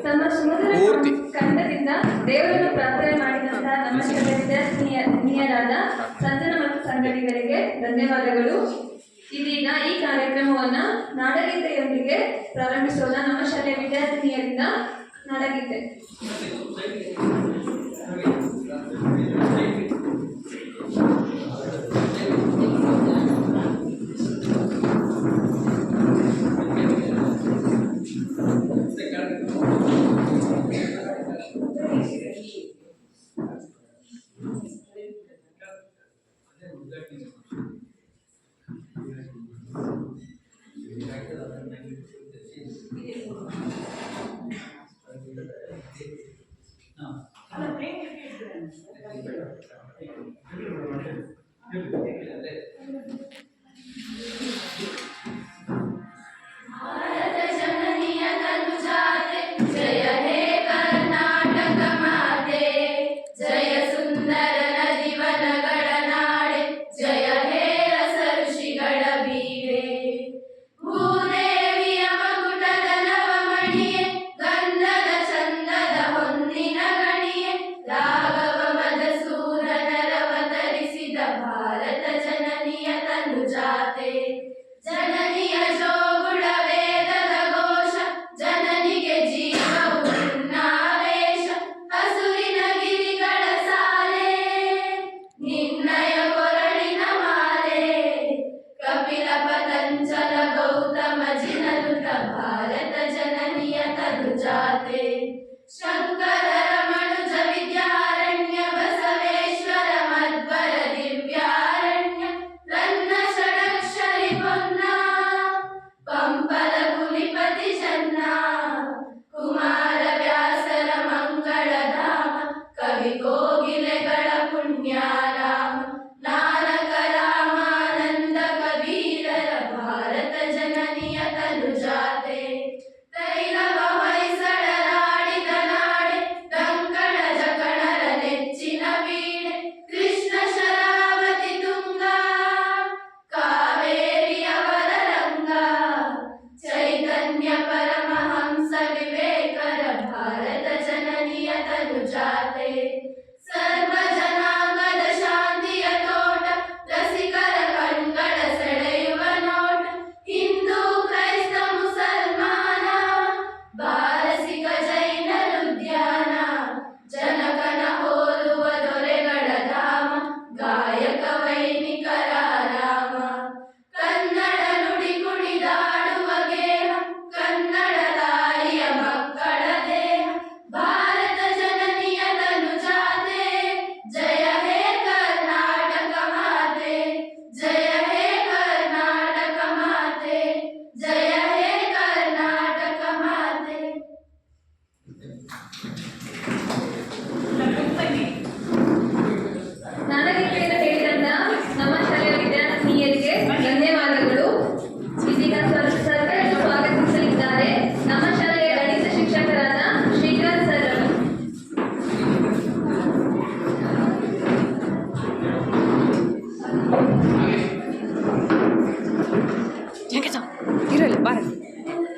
ತಮ್ಮ ಸುಮಧುರ ಕಂಠದಿಂದ ದೇವರನ್ನು ಪ್ರಾರ್ಥನೆ ಮಾಡಿದಂತಹ ನಮ್ಮ ಶಾಲೆಯ ವಿದ್ಯಾರ್ಥಿನಿಯರಾದ ಸಂಜನಾ ಮತ್ತು ಸಂಗಡಿಗರಿಗೆ ಧನ್ಯವಾದಗಳು. ಇದೀಗ ಈ ಕಾರ್ಯಕ್ರಮವನ್ನು ನಾಡಗೀತೆಯೊಂದಿಗೆ ಪ್ರಾರಂಭಿಸೋಣ. ನಮ್ಮ ಶಾಲೆಯ ವಿದ್ಯಾರ್ಥಿನಿಯರಿಂದ ನಾಡಗೀತೆ.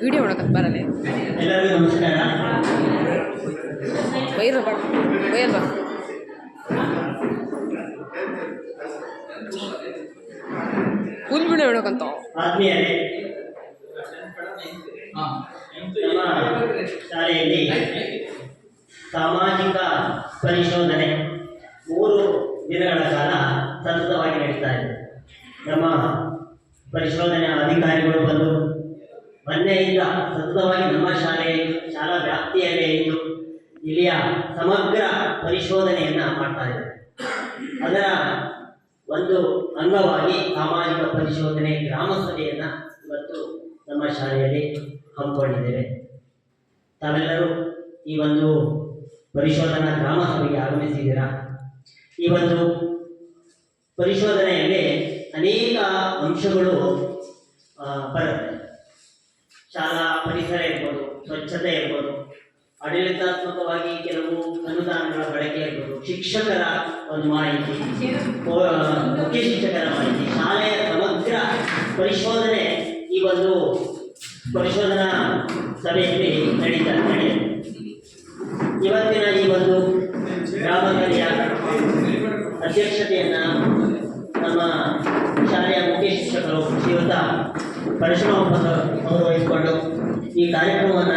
ವಿಡಿಯೋ ಮಾಡೋಕೆ ಬರಲ್ಲ. ಎಲ್ಲರಿಗೂ ನಮಸ್ಕಾರ. ಬೈಯಲ್ವಾ ಫುಲ್ ವಿಡಿಯೋ ಮಾಡೋಕಂತ ಆತ್ಮೀಯರೇ, ನಮ್ಮ ಶಾಲೆಯಲ್ಲಿ ಸಾಮಾಜಿಕ ಪರಿಶೋಧನೆ 3 ದಿನಗಳ ಕಾಲ ಸತತವಾಗಿ ನಡೀತಾ ಇದೆ. ನಮ್ಮ ಪರಿಶೋಧನೆ ಅಧಿಕಾರಿಗಳು ಬಂದು ಮೊನ್ನೆಯಿಂದ ಸತತವಾಗಿ ನಮ್ಮ ಶಾಲಾ ವ್ಯಾಪ್ತಿಯಲ್ಲೇ ಇದ್ದು ಇಲ್ಲಿಯ ಸಮಗ್ರ ಪರಿಶೋಧನೆಯನ್ನು ಮಾಡ್ತಾ ಇದ್ದಾರೆ. ಅದರ ಒಂದು ಅಂಗವಾಗಿ ಸಾಮಾಜಿಕ ಪರಿಶೋಧನೆ ಗ್ರಾಮ ಸಭೆಯನ್ನು ಇವತ್ತು ನಮ್ಮ ಶಾಲೆಯಲ್ಲಿ ಹಮ್ಮಿಕೊಂಡಿದ್ದೇವೆ. ತಾವೆಲ್ಲರೂ ಈ ಒಂದು ಪರಿಶೋಧನಾ ಗ್ರಾಮ ಸಭೆಗೆ ಆಗಮಿಸಿದ್ದೀರಾ. ಈ ಒಂದು ಪರಿಶೋಧನೆಯಲ್ಲಿ ಅನೇಕ ಅಂಶಗಳು ಬರುತ್ತೆ. ಶಾಲಾ ಪರಿಸರ ಇರ್ಬೋದು, ಸ್ವಚ್ಛತೆ ಇರ್ಬೋದು, ಆಡಳಿತಾತ್ಮಕವಾಗಿ ಕೆಲವು ಅನುದಾನಗಳ ಬಳಕೆ ಇರ್ಬೋದು, ಶಿಕ್ಷಕರ ಒಂದು ಮಾಹಿತಿ, ಮುಖ್ಯ ಶಿಕ್ಷಕರ ಮಾಹಿತಿ, ಶಾಲೆಯ ಸಮಗ್ರ ಪರಿಶೋಧನೆ ಈ ಒಂದು ಪರಿಶೋಧನಾ ಸಭೆಯ ಪರಶುರಾಮ ಅವರು ವಹಿಸಿಕೊಂಡು ಈ ಕಾರ್ಯಕ್ರಮವನ್ನು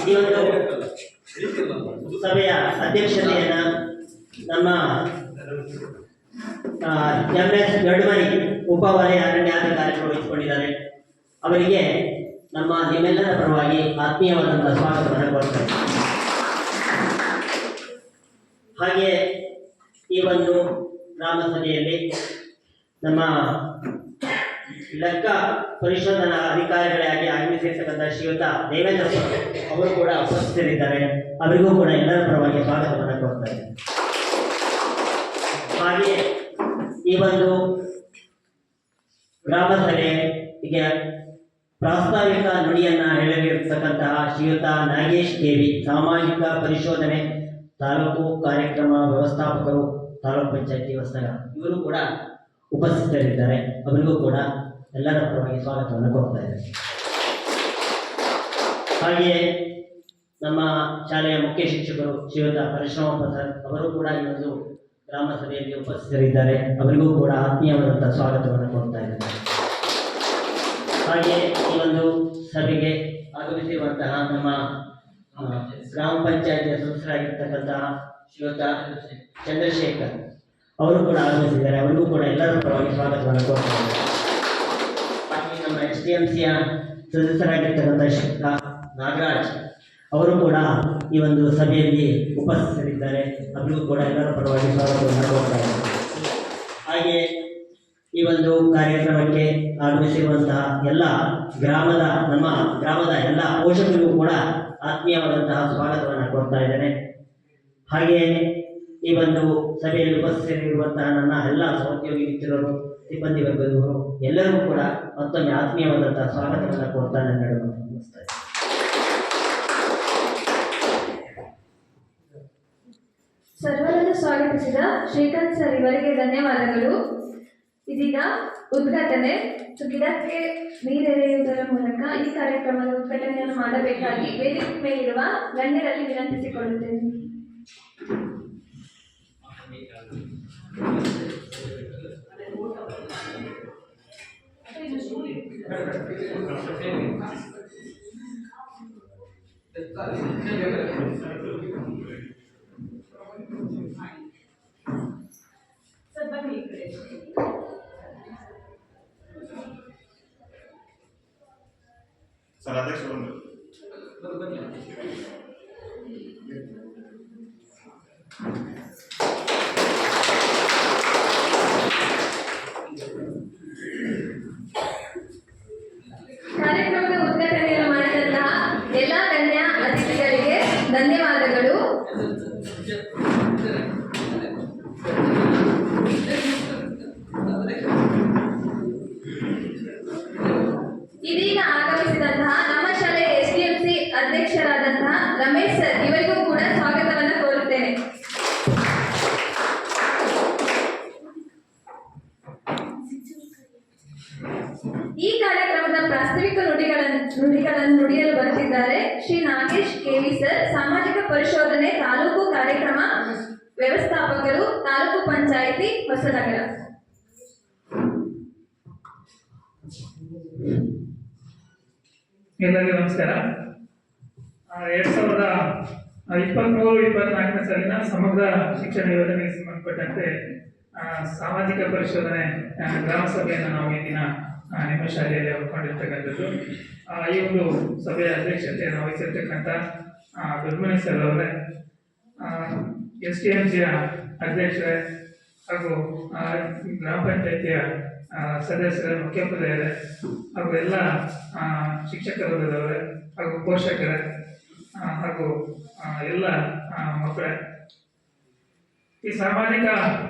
ಈ ಒಂದು ಸಭೆಯ ಅಧ್ಯಕ್ಷತೆಯನ್ನು ನಮ್ಮ MS ದೊಡ್ಡಮನಿ ಉಪವಲಯ ಅರಣ್ಯಾಧಿಕಾರಿಗಳು ವಹಿಸಿಕೊಂಡಿದ್ದಾರೆ. ಅವರಿಗೆ ನಿಮ್ಮೆಲ್ಲರ ಪರವಾಗಿ ಆತ್ಮೀಯವಾದಂತಹ ಸ್ವಾಗತವನ್ನು ಕೋರುತ್ತೇನೆ. ಹಾಗೆ ಈ ಒಂದು ಗ್ರಾಮ ಸಭೆಯಲ್ಲಿ ನಮ್ಮ ಲೆಕ್ಕ ಪರಿಶೋಧನಾ ಅಧಿಕಾರಿಗಳಾಗಿ ಆಗಮಿಸಿರ್ತಕ್ಕಂಥ ಶ್ರೀಯುತ ದೇವೇಂದ್ರ ಅವರು ಕೂಡ ಉಪಸ್ಥಿತರಿದ್ದಾರೆ. ಅವರಿಗೂ ಕೂಡ ಎಲ್ಲರ ಪರವಾಗಿ ಸ್ವಾಗತವನ್ನು ಕೋರ್ತಾರೆ. ಹಾಗೆ ಈ ಒಂದು ಗ್ರಾಮ ಸಭೆಗೆ ಪ್ರಾಸ್ತಾವಿಕ ನುಡಿಯನ್ನ ಹೇಳಲಿರ್ತಕ್ಕಂತಹ ಶ್ರೀಯುತ ನಾಗೇಶ್ ದೇವಿ, ಸಾಮಾಜಿಕ ಪರಿಶೋಧನೆ ತಾಲೂಕು ಕಾರ್ಯಕ್ರಮ ವ್ಯವಸ್ಥಾಪಕರು, ತಾಲೂಕು ಪಂಚಾಯತಿ ಹೊಸನಗರ, ಇವರು ಕೂಡ ಉಪಸ್ಥಿತರಿದ್ದಾರೆ. ಅವರಿಗೂ ಕೂಡ ಎಲ್ಲರ ಪರವಾಗಿ ಸ್ವಾಗತವನ್ನು ಕೋರ್ತಾ ಇದ್ದಾರೆ. ಹಾಗೆಯೇ ನಮ್ಮ ಶಾಲೆಯ ಮುಖ್ಯ ಶಿಕ್ಷಕರು ಶ್ರೀಯುತ ಪರಶುರಾಮ ಪ್ರಸಾದ್ ಅವರು ಕೂಡ ಈ ಒಂದು ಗ್ರಾಮ ಸಭೆಯಲ್ಲಿ ಉಪಸ್ಥಿತರಿದ್ದಾರೆ. ಅವರಿಗೂ ಕೂಡ ಆತ್ಮೀಯವಾದಂತಹ ಸ್ವಾಗತವನ್ನು ಕೋರ್ತಾ ಇದ್ದಾರೆ. ಹಾಗೆ ಈ ಒಂದು ಸಭೆಗೆ ಆಗಮಿಸಿರುವಂತಹ ನಮ್ಮ ಗ್ರಾಮ ಪಂಚಾಯತಿಯ ಸದಸ್ಯರಾಗಿರ್ತಕ್ಕಂತಹ ಶ್ರೀಯುತ ಚಂದ್ರಶೇಖರ್ ಅವರು ಕೂಡ ಆಗಮಿಸಿದ್ದಾರೆ. ಅವರಿಗೂ ಕೂಡ ಎಲ್ಲರ ಪರವಾಗಿ ಸ್ವಾಗತವನ್ನು ಕೋರ್ತಾ ಇದ್ದಾರೆ. ಹಾಗೆ ನಮ್ಮ SDMCಯ ಸದಸ್ಯರಾಗಿರ್ತಕ್ಕಂಥ ಶ್ರೀಯುತ ನಾಗರಾಜ್ ಅವರು ಕೂಡ ಈ ಒಂದು ಸಭೆಯಲ್ಲಿ ಉಪಸ್ಥಿತರಿದ್ದಾರೆ. ಅವರಿಗೂ ಕೂಡ ಎಲ್ಲರ ಪರವಾಗಿ ಸ್ವಾಗತವನ್ನು ಕೋರ್ತಾ ಇದ್ದಾರೆ. ಹಾಗೆ ಈ ಒಂದು ಕಾರ್ಯಕ್ರಮಕ್ಕೆ ಆಗಮಿಸಿರುವಂತಹ ಎಲ್ಲ ನಮ್ಮ ಗ್ರಾಮದ ಎಲ್ಲ ಪೋಷಕರಿಗೂ ಕೂಡ ಆತ್ಮೀಯವಾದಂತಹ ಸ್ವಾಗತವನ್ನು ಕೋರ್ತಾ ಇದ್ದೇನೆ. ಹಾಗೆಯೇ ಈ ಒಂದು ಸಭೆಯಲ್ಲಿ ಉಪಸ್ಥಿತರಿರುವಂತಹ ನನ್ನ ಎಲ್ಲ ಸಹೋದ್ಯೋಗಿ ಮಿತ್ರರು, ಸಿಬ್ಬಂದಿ ವರ್ಗದವರು ಎಲ್ಲರಿಗೂ ಕೂಡ ಮತ್ತೊಮ್ಮೆ ಆತ್ಮೀಯವಾದಂತಹ ಸ್ವಾಗತವನ್ನು ಕೋರ್ತಾ ನನ್ನ ಮುಗಿಸ್ತಾ ಇದ್ದೇನೆ. ಸರ್ವರನ್ನು ಸ್ವಾಗತಿಸಿದ ಶ್ರೀಕಾಂತ್ ಸರ್ ಇವರಿಗೆ ಧನ್ಯವಾದಗಳು. ಇದೀಗ ಉದ್ಘಾಟನೆ. ಗಿಡಕ್ಕೆ ನೀರೆರೆಯುವುದರ ಮೂಲಕ ಈ ಕಾರ್ಯಕ್ರಮದ ಉದ್ಘಾಟನೆಯನ್ನು ಮಾಡಬೇಕಾಗಿ ವೇದಿಕೆ ಮೇಲಿರುವ ಗಣ್ಯರಲ್ಲಿ ವಿನಂತಿಸಿಕೊಳ್ಳುತ್ತೇನೆ. ಸರ್ ಅಧ್ಯಕ್ಷ ಕಾರ್ಯಕ್ರಮದ ಉದ್ಘಾಟನೆಯನ್ನು ಮಾಡಿದಂತಹ ಎಲ್ಲ ಗಣ್ಯ ಅತಿಥಿಗಳಿಗೆ ಧನ್ಯವಾದಗಳು. ಇದೀಗ ಆಗಮಿಸಿದಂತಹ ನಮ್ಮ ಶಾಲೆಯ SDMC ಅಧ್ಯಕ್ಷರಾದಂತಹ ರಮೇಶ್ ಸರ್ ಇವರಿಗೂ ಕೂಡ ಸ್ವಾಗತವನ್ನು ಕೋರುತ್ತೇನೆ. ಈ ಕಾರ್ಯಕ್ರಮದ ಪ್ರಾಸ್ತಾವಿಕ ನುಡಿಗಳನ್ನು ನುಡಿಯಲು ಬರುತ್ತಿದ್ದಾರೆ ಶ್ರೀ ನಾಗೇಶ್ KV ಸರ್, ಸಾಮಾಜಿಕ ಪರಿಶೋಧನೆ ತಾಲೂಕು ಕಾರ್ಯಕ್ರಮ ವ್ಯವಸ್ಥಾಪಕರು, ತಾಲೂಕು ಪಂಚಾಯಿತಿ ಹೊಸನಗರ. ಎಲ್ಲರಿಗೂ ನಮಸ್ಕಾರ. 2023-24 ಸಾಲಿನ ಸಮಗ್ರ ಶಿಕ್ಷಣ ಯೋಜನೆಗೆ ಸಂಬಂಧಪಟ್ಟಂತೆ ಸಾಮಾಜಿಕ ಪರಿಶೋಧನೆ ಗ್ರಾಮ ಸಭೆಯನ್ನು ನಾವು ಈ ದಿನ ನಿಮ್ಮ ಶಾಲೆಯಲ್ಲಿ ಹಮ್ಮಿಕೊಂಡಿರ್ತಕ್ಕಂಥದ್ದು. ಈ ಒಂದು ಸಭೆಯ ಅಧ್ಯಕ್ಷತೆಯನ್ನು ವಹಿಸಿರ್ತಕ್ಕಂಥ ದೊಡ್ಡಮನಿ ಸರ್ ಅವರೇ, SDMCಯ ಅಧ್ಯಕ್ಷರೇ ಹಾಗೂ ಗ್ರಾಮ ಪಂಚಾಯಿತಿಯ ಸದಸ್ಯರ ಮುಖ್ಯೋಪಾಧ್ಯಾಯರೇ ಹಾಗೂ ಎಲ್ಲ ಶಿಕ್ಷಕ ವರ್ಗದವರೇ ಹಾಗೂ ಪೋಷಕರೇ ಹಾಗೂ ಎಲ್ಲ ಮಕ್ಕಳೇ, ಈ ಸಾಮಾಜಿಕ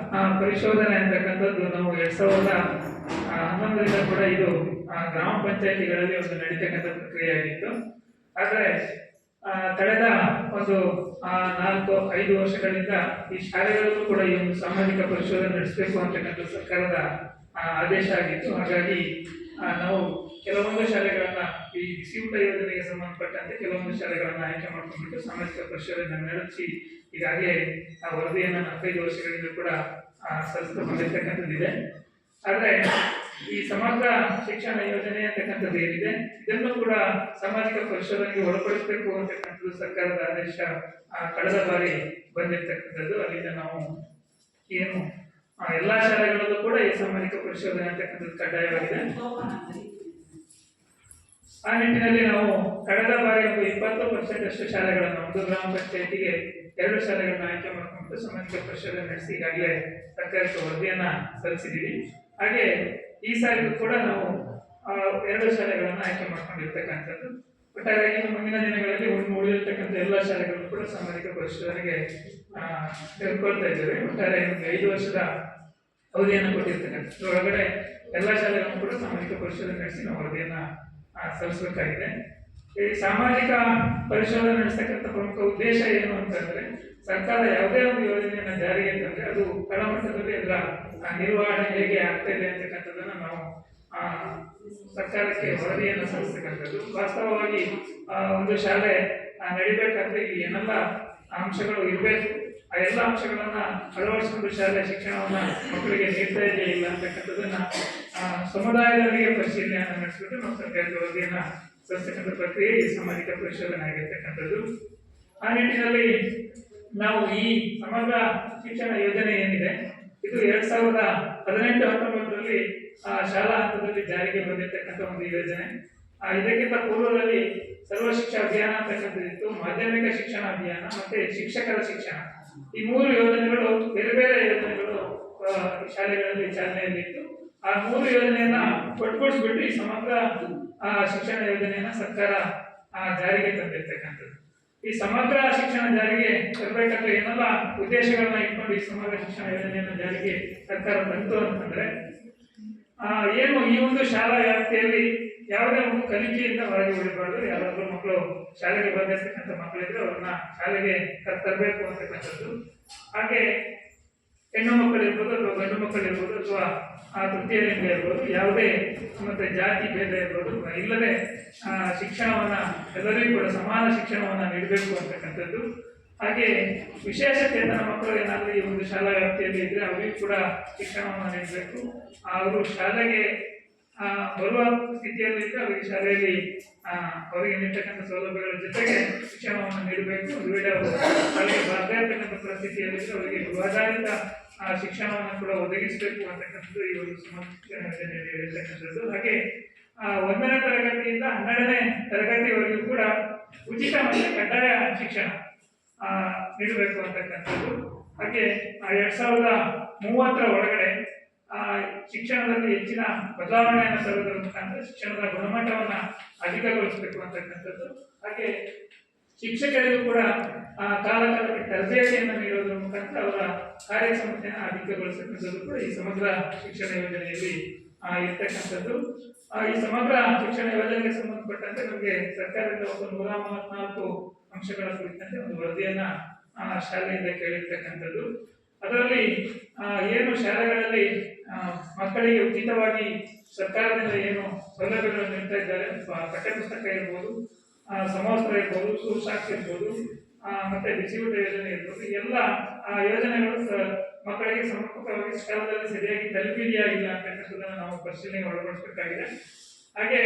ಪರಿಶೋಧನೆ ಅಂತಕ್ಕಂಥದ್ದು ನಾವು 2011ರಿಂದ ಕೂಡ ಇದು ಗ್ರಾಮ ಪಂಚಾಯಿತಿಗಳಲ್ಲಿ ಒಂದು ನಡೀತಕ್ಕಂಥ ಪ್ರಕ್ರಿಯೆಯಾಗಿತ್ತು. ಆದರೆ ಕಳೆದ ಒಂದು 4-5 ವರ್ಷಗಳಿಂದ ಈ ಶಾಲೆಗಳಲ್ಲೂ ಕೂಡ ಈ ಒಂದು ಸಾಮಾಜಿಕ ಪರಿಶೋಧನೆ ನಡೆಸಬೇಕು ಅಂತಕ್ಕಂಥ ಸರ್ಕಾರದ ಆದೇಶ ಆಗಿತ್ತು. ಹಾಗಾಗಿ ನಾವು ಕೆಲವೊಂದು ಶಾಲೆಗಳನ್ನ ಈ ಬಿಸಿಯೂಟ ಯೋಜನೆಗೆ ಸಂಬಂಧಪಟ್ಟಂತೆ ಕೆಲವೊಂದು ಶಾಲೆಗಳನ್ನ ಆಯ್ಕೆ ಮಾಡ್ಕೊಂಡ್ಬಿಟ್ಟು ಸಾಮಾಜಿಕ ಪರಿಶೋಧನೆ ನಡೆಸಿ ಈಗಾಗಲೇ ಆ ವರದಿಯನ್ನು 45 ವರ್ಷಗಳಿಂದ ಕೂಡ ಸಲ್ಲಿಸಿಕೊಂಡಿರ್ತಕ್ಕಂಥದ್ದಿದೆ. ಆದ್ರೆ ಈ ಸಮಗ್ರ ಶಿಕ್ಷಣ ಯೋಜನೆ ಅಂತಕ್ಕಂಥದ್ದು ಏನಿದೆ ಇದನ್ನು ಕೂಡ ಸಾಮಾಜಿಕ ಪರಿಶೋಧನೆಗೆ ಒಳಪಡಿಸಬೇಕು ಅಂತಕ್ಕಂಥದ್ದು ಸರ್ಕಾರದ ಆದೇಶ ಕಳೆದ ಬಾರಿ ಬಂದಿರತಕ್ಕಂಥದ್ದು. ಅಲ್ಲಿಂದ ನಾವು ಏನು ಎಲ್ಲಾ ಶಾಲೆಗಳಲ್ಲೂ ಕೂಡ ಈ ಸಾಮಾಜಿಕ ಪರಿಶೋಧನೆ ಅಂತಕ್ಕಂಥದ್ದು ಕಡ್ಡಾಯವಾಗಿದೆ. ಆ ನಿಟ್ಟಿನಲ್ಲಿ ನಾವು ಕಳೆದ ಬಾರಿ ಒಂದು 20% ಅಷ್ಟು ಶಾಲೆಗಳನ್ನು, ಒಂದು ಗ್ರಾಮ ಪಂಚಾಯತಿಗೆ 2 ಶಾಲೆಗಳನ್ನ ಆಯ್ಕೆ ಮಾಡಿಕೊಂಡು ಸಾಮಾಜಿಕ ಪರಿಶೋಧನೆ ನಡೆಸಿ ಈಗಾಗಲೇ ಸರ್ಕಾರಕ್ಕೆ ವರದಿಯನ್ನ ಸಲ್ಲಿಸಿದ್ದೀವಿ. ಹಾಗೆ ಈ ಸಾರಿ ಕೂಡ ನಾವು 2 ಶಾಲೆಗಳನ್ನ ಆಯ್ಕೆ ಮಾಡ್ಕೊಂಡಿರ್ತಕ್ಕಂಥದ್ದು. ಒಟ್ಟಾರೆ ಇನ್ನು ಮುಂದಿನ ದಿನಗಳಲ್ಲಿ ಉಳಿದಿರ್ತಕ್ಕಂಥ ಎಲ್ಲ ಶಾಲೆಗಳು ಕೂಡ ಸಾಮಾಜಿಕ ಪರಿಶೋಧನೆಗೆ ತೆಗೆದುಕೊಳ್ತಾ ಇದ್ದೇವೆ. ಒಟ್ಟಾರೆ 5 ವರ್ಷದ ಅವಧಿಯನ್ನು ಕೊಟ್ಟಿರ್ತಕ್ಕಂಥದ್ದು ಒಳಗಡೆ ಎಲ್ಲ ಶಾಲೆಗಳನ್ನು ಕೂಡ ಸಾಮಾಜಿಕ ಪರಿಶೋಧನೆ ನಡೆಸಿ ನಾವು ವರದಿಯನ್ನ ಸಲ್ಲಿಸಬೇಕಾಗಿದೆ. ಈ ಸಾಮಾಜಿಕ ಪರಿಶೋಧನೆ ನಡೆಸತಕ್ಕಂಥ ಪ್ರಮುಖ ಉದ್ದೇಶ ಏನು ಅಂತಂದ್ರೆ, ಸರ್ಕಾರ ಯಾವುದೇ ಒಂದು ಯೋಜನೆಯನ್ನ ಜಾರಿಗೆ ತಂದ್ರೆ ಅದು ತಳಮಟ್ಟದಲ್ಲಿ ಅದರ ನಿರ್ವಹಣೆ ಹೇಗೆ ಆಗ್ತಾ ಇದೆ ಅಂತಕ್ಕಂಥದ್ದನ್ನ ನಾವು ಸರ್ಕಾರಕ್ಕೆ ವರದಿಯನ್ನು ಸಲ್ಲಿಸ್ತಕ್ಕಂಥದ್ದು. ವಾಸ್ತವವಾಗಿ ಒಂದು ಶಾಲೆ ನಡಿಬೇಕಾದ್ರೆ ಇಲ್ಲಿ ಏನೆಲ್ಲ ಅಂಶಗಳು ಇರಬೇಕು, ಆ ಎಲ್ಲ ಅಂಶಗಳನ್ನ ಅಳವಡಿಸಿಕೊಂಡು ಶಾಲೆ ಶಿಕ್ಷಣವನ್ನ ಮಕ್ಕಳಿಗೆ ನೀಡ್ತಾ ಇದೆಯೇ ಇಲ್ಲ ಅಂತಕ್ಕಂಥದ್ದನ್ನ ಸಮುದಾಯದೊಂದಿಗೆ ಪರಿಶೀಲನೆಯನ್ನು ನಡೆಸಿಬಿಟ್ಟು ನಾವು ಸರ್ಕಾರದ ವರದಿಯನ್ನ ಸಲ್ಲಿಸ್ತಕ್ಕಂಥ ಪ್ರಕ್ರಿಯೆ ಈ ಸಾಮಾಜಿಕ ಪರಿಶೋಧನೆ ಆಗಿರ್ತಕ್ಕಂಥದ್ದು. ಆ ನಿಟ್ಟಿನಲ್ಲಿ ನಾವು ಈ ಸಮಗ್ರ ಶಿಕ್ಷಣ ಯೋಜನೆ ಏನಿದೆ ಇದು 2018-19ರಲ್ಲಿ ಶಾಲಾ ಹಂತದಲ್ಲಿ ಜಾರಿಗೆ ಬಂದಿರತಕ್ಕಂಥ ಒಂದು ಯೋಜನೆ. ಇದಕ್ಕಿಂತ ಪೂರ್ವದಲ್ಲಿ ಸರ್ವ ಶಿಕ್ಷಾ ಅಭಿಯಾನ ಅಂತಕ್ಕಂಥದ್ದಿತ್ತು, ಮಾಧ್ಯಮಿಕ ಶಿಕ್ಷಣ ಅಭಿಯಾನ ಮತ್ತೆ ಶಿಕ್ಷಕರ ಶಿಕ್ಷಣ. ಈ 3 ಯೋಜನೆಗಳು ಬೇರೆ ಬೇರೆ ಯೋಜನೆಗಳು ಶಾಲೆಗಳಲ್ಲಿ ಚಾಲನೆಯಲ್ಲಿತ್ತು. ಆ 3 ಯೋಜನೆಯನ್ನ ಒಟ್ಟುಗೂಡಿಸ್ಬಿಟ್ಟು ಈ ಸಮಗ್ರ ಶಿಕ್ಷಣ ಯೋಜನೆಯನ್ನ ಸರ್ಕಾರ ಜಾರಿಗೆ ತಂದಿರ್ತಕ್ಕಂಥದ್ದು. ಈ ಸಮಗ್ರ ಶಿಕ್ಷಣ ಜಾರಿಗೆ ತರಬೇಕಾದ್ರೆ ಏನೆಲ್ಲ ಉದ್ದೇಶಗಳನ್ನ ಇಟ್ಕೊಂಡು ಈ ಸಮಗ್ರ ಶಿಕ್ಷಣ ಯೋಜನೆಯನ್ನ ಜಾರಿಗೆ ಸರ್ಕಾರ ತಂತು ಅಂತಂದ್ರೆ, ಏನು ಈ ಒಂದು ಶಾಲಾ ವ್ಯಾಪ್ತಿಯಲ್ಲಿ ಯಾವುದೇ ಒಂದು ಕಲಿಕೆಯಿಂದ ಹೊರಗೆ ಉಳಿಬಾರ್ದು. ಯಾರಾದ್ರೂ ಮಕ್ಕಳು ಶಾಲೆಗೆ ಬಂದಿರ್ತಕ್ಕಂಥ ಮಕ್ಕಳಿದ್ರೆ ಅವ್ರನ್ನ ಶಾಲೆಗೆ ತರಬೇಕು ಅಂತಕ್ಕಂಥದ್ದು. ಹಾಗೆ ಹೆಣ್ಣು ಮಕ್ಕಳಿರ್ಬೋದು ಅಥವಾ ಗಂಡು ಮಕ್ಕಳಿರ್ಬೋದು ಅಥವಾ ತೃತೀಯ ಲಿಂಗ ಇರ್ಬೋದು, ಯಾವುದೇ ಮತ್ತೆ ಜಾತಿ ಭೇದ ಇರ್ಬೋದು ಇಲ್ಲದೆ ಶಿಕ್ಷಣವನ್ನ ಎಲ್ಲರಿಗೂ ಕೂಡ ಸಮಾನ ಶಿಕ್ಷಣವನ್ನ ನೀಡಬೇಕು ಅಂತಕ್ಕಂಥದ್ದು. ಹಾಗೆ ವಿಶೇಷಚೇತನ ಮಕ್ಕಳು ಏನಾದರೂ ಈ ಒಂದು ಶಾಲಾ ವ್ಯಾಪ್ತಿಯಲ್ಲಿ ಇದ್ರೆ ಅವರಿಗೂ ಕೂಡ ಶಿಕ್ಷಣವನ್ನು ನೀಡಬೇಕು. ಅವರು ಶಾಲೆಗೆ ಬರುವ ಸ್ಥಿತಿಯಲ್ಲಿದ್ದರೆ ಅವರಿಗೆ ಶಾಲೆಯಲ್ಲಿ ಅವರಿಗೆ ನೀಡ್ತಕ್ಕಂಥ ಸೌಲಭ್ಯಗಳ ಜೊತೆಗೆ ಶಿಕ್ಷಣವನ್ನು ನೀಡಬೇಕು. ಒಂದು ವೇಳೆ ಅವರು ಶಾಲೆಗೆ ಬರದೇ ಇರ್ತಕ್ಕಂಥ ಪರಿಸ್ಥಿತಿಯಲ್ಲಿದ್ದರೆ ಅವರಿಗೆ ಗೃಹಾಧಾರಿತ ಶಿಕ್ಷಣವನ್ನು ಕೂಡ ಒದಗಿಸಬೇಕು ಅಂತಕ್ಕಂಥದ್ದು ಈ ಒಂದು ಯೋಜನೆಯಲ್ಲಿ ಇರತಕ್ಕಂಥದ್ದು. ಹಾಗೆ 1ನೇ ತರಗತಿಯಿಂದ 12ನೇ ತರಗತಿವರೆಗೂ ಕೂಡ ಉಚಿತ ಮತ್ತು ಕಡ್ಡಾಯ ಶಿಕ್ಷಣ ನೀಡಬೇಕು ಅಂತಕ್ಕಂಥದ್ದು. ಹಾಗೆ 2030ರ ಒಳಗಡೆ ಶಿಕ್ಷಣದಲ್ಲಿ ಹೆಚ್ಚಿನ ಬದಲಾವಣೆಯನ್ನು ತರುವುದರ ಮುಖಾಂತರ ಶಿಕ್ಷಣದ ಗುಣಮಟ್ಟವನ್ನ ಅಧಿಕಗೊಳಿಸಬೇಕು ಅಂತಕ್ಕಂಥದ್ದು. ಹಾಗೆ ಶಿಕ್ಷಕರಿಗೂ ಕೂಡ ಕಾಲಕಾಲಕ್ಕೆ ತರಬೇತಿಯನ್ನು ನೀಡುವುದರ ಮುಖಾಂತರ ಅವರ ಕಾರ್ಯಕ್ಷಮತೆಯನ್ನು ಅಧಿಕಗೊಳಿಸತಕ್ಕಂಥದ್ದು ಕೂಡ ಈ ಸಮಗ್ರ ಶಿಕ್ಷಣ ಯೋಜನೆಯಲ್ಲಿ ಇರ್ತಕ್ಕಂಥದ್ದು. ಈ ಸಮಗ್ರ ಶಿಕ್ಷಣ ಯೋಜನೆಗೆ ಸಂಬಂಧಪಟ್ಟಂತೆ ನಮಗೆ ಸರ್ಕಾರದಿಂದ ಒಂದು 134 ಅಂಶಗಳ ಕುರಿತಂತೆ ಒಂದು ವರದಿಯನ್ನ ಶಾಲೆಯಿಂದ ಕೇಳಿರ್ತಕ್ಕಂಥದ್ದು. ಅದರಲ್ಲಿ ಏನು ಶಾಲೆಗಳಲ್ಲಿ ಮಕ್ಕಳಿಗೆ ಉಚಿತವಾಗಿ ಸರ್ಕಾರದಿಂದ ಏನು ಸೌಲಭ್ಯಗಳನ್ನು ನೀಡ್ತಾ ಇದ್ದಾರೆ, ಪಠ್ಯಪುಸ್ತಕ ಇರ್ಬೋದು, ಸಮವಸ್ತ್ರ ಇರ್ಬೋದು, ಶೂ ಸಾಕ್ಸ್ ಇರ್ಬೋದು, ಮತ್ತೆ ಬಿಸಿಯೂಟ ಯೋಜನೆ ಇರ್ಬೋದು, ಎಲ್ಲ ಯೋಜನೆಗಳು ಮಕ್ಕಳಿಗೆ ಸಮರ್ಪಕವಾಗಿ ಕಾಲದಲ್ಲಿ ಸರಿಯಾಗಿ ತಲುಪಿದೆಯಾ ಇಲ್ಲ ಅಂತಕ್ಕಂಥದ್ದನ್ನು ನಾವು ಪರಿಶೀಲನೆಗೆ ಒಳಪಡಿಸಬೇಕಾಗಿದೆ. ಹಾಗೆ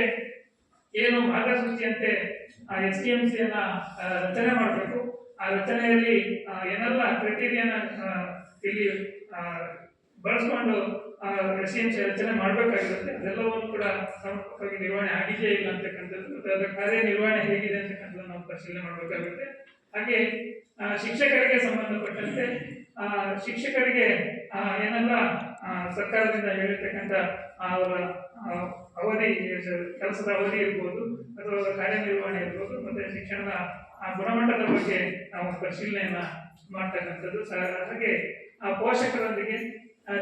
ಏನು ಮಾರ್ಗಸೂಚಿಯಂತೆ STMCಯನ್ನ ರಚನೆ ಮಾಡಬೇಕು. ಆ ರಚನೆಯಲ್ಲಿ ಏನೆಲ್ಲ ಕ್ರೈಟೀರಿಯಾನ ಇಲ್ಲಿ ಬಳಸ್ಕೊಂಡು STMC ರಚನೆ ಮಾಡಬೇಕಾಗಿರುತ್ತೆ, ಅದೆಲ್ಲವನ್ನು ಕೂಡ ಸಮರ್ಪಕವಾಗಿ ನಿರ್ವಹಣೆ ಆಗಿದೆಯೇ ಇಲ್ಲ ಅಂತಕ್ಕಂಥದ್ದು, ಅದರ ಕಾರ್ಯನಿರ್ವಹಣೆ ಹೇಗಿದೆ ಅಂತಕ್ಕಂಥದ್ದನ್ನು ನಾವು ಪರಿಶೀಲನೆ ಮಾಡಬೇಕಾಗುತ್ತೆ. ಹಾಗೆ ಶಿಕ್ಷಕರಿಗೆ ಸಂಬಂಧಪಟ್ಟಂತೆ ಶಿಕ್ಷಕರಿಗೆ ಏನೆಲ್ಲ ಸರ್ಕಾರದಿಂದ ಹೇಳಿರ್ತಕ್ಕಂಥ ಅವರ ಅವಧಿ, ಕೆಲಸದ ಅವಧಿ ಇರ್ಬೋದು ಅಥವಾ ಕಾರ್ಯನಿರ್ವಹಣೆ ಇರ್ಬೋದು, ಮತ್ತೆ ಶಿಕ್ಷಣದ ಗುಣಮಟ್ಟದ ಬಗ್ಗೆ ನಾವು ಪರಿಶೀಲನೆಯನ್ನ ಮಾಡ್ತಕ್ಕಂಥದ್ದು. ಹಾಗೆ ಪೋಷಕರೊಂದಿಗೆ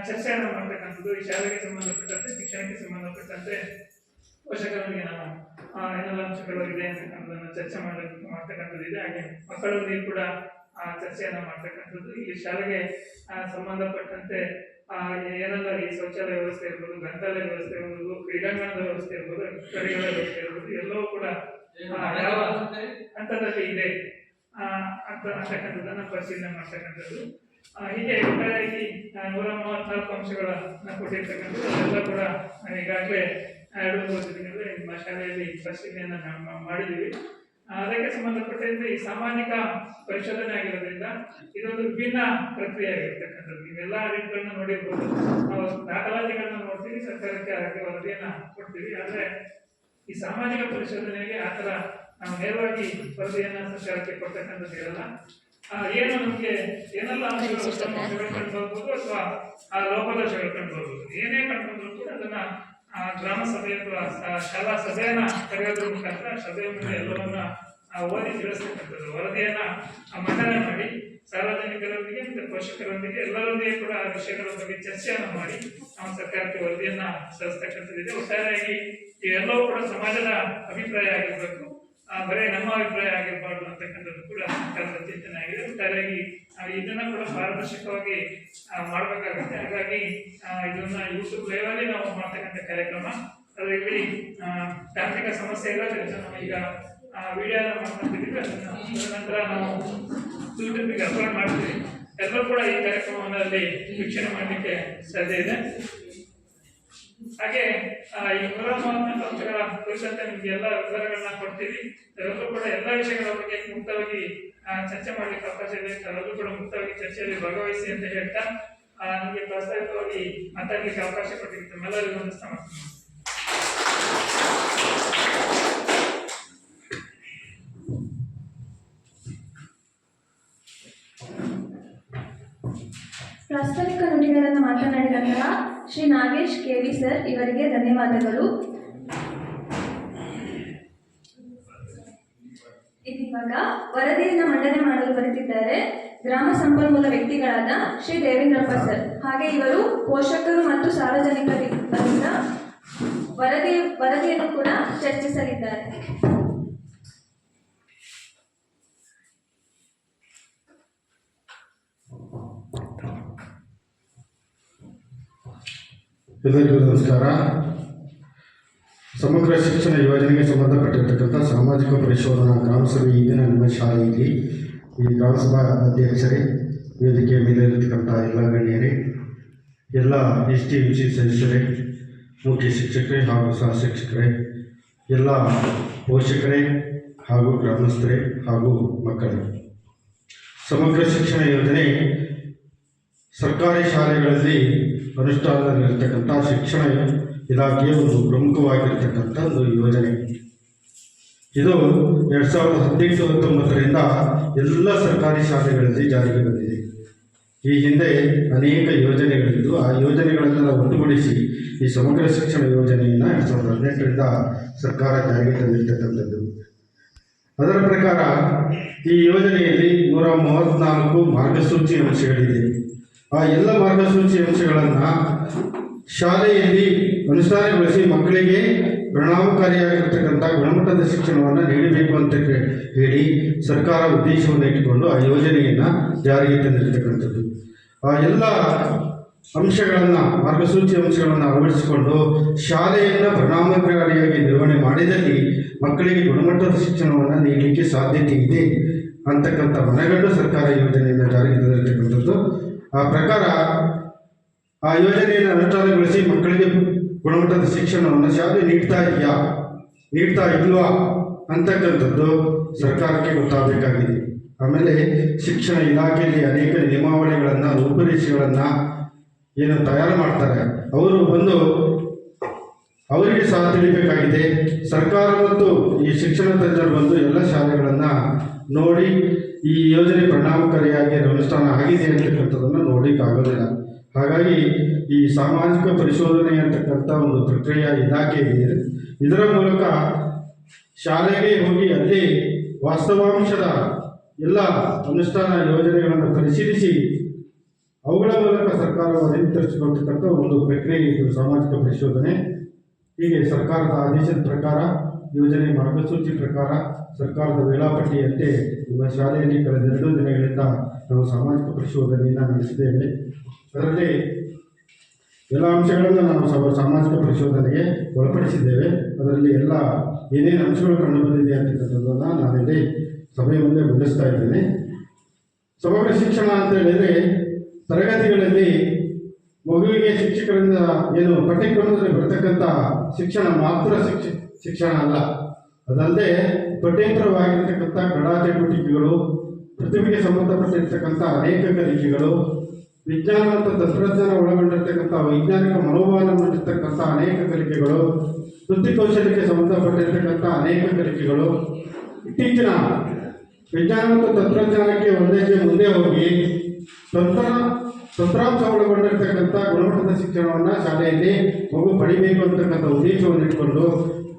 ಚರ್ಚೆಯನ್ನು ಮಾಡ್ತಕ್ಕಂಥದ್ದು. ಈ ಶಾಲೆಗೆ ಸಂಬಂಧಪಟ್ಟಂತೆ, ಶಿಕ್ಷಣಕ್ಕೆ ಸಂಬಂಧಪಟ್ಟಂತೆ ಪೋಷಕರೊಂದಿಗೆ ನಾವು ಏನೆಲ್ಲ ಅಂಶಗಳು ಇದೆ ಅಂತಕ್ಕಂಥದ್ದನ್ನು ಚರ್ಚೆ ಮಾಡ್ತಕ್ಕಂಥದ್ದು. ಹಾಗೆ ಮಕ್ಕಳೊಂದಿಗೆ ಕೂಡ ಚರ್ಚೆಯನ್ನ ಮಾಡ್ತಕ್ಕಂಥದ್ದು. ಈ ಶಾಲೆಗೆ ಸಂಬಂಧಪಟ್ಟಂತೆ ಏನೆಲ್ಲ ಈ ಶೌಚಾಲಯ ವ್ಯವಸ್ಥೆ ಇರ್ಬೋದು, ಗ್ರಂಥಾಲಯ ವ್ಯವಸ್ಥೆ ಇರ್ಬೋದು, ಕ್ರೀಡಾಂಗಣದ ವ್ಯವಸ್ಥೆ ಇರ್ಬೋದು, ಕಡೆಗಳ ವ್ಯವಸ್ಥೆ ಇರ್ಬೋದು, ಎಲ್ಲವೂ ಕೂಡ ಯಾವ ಹಂತದಲ್ಲಿ ಇದೆ ಅಂತಕ್ಕಂಥದ್ದನ್ನ ಪರಿಶೀಲನೆ ಮಾಡ್ತಕ್ಕಂಥದ್ದು. ಹೀಗೆ ಒಟ್ಟಾರೆಯಾಗಿ 134 ಅಂಶಗಳನ್ನ ಕೊಟ್ಟಿರ್ತಕ್ಕಂಥದ್ದು ಅದೆಲ್ಲ ಕೂಡ ನಾವು ಈಗಾಗಲೇ 2-3 ದಿನಗಳಲ್ಲಿ ನಿಮ್ಮ ಶಾಲೆಯಲ್ಲಿ ಪರಿಶೀಲನೆಯನ್ನು ನಾವು ಮಾಡಿದ್ದೀವಿ. ಅದಕ್ಕೆ ಸಂಬಂಧಪಟ್ಟಂತೆ ಈ ಸಾಮಾಜಿಕ ಪರಿಶೋಧನೆ ಆಗಿರೋದ್ರಿಂದ ಇದೊಂದು ವಿಭಿನ್ನ ಪ್ರಕ್ರಿಯೆ ಆಗಿರ್ತಕ್ಕಂಥದ್ದು. ನೀವೆಲ್ಲ ಆಡಿಟ್ಗಳನ್ನ ನೋಡಿರ್ಬೋದು, ನಾವು ದಾಖಲಾತಿಗಳನ್ನ ನೋಡ್ತೀವಿ, ಸರ್ಕಾರಕ್ಕೆ ಅದಕ್ಕೆ ವರದಿಯನ್ನ ಕೊಡ್ತೀವಿ. ಆದರೆ ಈ ಸಾಮಾಜಿಕ ಪರಿಶೋಧನೆಗೆ ಆ ಥರ ನಾವು ನೇರವಾಗಿ ವರದಿಯನ್ನ ಸರ್ಕಾರಕ್ಕೆ ಕೊಡ್ತಕ್ಕಂಥದ್ದು ಇರಲ್ಲ. ಏನು ನಮಗೆ ಏನೆಲ್ಲ ಅಂಶಗಳು ಕಂಡು ಬರ್ಬೋದು ಅಥವಾ ಆ ಲೋಪದೋಷಗಳು ಕಂಡು ಬರ್ಬೋದು, ಏನೇ ಕಂಡು ಬಂದರೂ ಕೂಡ ಅದನ್ನ ಗ್ರಾಮ ಸಭೆ ಅಥವಾ ಶಾಲಾ ಸಭೆಯನ್ನ ಕರೆಯೋದ್ರ ಮುಖಾಂತರ ಸಭೆಯ ಮುಂದೆ ಎಲ್ಲವನ್ನ ಓದಿ ತಿಳಿಸ್ತಕ್ಕಂಥದ್ದು, ವರದಿಯನ್ನ ಮಂಡನೆ ಮಾಡಿ ಸಾರ್ವಜನಿಕರೊಂದಿಗೆ ಮತ್ತು ಪೋಷಕರೊಂದಿಗೆ ಎಲ್ಲರೊಂದಿಗೆ ಕೂಡ ಆ ವಿಷಯಗಳ ಬಗ್ಗೆ ಚರ್ಚೆಯನ್ನು ಮಾಡಿ ನಾವು ಸರ್ಕಾರಕ್ಕೆ ವರದಿಯನ್ನ ಸಲ್ಲಿಸ್ತಕ್ಕಂಥದ್ದಿದೆ. ಒಟ್ಟಾರೆಯಾಗಿ ಇವೆಲ್ಲವೂ ಕೂಡ ಸಮಾಜದ ಅಭಿಪ್ರಾಯ ಆಗಿರ್ಬೇಕು, ಬರೀ ನಮ್ಮ ಅಭಿಪ್ರಾಯ ಆಗಿರಬಾರ್ದು ಅಂತಕ್ಕಂಥದ್ದು ಕೂಡ ಸರ್ಕಾರದ ಚಿಂತನೆ ಆಗಿದೆ. ಒಟ್ಟಾರೆಯಾಗಿ ಇದನ್ನ ಕೂಡ ಪಾರದರ್ಶಕವಾಗಿ ಮಾಡಬೇಕಾಗುತ್ತೆ. ಹಾಗಾಗಿ ಇದನ್ನ ಯೂಟ್ಯೂಬ್ ಲೈವ್ ಅಲ್ಲಿ ನಾವು ಮಾಡ್ತಕ್ಕಂಥ ಕಾರ್ಯಕ್ರಮ. ಅದರಲ್ಲಿ ತಾಂತ್ರಿಕ ಸಮಸ್ಯೆ ಇರೋದ್ರಿಂದ ನಾವು ಈಗ ವಿಡಿಯೋನ ಮಾಡ್ಕೊಂಡಿದ್ದೀವಿ. ಅದರ ನಂತರ ನಾವು ಯೂಟ್ಯೂಬ್ಗೆ ಅಪ್ಲೋಡ್ ಮಾಡ್ತೀವಿ. ಎಲ್ಲರೂ ಕೂಡ ಈ ಕಾರ್ಯಕ್ರಮವನ್ನು ಅಲ್ಲಿ ವೀಕ್ಷಣೆ ಮಾಡಲಿಕ್ಕೆ ಸಾಧ್ಯ ಇದೆ. ಹಾಗೆ ಈ 134 ಅಂಶಗಳ ಕುರಿತಂತೆ ನಿಮ್ಗೆ ಎಲ್ಲ ವಿವರಗಳನ್ನ ಕೊಡ್ತೀವಿ. ಎಲ್ಲರೂ ಕೂಡ ಎಲ್ಲ ವಿಷಯಗಳ ಬಗ್ಗೆ ಮುಕ್ತವಾಗಿ ಚರ್ಚೆ ಮಾಡ್ಲಿಕ್ಕೆ ಅವಕಾಶ ಇದೆ. ಎಲ್ಲರೂ ಕೂಡ ಮುಕ್ತವಾಗಿ ಚರ್ಚೆಯಲ್ಲಿ ಭಾಗವಹಿಸಿ ಅಂತ ಹೇಳ್ತಾ ನಮಗೆ ಪ್ರಾಸ್ತಾವಿಕವಾಗಿ ಮಾತಾಡ್ಲಿಕ್ಕೆ ಅವಕಾಶ ಕೊಟ್ಟಿದ್ದು ತಮ್ಮೆಲ್ಲರಿಗೂ ವಂದಿಸ್ತಾ ಮಾಡ್ತೀನಿ. ಪ್ರಾಸ್ತಾವಿಕ ನುಡಿಗಳನ್ನು ಮಾತನಾಡಿದಂತಹ ಶ್ರೀ ನಾಗೇಶ್ ಕೆವಿ ಸರ್ ಇವರಿಗೆ ಧನ್ಯವಾದಗಳು. ಇದೀವಾಗ ವರದಿಯನ್ನು ಮಂಡನೆ ಮಾಡಲು ಬರುತ್ತಿದ್ದಾರೆ ಗ್ರಾಮ ಸಂಪನ್ಮೂಲ ವ್ಯಕ್ತಿಗಳಾದ ಶ್ರೀ ದೇವೇಂದ್ರಪ್ಪ ಸರ್. ಹಾಗೆ ಇವರು ಪೋಷಕರು ಮತ್ತು ಸಾರ್ವಜನಿಕರಿಂದ ವರದಿಯನ್ನು ಕೂಡ ಚರ್ಚಿಸಲಿದ್ದಾರೆ. ಎಲ್ಲರಿಗೂ ನಮಸ್ಕಾರ. ಸಮಗ್ರ ಶಿಕ್ಷಣ ಯೋಜನೆಗೆ ಸಂಬಂಧಪಟ್ಟಿರ್ತಕ್ಕಂಥ ಸಾಮಾಜಿಕ ಪರಿಶೋಧನಾ ಗ್ರಾಮಸಭೆ ಈಗಿನ ನಿಮ್ಮ ಶಾಲೆಯಲ್ಲಿ ಈ ಗ್ರಾಮಸಭಾ ಅಧ್ಯಕ್ಷರೇ, ವೇದಿಕೆಯ ಮೇಲಿರತಕ್ಕಂಥ ಎಲ್ಲ ಗಣ್ಯರೇ, ಎಲ್ಲ STMC ಸದಸ್ಯರೇ, ಮುಖ್ಯ ಶಿಕ್ಷಕರೇ ಹಾಗೂ ಸಹ ಶಿಕ್ಷಕರೇ, ಎಲ್ಲ ಪೋಷಕರೇ ಹಾಗೂ ಗ್ರಾಮಸ್ಥರೇ ಹಾಗೂ ಮಕ್ಕಳೇ, ಸಮಗ್ರ ಶಿಕ್ಷಣ ಯೋಜನೆ ಸರ್ಕಾರಿ ಶಾಲೆಗಳಲ್ಲಿ ಅನುಷ್ಠಾನದಲ್ಲಿರ್ತಕ್ಕಂಥ ಶಿಕ್ಷಣ ಇಲಾಖೆಯ ಒಂದು ಪ್ರಮುಖವಾಗಿರ್ತಕ್ಕಂಥ ಒಂದು ಯೋಜನೆ. ಇದು 2018-19ರಿಂದ ಎಲ್ಲ ಸರ್ಕಾರಿ ಶಾಲೆಗಳಲ್ಲಿ ಜಾರಿಗೆ ಬಂದಿದೆ. ಈ ಹಿಂದೆ ಅನೇಕ ಯೋಜನೆಗಳಿದ್ದು ಆ ಯೋಜನೆಗಳೆಲ್ಲ ಒಟ್ಟುಗೂಡಿಸಿ ಈ ಸಮಗ್ರ ಶಿಕ್ಷಣ ಯೋಜನೆಯನ್ನು 2018ರಿಂದ ಸರ್ಕಾರ ಜಾರಿಗೆ ತಂದಿರ್ತಕ್ಕಂಥದ್ದು. ಅದರ ಪ್ರಕಾರ ಈ ಯೋಜನೆಯಲ್ಲಿ 134 ಮಾರ್ಗಸೂಚಿ ಅಂಶಗಳಿದೆ. ಆ ಎಲ್ಲ ಮಾರ್ಗಸೂಚಿ ಅಂಶಗಳನ್ನು ಶಾಲೆಯಲ್ಲಿ ಅನುಷ್ಠಾನಗೊಳಿಸಿ ಮಕ್ಕಳಿಗೆ ಪರಿಣಾಮಕಾರಿಯಾಗಿರ್ತಕ್ಕಂಥ ಗುಣಮಟ್ಟದ ಶಿಕ್ಷಣವನ್ನು ನೀಡಬೇಕು ಅಂತ ಹೇಳಿ ಸರ್ಕಾರ ಉದ್ದೇಶವನ್ನು ಇಟ್ಟುಕೊಂಡು ಆ ಯೋಜನೆಯನ್ನು ಜಾರಿಗೆ ತಂದಿರತಕ್ಕಂಥದ್ದು. ಆ ಎಲ್ಲ ಅಂಶಗಳನ್ನು ಮಾರ್ಗಸೂಚಿ ಅಂಶಗಳನ್ನು ಅಳವಡಿಸಿಕೊಂಡು ಶಾಲೆಯನ್ನು ಪರಿಣಾಮಕಾರಿಯಾಗಿ ನಿರ್ವಹಣೆ ಮಾಡಿದಲ್ಲಿ ಮಕ್ಕಳಿಗೆ ಗುಣಮಟ್ಟದ ಶಿಕ್ಷಣವನ್ನು ನೀಡಲಿಕ್ಕೆ ಸಾಧ್ಯತೆ ಇದೆ ಅಂತಕ್ಕಂಥ ಮನಗಂಡು ಸರ್ಕಾರ ಯೋಜನೆಯನ್ನು ಜಾರಿಗೆ ತಂದಿರತಕ್ಕಂಥದ್ದು. ಆ ಪ್ರಕಾರ ಆ ಯೋಜನೆಯನ್ನು ಅನುಷ್ಠಾನಗೊಳಿಸಿ ಮಕ್ಕಳಿಗೆ ಗುಣಮಟ್ಟದ ಶಿಕ್ಷಣವನ್ನು ಶಾಲೆ ನೀಡ್ತಾ ಇಲ್ವಾ ಅಂತಕ್ಕಂಥದ್ದು ಸರ್ಕಾರಕ್ಕೆ ಗೊತ್ತಾಗಬೇಕಾಗಿದೆ. ಆಮೇಲೆ ಶಿಕ್ಷಣ ಇಲಾಖೆಯಲ್ಲಿ ಅನೇಕ ನಿಯಮಾವಳಿಗಳನ್ನು, ರೂಪುರೇಷೆಗಳನ್ನು ಏನು ತಯಾರು ಮಾಡ್ತಾರೆ, ಅವರು ಬಂದು ಅವರಿಗೆ ಸಹ ತಿಳಿಬೇಕಾಗಿದೆ. ಸರ್ಕಾರ ಮತ್ತು ಈ ಶಿಕ್ಷಣ ತಜ್ಞರು ಬಂದು ಎಲ್ಲ ಶಾಲೆಗಳನ್ನು ನೋಡಿ ಈ ಯೋಜನೆ ಪರಿಣಾಮಕಾರಿಯಾಗಿ ಅನುಷ್ಠಾನ ಆಗಿದೆ ಅಂತಕ್ಕಂಥದ್ದನ್ನು ನೋಡಲಿಕ್ಕಾಗೋದಿಲ್ಲ. ಹಾಗಾಗಿ ಈ ಸಾಮಾಜಿಕ ಪರಿಶೋಧನೆ ಅಂತಕ್ಕಂಥ ಒಂದು ಪ್ರಕ್ರಿಯೆ ಇಲಾಖೆ ಇದೆ. ಇದರ ಮೂಲಕ ಶಾಲೆಗೆ ಹೋಗಿ ಅಲ್ಲಿ ವಾಸ್ತವಾಂಶದ ಎಲ್ಲ ಅನುಷ್ಠಾನ ಯೋಜನೆಗಳನ್ನು ಪರಿಶೀಲಿಸಿ ಅವುಗಳ ಮೂಲಕ ಸರ್ಕಾರವು ನಿರ್ಧರಿಸಿಕೊಳ್ತಕ್ಕಂಥ ಒಂದು ಪ್ರಕ್ರಿಯೆ ಇದು ಸಾಮಾಜಿಕ ಪರಿಶೋಧನೆ. ಹೀಗೆ ಸರ್ಕಾರದ ಆದೇಶದ ಪ್ರಕಾರ, ಯೋಜನೆ ಮಾರ್ಗಸೂಚಿ ಪ್ರಕಾರ, ಸರ್ಕಾರದ ವೇಳಾಪಟ್ಟಿಯಂತೆ ನಿಮ್ಮ ಶಾಲೆಯಲ್ಲಿ ಕಳೆದ 2 ದಿನಗಳಿಂದ ನಾವು ಸಾಮಾಜಿಕ ಪರಿಶೋಧನೆಯನ್ನು ನಡೆಸಿದ್ದೇವೆ. ಅದರಲ್ಲಿ ಎಲ್ಲ ಅಂಶಗಳನ್ನು ನಾವು ಸಾಮಾಜಿಕ ಪರಿಶೋಧನೆಗೆ ಒಳಪಡಿಸಿದ್ದೇವೆ. ಅದರಲ್ಲಿ ಎಲ್ಲ ಏನೇನು ಅಂಶಗಳು ಕಂಡುಬಂದಿದೆ ಅಂತಕ್ಕಂಥದ್ದನ್ನು ನಾನಿಲ್ಲಿ ಸಭೆಯ ಮುಂದೆ ಮಂಡಿಸ್ತಾ ಇದ್ದೇನೆ. ಸಮಗ್ರ ಶಿಕ್ಷಣ ಅಂತ ಹೇಳಿದರೆ ತರಗತಿಗಳಲ್ಲಿ ಮಗುವಿಗೆ ಶಿಕ್ಷಕರಿಂದ ಏನು ಪಠ್ಯಕ್ರಮದಲ್ಲಿ ಬರ್ತಕ್ಕಂಥ ಶಿಕ್ಷಣ ಮಾತ್ರ ಶಿಕ್ಷಣ ಅಲ್ಲ, ಅದಲ್ಲದೆ ಪಠ್ಯೇತರವಾಗಿರ್ತಕ್ಕಂಥ ಕ್ರೀಡಾ ಚಟುವಟಿಕೆಗಳು, ಪ್ರತಿಭೆಗೆ ಸಂಬಂಧಪಟ್ಟಿರ್ತಕ್ಕಂಥ ಅನೇಕ ಕಲಿಕೆಗಳು, ವಿಜ್ಞಾನ ಮತ್ತು ತಂತ್ರಜ್ಞಾನ ಒಳಗೊಂಡಿರ್ತಕ್ಕಂಥ ವೈಜ್ಞಾನಿಕ ಮನೋಭಾವನೆ ಹೊಂದಿರತಕ್ಕಂಥ ಅನೇಕ ಕಲಿಕೆಗಳು, ವೃತ್ತಿಕೌಶಲ್ಯಕ್ಕೆ ಸಂಬಂಧಪಟ್ಟಿರ್ತಕ್ಕಂಥ ಅನೇಕ ಕಲಿಕೆಗಳು, ಇತ್ತೀಚಿನ ವಿಜ್ಞಾನ ಮತ್ತು ತಂತ್ರಜ್ಞಾನಕ್ಕೆ ಒಂದೇ ಮುಂದೆ ಹೋಗಿ ತಂತ್ರಾಂಶ ಒಳಗೊಂಡಿರ್ತಕ್ಕಂಥ ಗುಣಮಟ್ಟದ ಶಿಕ್ಷಣವನ್ನು ಶಾಲೆಯಲ್ಲಿ ಮಗು ಪಡಿಬೇಕು ಅಂತಕ್ಕಂಥ ಉದ್ದೇಶವನ್ನು ಇಟ್ಕೊಂಡು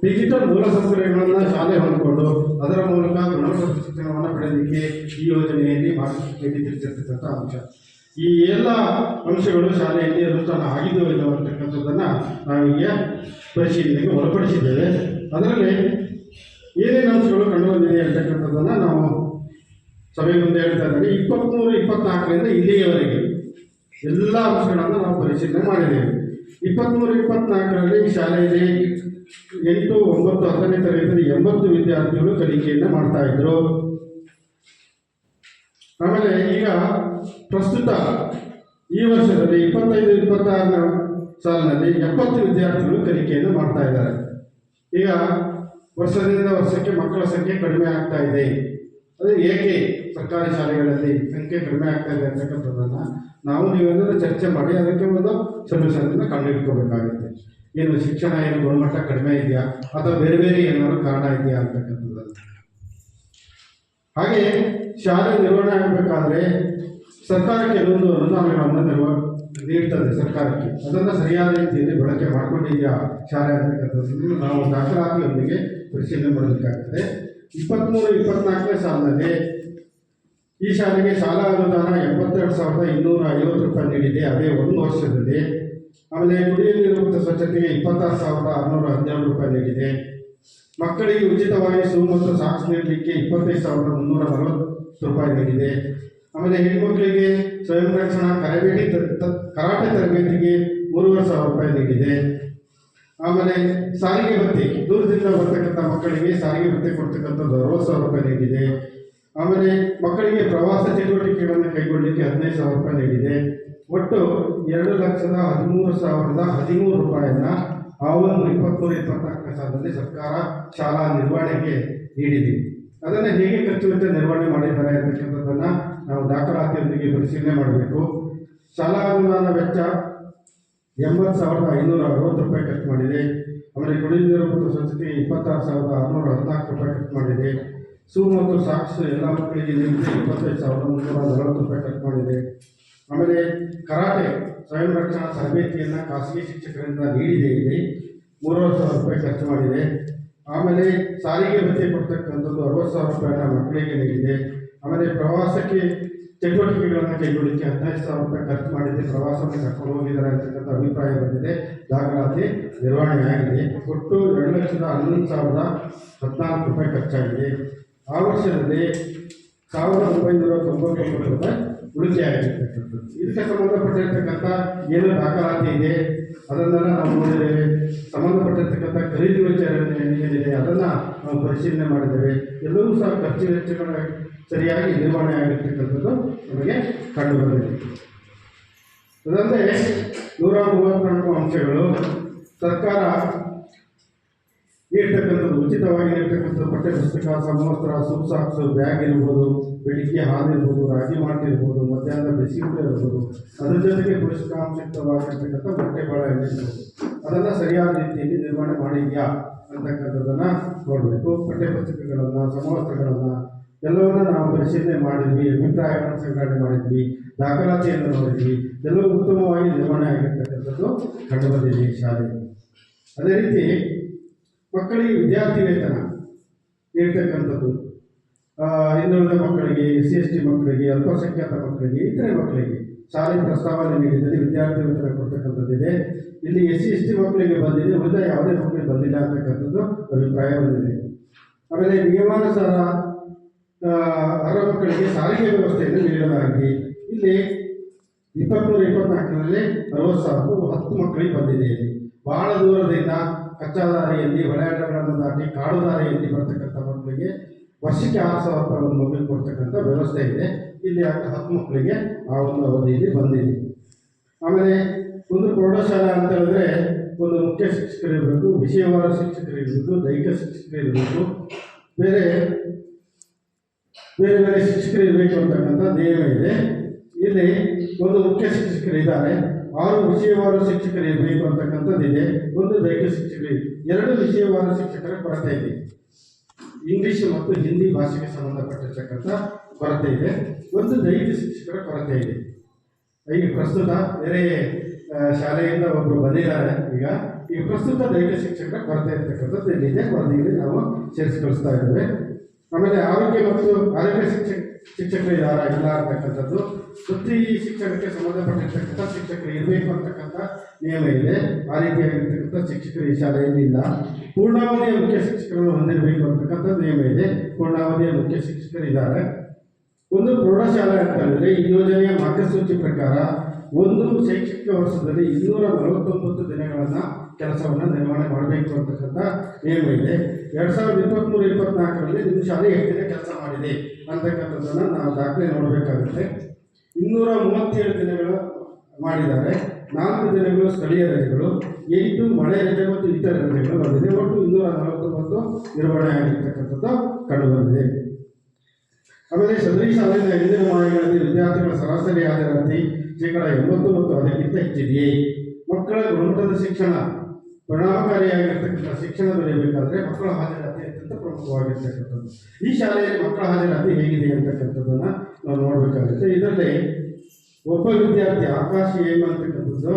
ಡಿಜಿಟಲ್ ಮೂಲಸೌಕರ್ಯಗಳನ್ನು ಶಾಲೆ ಹೊಂದಿಕೊಂಡು ಅದರ ಮೂಲಕ ಗುಣಮಟ್ಟದ ಶಿಕ್ಷಣವನ್ನು ಪಡೆಯಲಿಕ್ಕೆ ಈ ಯೋಜನೆಯಲ್ಲಿ ಮಾರ್ಗಸೂಚಿಯಲ್ಲಿ ತಿಳಿಸಿರ್ತಕ್ಕಂಥ ಅಂಶ. ಈ ಎಲ್ಲ ಅಂಶಗಳು ಶಾಲೆಯಲ್ಲಿ ಅನುಷ್ಠಾನ ಆಗಿದೆಯೋ ಇಲ್ಲವೋ ಅಂತಕ್ಕಂಥದ್ದನ್ನು ನಾವೀಗ ಪರಿಶೀಲನೆಗೆ ಒಳಪಡಿಸಿದ್ದೇವೆ. ಅದರಲ್ಲಿ ಏನೇನು ಅಂಶಗಳು ಕಂಡುಬಂದಿದೆ ಅಂತಕ್ಕಂಥದ್ದನ್ನು ನಾವು ಸಭೆ ಮುಂದೆ ಹೇಳ್ತಾ ಇದ್ದಾರೆ. 23-24ರಿಂದ ಇಲ್ಲಿಯವರೆಗೆ ಎಲ್ಲ ಅಂಶಗಳನ್ನು ನಾವು ಪರಿಶೀಲನೆ ಮಾಡಿದ್ದೇವೆ. 23-24ರಲ್ಲಿ ಶಾಲೆಯಲ್ಲಿ 8, 9, 10ನೇ ತರಗತಿಯಲ್ಲಿ 80 ವಿದ್ಯಾರ್ಥಿಗಳು ಕಲಿಕೆಯನ್ನು ಮಾಡ್ತಾ ಇದ್ರು. ಆಮೇಲೆ ಈಗ ಪ್ರಸ್ತುತ ಈ ವರ್ಷದಲ್ಲಿ 25-26 ಸಾಲಿನಲ್ಲಿ 70 ವಿದ್ಯಾರ್ಥಿಗಳು ಕಲಿಕೆಯನ್ನು ಮಾಡ್ತಾ ಇದ್ದಾರೆ. ಈಗ ವರ್ಷದಿಂದ ವರ್ಷಕ್ಕೆ ಮಕ್ಕಳ ಸಂಖ್ಯೆ ಕಡಿಮೆ ಆಗ್ತಾ ಇದೆ. ಅದು ಏಕೆ ಸರ್ಕಾರಿ ಶಾಲೆಗಳಲ್ಲಿ ಸಂಖ್ಯೆ ಕಡಿಮೆ ಆಗ್ತಾ ಇದೆ ಅಂತಕ್ಕಂಥದ್ದನ್ನು ನೀವೆಲ್ಲರೂ ಚರ್ಚೆ ಮಾಡಿ ಅದಕ್ಕೆ ಒಂದು ಸೊಲ್ಯೂಷನನ್ನು ಕಂಡುಹಿಡ್ಕೋಬೇಕಾಗುತ್ತೆ. ಏನು ಶಿಕ್ಷಣ ಏನು ಗುಣಮಟ್ಟ ಕಡಿಮೆ ಇದೆಯಾ ಅಥವಾ ಬೇರೆ ಬೇರೆ ಏನಾದರೂ ಕಾರಣ ಇದೆಯಾ ಅಂತಕ್ಕಂಥದ್ದನ್ನು. ಹಾಗೆ ಶಾಲೆ ನಿರ್ವಹಣೆ ಆಗಬೇಕಾದ್ರೆ ಸರ್ಕಾರ ಕೆಲವೊಂದು ಅನುದಾನಗಳನ್ನು ನೀಡ್ತದೆ ಸರ್ಕಾರಕ್ಕೆ. ಅದನ್ನು ಸರಿಯಾದ ರೀತಿಯಲ್ಲಿ ಬಳಕೆ ಮಾಡಿಕೊಂಡಿದೆಯಾ ಶಾಲೆ ಅಂತಕ್ಕಂಥದ್ದನ್ನು ನಾವು ದಾಖಲಾತಿಯೊಂದಿಗೆ ಪರಿಶೀಲನೆ ಮಾಡಬೇಕಾಗ್ತದೆ. 23-24ನೇ ಸಾಲಿನಲ್ಲಿ ಈ ಶಾಲೆಗೆ ಶಾಲಾ ಅನುದಾನ 82,250 ರೂಪಾಯಿ ನೀಡಿದೆ, ಅದೇ ಒಂದು ವರ್ಷದಲ್ಲಿ. ಆಮೇಲೆ ಕುಡಿಯುವ ನೀರು ಮತ್ತು ಸ್ವಚ್ಛತೆಗೆ 26,617 ರೂಪಾಯಿ ನೀಡಿದೆ. ಮಕ್ಕಳಿಗೆ ಉಚಿತವಾಗಿ ಶೂ ಮತ್ತು ಸಾಕ್ಸ್ ನೀಡಲಿಕ್ಕೆ 25,340 ರೂಪಾಯಿ ನೀಡಿದೆ. ಆಮೇಲೆ ಹೆಣ್ಮಕ್ಳಿಗೆ ಸ್ವಯಂ ರಕ್ಷಣಾ ಕರಾಟೆ ತರಬೇತಿಗೆ 3,500 ರೂಪಾಯಿ ನೀಡಿದೆ. ಆಮೇಲೆ ಸಾರಿಗೆ ಭತ್ಯೆ, ದೂರದಿಂದ ಬರ್ತಕ್ಕಂಥ ಮಕ್ಕಳಿಗೆ ಸಾರಿಗೆ ಭತ್ಯೆ ಕೊಡ್ತಕ್ಕಂಥದ್ದು 60,000 ರೂಪಾಯಿ ನೀಡಿದೆ. ಆಮೇಲೆ ಮಕ್ಕಳಿಗೆ ಪ್ರವಾಸ ಚಟುವಟಿಕೆಗಳನ್ನು ಕೈಗೊಳ್ಳಲಿಕ್ಕೆ 15,000 ರೂಪಾಯಿ ನೀಡಿದೆ. ಒಟ್ಟು 2,13,013 ರೂಪಾಯಿಯನ್ನು ಆ ಒಂದು 23-24ನೇ ಸಾಲಿನಲ್ಲಿ ಸರ್ಕಾರ ಶಾಲಾ ನಿರ್ವಹಣೆಗೆ ನೀಡಿದೆ. ಅದನ್ನು ಹೇಗೆ ಖರ್ಚು ವೆಚ್ಚ ನಿರ್ವಹಣೆ ಮಾಡಿದ್ದಾರೆ ಅಂತಕ್ಕಂಥದ್ದನ್ನು ನಾವು ದಾಖಲಾತಿಯೊಂದಿಗೆ ಪರಿಶೀಲನೆ ಮಾಡಬೇಕು. ಶಾಲಾ ಅನುದಾನ ವೆಚ್ಚ 80,560 ರೂಪಾಯಿ ಖರ್ಚು ಮಾಡಿದೆ. ಆಮೇಲೆ ಕುಡಿಯುವ ನೀರು ಮತ್ತು ಸ್ವಚ್ಛತೆಗೆ 26,614 ರೂಪಾಯಿ ಖರ್ಚು ಮಾಡಿದೆ. ಶೂ ಮತ್ತು ಸಾಕ್ಸ್ ಎಲ್ಲ ಮಕ್ಕಳಿಗೆ ನೀಡಿದೆ 25,340 ರೂಪಾಯಿ ಖರ್ಚು ಮಾಡಿದೆ. ಆಮೇಲೆ ಕರಾಟೆ ಸ್ವಯಂ ರಕ್ಷಣಾ ತರಬೇತಿಯನ್ನು ಖಾಸಗಿ ಶಿಕ್ಷಕರಿಂದ ನೀಡಿದೆ, ಇಲ್ಲಿ 3,000 ರೂಪಾಯಿ ಖರ್ಚು ಮಾಡಿದೆ. ಆಮೇಲೆ ಸಾರಿಗೆ ಭತ್ಯೆ ಕೊಡ್ತಕ್ಕಂಥದ್ದು 60,000 ರೂಪಾಯಿನ ಮಕ್ಕಳಿಗೆ ನೀಡಿದೆ. ಆಮೇಲೆ ಪ್ರವಾಸಕ್ಕೆ ಚಟುವಟಿಕೆಗಳನ್ನು ಕೈಗೊಳ್ಳಲಿಕ್ಕೆ 15,000 ರೂಪಾಯಿ ಖರ್ಚು ಮಾಡಿದೆ. ಪ್ರವಾಸವನ್ನು ಕರ್ಕೊಂಡು ಹೋಗಿದ್ದಾರೆ ಅಂತಕ್ಕಂಥ ಅಭಿಪ್ರಾಯ ಬಂದಿದೆ. ದಾಖಲಾತಿ ನಿರ್ವಹಣೆ ಆಗಿದೆ. ಒಟ್ಟು 2,11,014 ರೂಪಾಯಿ ಖರ್ಚಾಗಿದೆ. ಆ ವರ್ಷದಲ್ಲಿ 1,999 ರೂಪಾಯಿ ಉಳಿಕೆಯಾಗಿರ್ತಕ್ಕಂಥದ್ದು. ಇದಕ್ಕೆ ಸಂಬಂಧಪಟ್ಟಿರ್ತಕ್ಕಂಥ ಏನು ದಾಖಲಾತಿ ಇದೆ ಅದನ್ನೆಲ್ಲ ನಾವು ನೋಡಿದ್ದೇವೆ. ಸಂಬಂಧಪಟ್ಟಿರ್ತಕ್ಕಂಥ ಖರೀದಿ ವೆಚ್ಚ ಏನಿದೆ ಅದನ್ನು ನಾವು ಪರಿಶೀಲನೆ ಮಾಡಿದ್ದೇವೆ. ಎಲ್ಲವೂ ಸಹ ಖರ್ಚು ವೆಚ್ಚಗಳ ಸರಿಯಾಗಿ ನಿರ್ವಹಣೆ ಆಗಿರ್ತಕ್ಕಂಥದ್ದು ನಮಗೆ ಕಂಡು ಬಂದಿದೆ. ಅದಲ್ಲದೆ 134 ಅಂಶಗಳು ಸರ್ಕಾರ ನೀಡ್ತಕ್ಕಂಥದ್ದು, ಉಚಿತವಾಗಿ ನೀಡ್ತಕ್ಕಂಥದ್ದು ಪಠ್ಯಪುಸ್ತಕ, ಸಮವಸ್ತ್ರ, ಸುಸಾಕ್ಸು, ಬ್ಯಾಗ್ ಇರ್ಬೋದು, ಬೆಳಿಗ್ಗೆ ಹಾಲು ಇರ್ಬೋದು, ರಾಗಿ ಮಾಲ್ಟ್ ಇರ್ಬೋದು, ಮಧ್ಯಾಹ್ನ ಬಿಸಿಯೂಟ ಇರ್ಬೋದು, ಅದ್ರ ಜೊತೆಗೆ ಪೋಷಕಾಂಶಯುಕ್ತವಾಗಿರ್ತಕ್ಕಂಥ ಮೊಟ್ಟೆ ಬಾಳೆಹಣ್ಣು ಇರ್ಬೋದು, ಅದನ್ನು ಸರಿಯಾದ ರೀತಿಯಲ್ಲಿ ನಿರ್ವಹಣೆ ಮಾಡಿದೆಯಾ ಅಂತಕ್ಕಂಥದ್ದನ್ನು ನೋಡಬೇಕು. ಪಠ್ಯಪುಸ್ತಕಗಳನ್ನು, ಸಮವಸ್ತ್ರಗಳನ್ನು ಎಲ್ಲವನ್ನ ನಾವು ಪರಿಶೀಲನೆ ಮಾಡಿದ್ವಿ, ಅಭಿಪ್ರಾಯಗಳನ್ನು ಸಂಗ್ರಹಣೆ ಮಾಡಿದ್ವಿ, ದಾಖಲಾತಿಯನ್ನು ನೋಡಿದ್ವಿ. ಎಲ್ಲವೂ ಉತ್ತಮವಾಗಿ ನಿರ್ವಹಣೆ ಆಗಿರ್ತಕ್ಕಂಥದ್ದು ಕಂಡುಬಂದಿದೆ ಶಾಲೆಯಲ್ಲಿ. ಅದೇ ರೀತಿ ಮಕ್ಕಳಿಗೆ ವಿದ್ಯಾರ್ಥಿ ವೇತನ ನೀಡ್ತಕ್ಕಂಥದ್ದು ಹಿಂದುಳಿದ ಮಕ್ಕಳಿಗೆ, SC/ST ಮಕ್ಕಳಿಗೆ, ಅಲ್ಪಸಂಖ್ಯಾತ ಮಕ್ಕಳಿಗೆ, ಇತರೆ ಮಕ್ಕಳಿಗೆ ಶಾಲೆ ಪ್ರಸ್ತಾವನೆ ನೀಡಿದಲ್ಲಿ ವಿದ್ಯಾರ್ಥಿ ವೇತನ ಕೊಡ್ತಕ್ಕಂಥದ್ದಿದೆ. ಇಲ್ಲಿ SC/ST ಮಕ್ಕಳಿಗೆ ಬಂದಿದೆ, ಉಳಿದ ಯಾವುದೇ ಮಕ್ಕಳಿಗೆ ಬಂದಿಲ್ಲ ಅಂತಕ್ಕಂಥದ್ದು ಅಭಿಪ್ರಾಯ ಬಂದಿದೆ. ಆಮೇಲೆ ನಿಯಮಾನುಸಾರ ಅರ್ಹ ಮಕ್ಕಳಿಗೆ ಸಾರಿಗೆ ವ್ಯವಸ್ಥೆಯನ್ನು ನೀಡಲಾಗಿದೆ. ಇಲ್ಲಿ 23-24ರಲ್ಲಿ 60,000 10 ಮಕ್ಕಳಿಗೆ ಬಂದಿದೆ. ಇಲ್ಲಿ ಬಹಳ ದೂರದಿಂದ ಕಚ್ಚಾ ದಾರಿಯಲ್ಲಿ, ಹೊಳೆಯಾಟಗಳನ್ನು ದಾಟಿ ಕಾಡು ದಾರಿಯಲ್ಲಿ ಬರ್ತಕ್ಕಂಥ ಮಕ್ಕಳಿಗೆ ವರ್ಷಕ್ಕೆ 6,000 ರೂಪಾಯಿ ಒಂದು ಮಕ್ಕಳಿಗೆ ಕೊಡ್ತಕ್ಕಂಥ ವ್ಯವಸ್ಥೆ ಇದೆ. ಇಲ್ಲಿ 10 ಮಕ್ಕಳಿಗೆ ಆ ಒಂದು ಅವಧಿಯಲ್ಲಿ ಬಂದಿದೆ. ಆಮೇಲೆ ಒಂದು ಪ್ರೌಢಶಾಲಾ ಅಂತ ಹೇಳಿದ್ರೆ ಒಂದು ಮುಖ್ಯ ಶಿಕ್ಷಕರು ಇರಬೇಕು, ವಿಷಯವಾರ ಶಿಕ್ಷಕರು ಇರಬೇಕು, ದೈಹಿಕ ಶಿಕ್ಷಕರು ಇರಬೇಕು, ಬೇರೆ ಬೇರೆ ಬೇರೆ ಶಿಕ್ಷಕರು ಇರಬೇಕು ಅಂತಕ್ಕಂಥ ನಿಯಮ ಇದೆ. ಇಲ್ಲಿ ಒಂದು ಮುಖ್ಯ ಶಿಕ್ಷಕರು ಇದ್ದಾರೆ, 6 ವಿಷಯವಾರ ಶಿಕ್ಷಕರು ಇರಬೇಕು ಅಂತಕ್ಕಂಥದ್ದಿದೆ, ಒಂದು ದೈಹಿಕ ಶಿಕ್ಷಕರು, 2 ವಿಷಯವಾರ ಶಿಕ್ಷಕರ ಕೊರತೆ ಇದೆ. ಇಂಗ್ಲಿಷ್ ಮತ್ತು ಹಿಂದಿ ಭಾಷೆಗೆ ಸಂಬಂಧಪಟ್ಟಿರ್ತಕ್ಕಂಥ ಕೊರತೆ ಇದೆ, ಒಂದು ದೈಹಿಕ ಶಿಕ್ಷಕರ ಕೊರತೆ ಇದೆ. ಈಗ ಪ್ರಸ್ತುತ ಬೇರೆ ಶಾಲೆಯಿಂದ ಒಬ್ಬರು ಬಂದಿದ್ದಾರೆ. ಈಗ ಪ್ರಸ್ತುತ ದೈಹಿಕ ಶಿಕ್ಷಕರ ಕೊರತೆ ಇರ್ತಕ್ಕಂಥದ್ದು ಇಲ್ಲಿದೆ, ವರದಿಯಲ್ಲಿ ನಾವು ಸೇರಿಸಿಕೊಳಿಸ್ತಾ ಇದ್ದೇವೆ. ಆಮೇಲೆ ಆರೋಗ್ಯ ಶಿಕ್ಷಕರು ಇದ್ದಾರಾ ಇಲ್ಲ ಅಂತಕ್ಕಂಥದ್ದು, ವೃತ್ತಿ ಶಿಕ್ಷಣಕ್ಕೆ ಸಂಬಂಧಪಟ್ಟಿರ್ತಕ್ಕಂಥ ಶಿಕ್ಷಕರು ಇರಬೇಕು ಅಂತಕ್ಕಂಥ ನಿಯಮ ಇದೆ. ಆ ರೀತಿಯಾಗಿರ್ತಕ್ಕಂಥ ಶಿಕ್ಷಕರು ಈ ಶಾಲೆಯಲ್ಲಿ ಇಲ್ಲ. ಪೂರ್ಣಾವಧಿಯ ಮುಖ್ಯ ಶಿಕ್ಷಕರನ್ನು ಹೊಂದಿರಬೇಕು ಅಂತಕ್ಕಂಥ ನಿಯಮ ಇದೆ. ಪೂರ್ಣಾವಧಿಯ ಮುಖ್ಯ ಶಿಕ್ಷಕರು ಇದ್ದಾರೆ. ಒಂದು ಪ್ರೌಢಶಾಲೆ ಅಂತ ಹೇಳಿದ್ರೆ ಈ ಯೋಜನೆಯ ಮಾರ್ಗಸೂಚಿ ಪ್ರಕಾರ ಒಂದು ಶೈಕ್ಷಣಿಕ ವರ್ಷದಲ್ಲಿ 249 ದಿನಗಳನ್ನು ಕೆಲಸವನ್ನು ನಿರ್ವಹಣೆ ಮಾಡಬೇಕು ಅಂತಕ್ಕಂಥ ನಿಯಮ ಇದೆ. 2023-24ರಲ್ಲಿ ನಿಮ್ಮ ಶಾಲೆ ಎಷ್ಟು ದಿನ ಕೆಲಸ ಮಾಡಿದೆ ಅಂತಕ್ಕಂಥದ್ದನ್ನು ನಾವು ದಾಖಲೆ ನೋಡಬೇಕಾಗುತ್ತೆ. 237 ದಿನಗಳು ಮಾಡಿದ್ದಾರೆ, 4 ದಿನಗಳು ಸ್ಥಳೀಯ ರಜೆಗಳು, 8 ಮಳೆ ರಜೆ ಮತ್ತು ಇತರ ರಜೆಗಳು ಬಂದಿದೆ. ಒಟ್ಟು 249 ನಿರ್ವಹಣೆ ಆಗಿರ್ತಕ್ಕಂಥದ್ದು ಕಂಡುಬಂದಿದೆ. ಆಮೇಲೆ ಸದರಿ ಶಾಲೆಯ ಹಿಂದಿನ ಮಾಹಿತಿಗಳಲ್ಲಿ ವಿದ್ಯಾರ್ಥಿಗಳ ಸರಾಸರಿ ಹಾಜರಾತಿ 80% ಮತ್ತು ಅದಕ್ಕಿಂತ ಹೆಚ್ಚಿದೆಯೇ? ಮಕ್ಕಳ ಗುಣಮಟ್ಟದ ಶಿಕ್ಷಣ ಪರಿಣಾಮಕಾರಿಯಾಗಿರ್ತಕ್ಕಂಥ ಶಿಕ್ಷಣ ದೊರೆಯಬೇಕಾದ್ರೆ ಮಕ್ಕಳ ಹಾಜರಾತಿ ಅತ್ಯಂತ ಪ್ರಮುಖವಾಗಿರ್ತಕ್ಕಂಥದ್ದು. ಈ ಶಾಲೆಯಲ್ಲಿ ಮಕ್ಕಳ ಹಾಜರಾತಿ ಹೇಗಿದೆ ಅಂತಕ್ಕಂಥದ್ದನ್ನು ನಾವು ನೋಡಬೇಕಾಗುತ್ತೆ. ಇದರಲ್ಲಿ ಒಬ್ಬ ವಿದ್ಯಾರ್ಥಿ ಆಕಾಶ್ ಏಮ್ ಅಂತಕ್ಕಂಥದ್ದು,